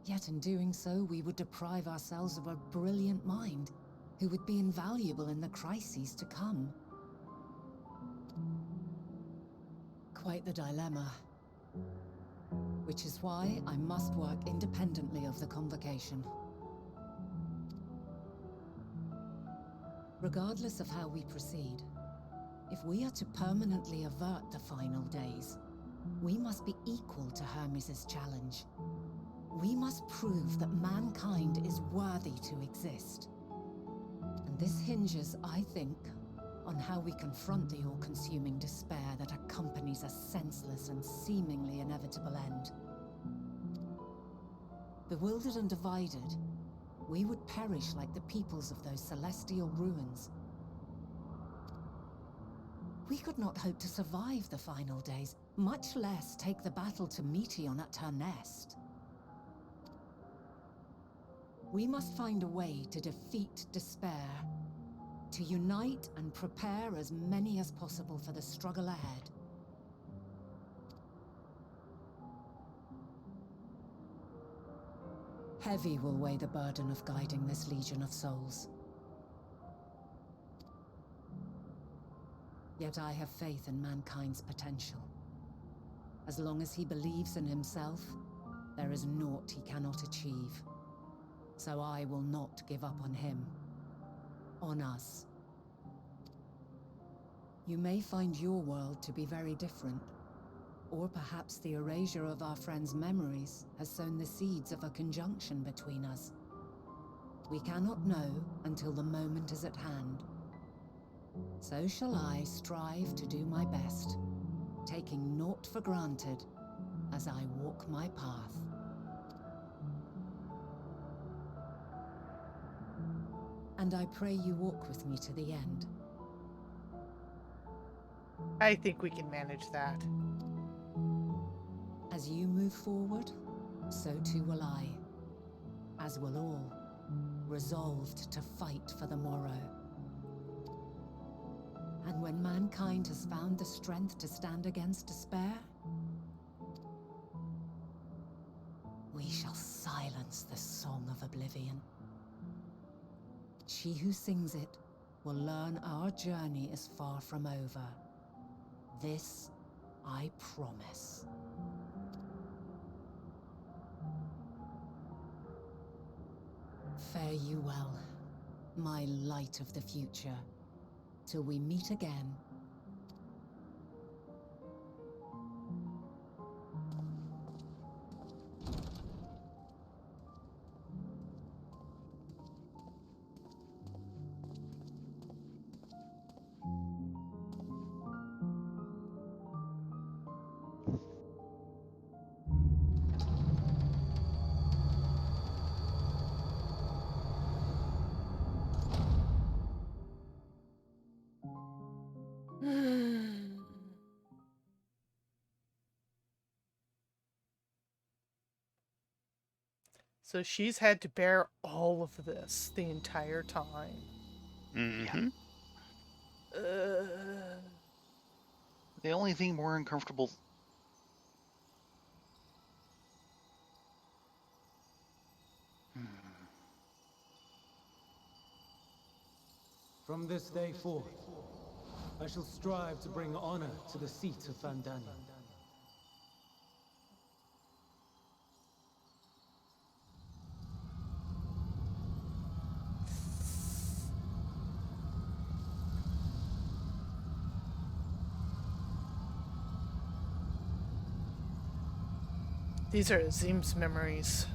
Yet in doing so, we would deprive ourselves of a brilliant mind who would be invaluable in the crises to come. Quite the dilemma. Which is why I must work independently of the convocation. Regardless of how we proceed, if we are to permanently avert the final days, we must be equal to Hermes' challenge. We must prove that mankind is worthy to exist. And this hinges, I think, on how we confront the all-consuming despair that accompanies a senseless and seemingly inevitable end. Bewildered and divided, we would perish like the peoples of those celestial ruins. We could not hope to survive the final days, much less take the battle to Meteon at her nest. We must find a way to defeat despair, to unite and prepare as many as possible for the struggle ahead. Heavy will weigh the burden of guiding this legion of souls. Yet I have faith in mankind's potential. As long as he believes in himself, there is naught he cannot achieve. So I will not give up on him. On us. You may find your world to be very different. Or perhaps the erasure of our friend's memories has sown the seeds of a conjunction between us. We cannot know until the moment is at hand. So shall I strive to do my best, taking naught for granted as I walk my path. And I pray you walk with me to the end. I think we can manage that. As you move forward, so too will I. As will all, resolved to fight for the morrow. And when mankind has found the strength to stand against despair, we shall silence the song of oblivion. She who sings it will learn our journey is far from over. This I promise. Fare you well, my light of the future, till we meet again. So she's had to bear all of this the entire time. Mm-hmm. The only thing more uncomfortable. From this day forth, I shall strive to bring honor to the seat of Vandania. These are Azim's memories.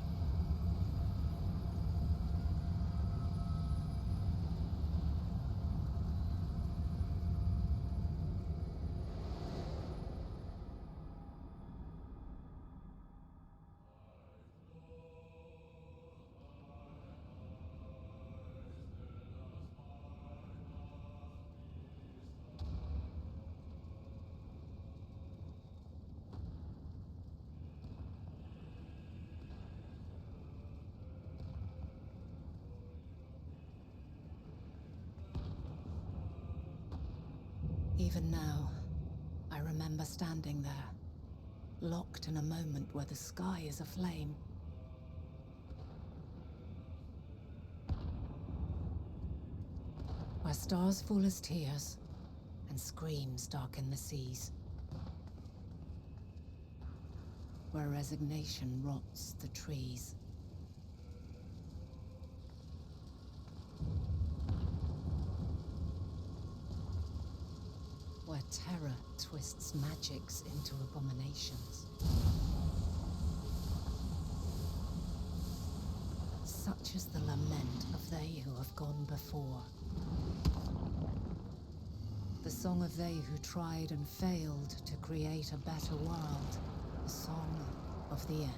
Even now, I remember standing there, locked in a moment where the sky is aflame. Where stars fall as tears, and screams darken the seas. Where resignation rots the trees. Where terror twists magics into abominations. Such is the lament of they who have gone before. The song of they who tried and failed to create a better world. The song of the end.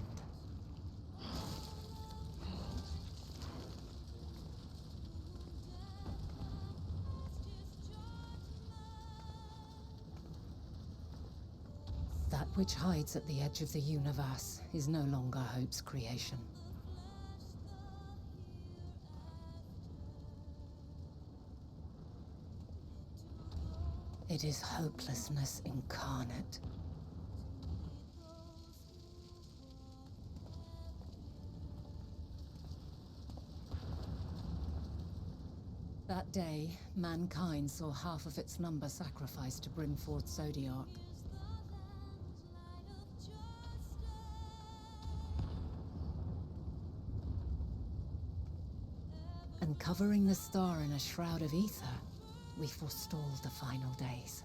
That which hides at the edge of the universe is no longer hope's creation. It is hopelessness incarnate. That day, mankind saw half of its number sacrificed to bring forth Zodiark. And covering the star in a shroud of ether, we forestalled the final days.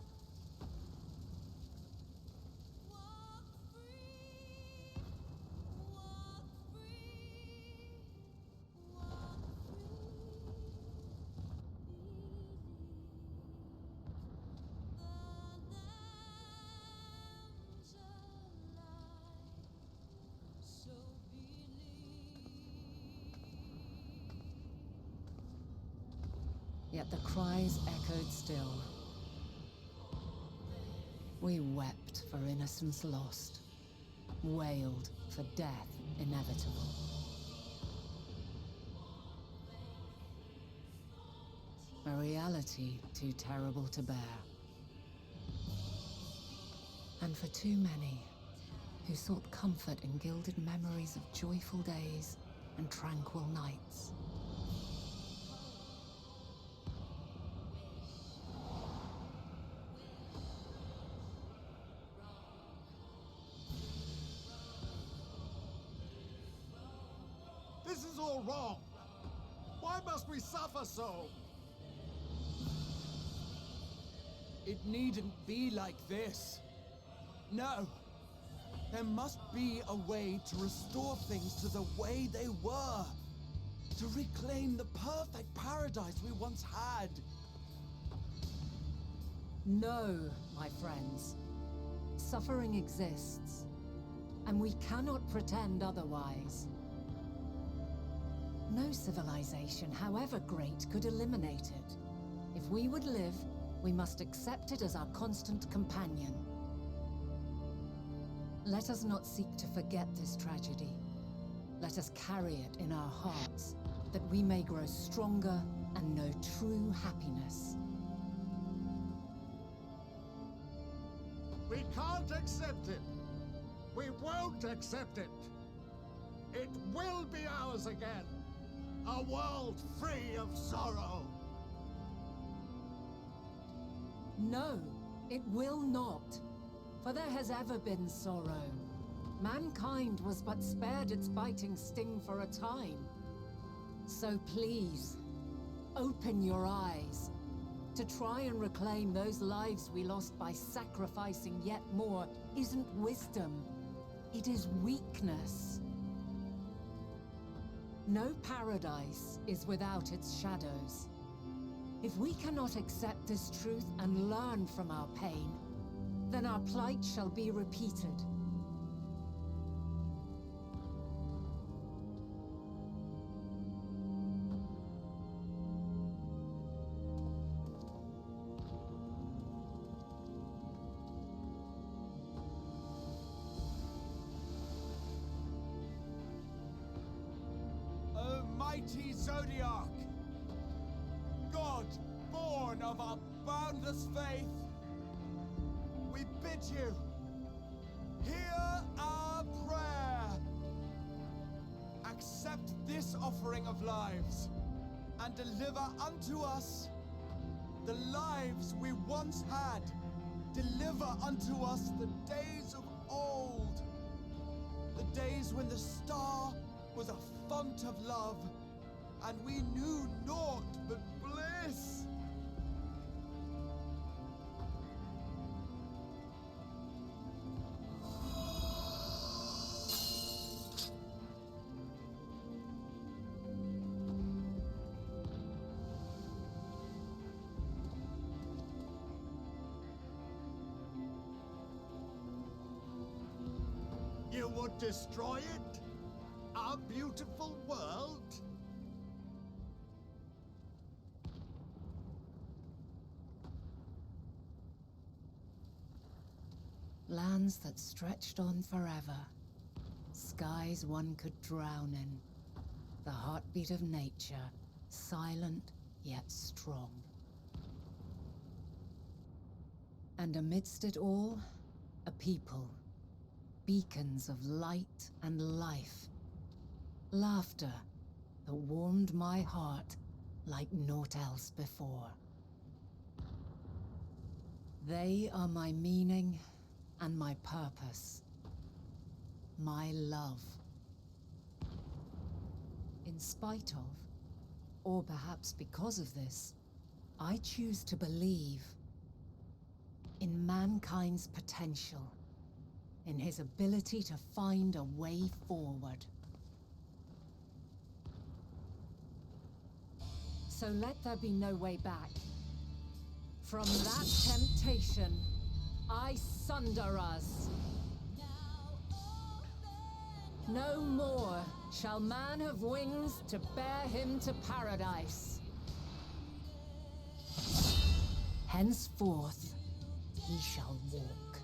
Yet the cries echoed still. We wept for innocence lost, wailed for death inevitable. A reality too terrible to bear. And for too many who sought comfort in gilded memories of joyful days and tranquil nights. This is all wrong! Why must we suffer so? It needn't be like this. No. There must be a way to restore things to the way they were. To reclaim the perfect paradise we once had. No, my friends. Suffering exists, and we cannot pretend otherwise. No civilization, however great, could eliminate it. If we would live, we must accept it as our constant companion. Let us not seek to forget this tragedy. Let us carry it in our hearts, that we may grow stronger and know true happiness. We can't accept it. We won't accept it. It will be ours again. A world free of sorrow. No, it will not. For there has ever been sorrow. Mankind was but spared its biting sting for a time. So please, open your eyes. To try and reclaim those lives we lost by sacrificing yet more isn't wisdom. It is weakness. No paradise is without its shadows. If we cannot accept this truth and learn from our pain, then our plight shall be repeated. O mighty Zodiac! God, born of our boundless faith, we bid you, hear our prayer. Accept this offering of lives, and deliver unto us the lives we once had. Deliver unto us the days of old, the days when the star was a font of love, and we knew naught but bliss. You would destroy it? Our beautiful world? Lands that stretched on forever. Skies one could drown in. The heartbeat of nature, silent yet strong. And amidst it all, a people. Beacons of light and life. Laughter that warmed my heart like naught else before. They are my meaning and my purpose. My love. In spite of, or perhaps because of this, I choose to believe in mankind's potential, in his ability to find a way forward. So let there be no way back. From that temptation, I sunder us. No more shall man have wings to bear him to paradise. Henceforth, he shall walk.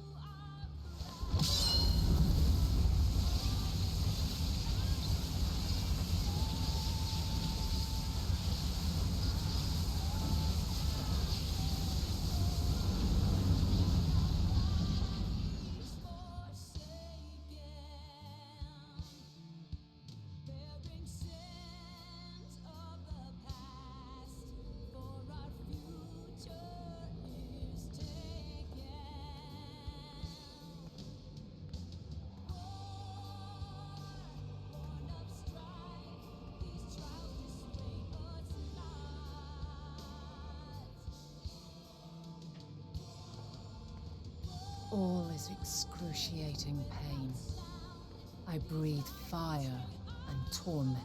All is excruciating pain. I breathe fire and torment.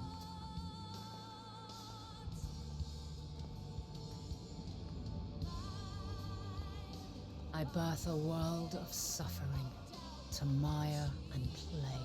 I birth a world of suffering to mire and plague.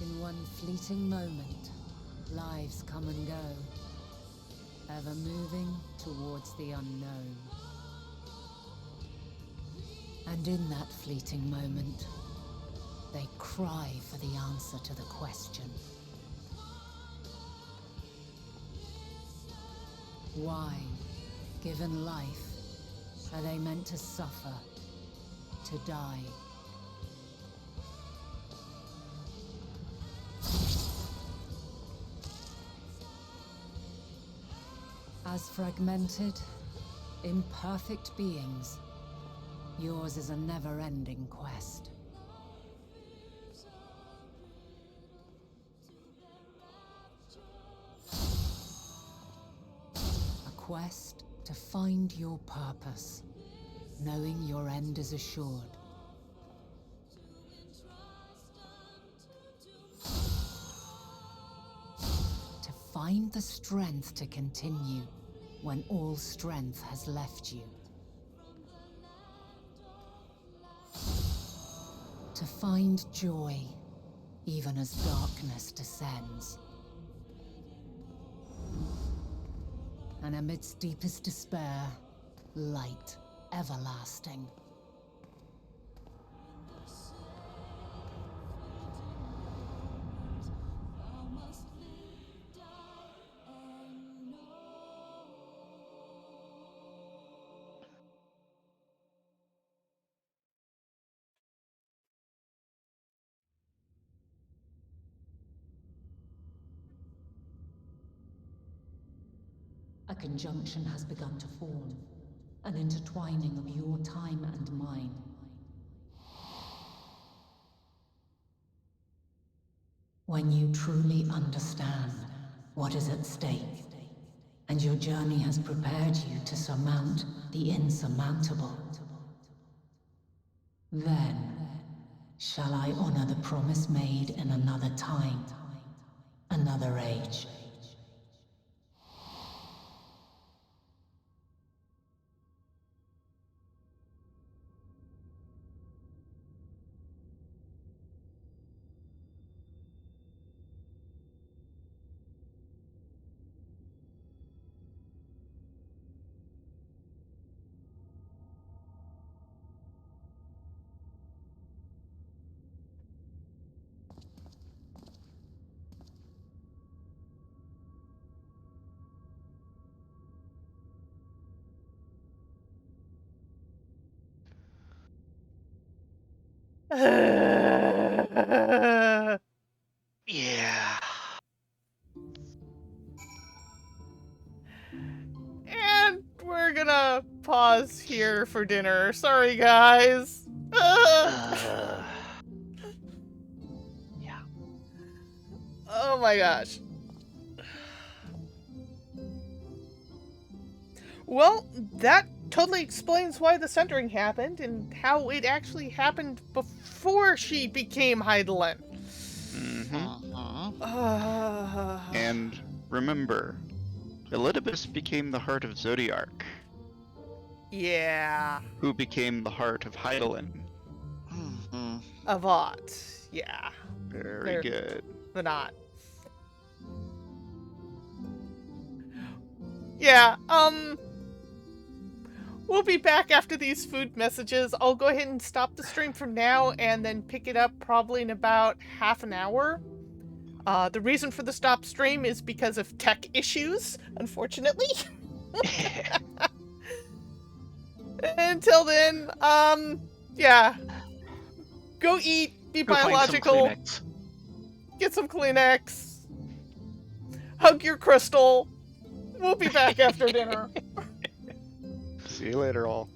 In one fleeting moment, lives come and go, ever moving towards the unknown. And in that fleeting moment, they cry for the answer to the question. Why, given life, are they meant to suffer, to die? As fragmented, imperfect beings, yours is a never-ending quest. A quest to find your purpose, knowing your end is assured. To find the strength to continue when all strength has left you. To find joy, even as darkness descends. And amidst deepest despair, light everlasting. A conjunction has begun to form, an intertwining of your time and mine. When you truly understand what is at stake, and your journey has prepared you to surmount the insurmountable, then shall I honor the promise made in another time, another age. Yeah. And we're gonna pause here for dinner. Sorry, guys. Yeah. Oh my gosh. Well, that totally explains why the centering happened and how it actually happened before she became Heidelin. And remember, Elidibus became the heart of Zodiark. Yeah. Who became the heart of Heidelin. Avat. Yeah. Very good. But not. Yeah, we'll be back after these food messages. I'll go ahead and stop the stream for now and then pick it up probably in about half an hour. The reason for the stop stream is because of tech issues, unfortunately. Until then, yeah. Go eat, be biological. Get some Kleenex. Hug your crystal. We'll be back after dinner. See you later, all.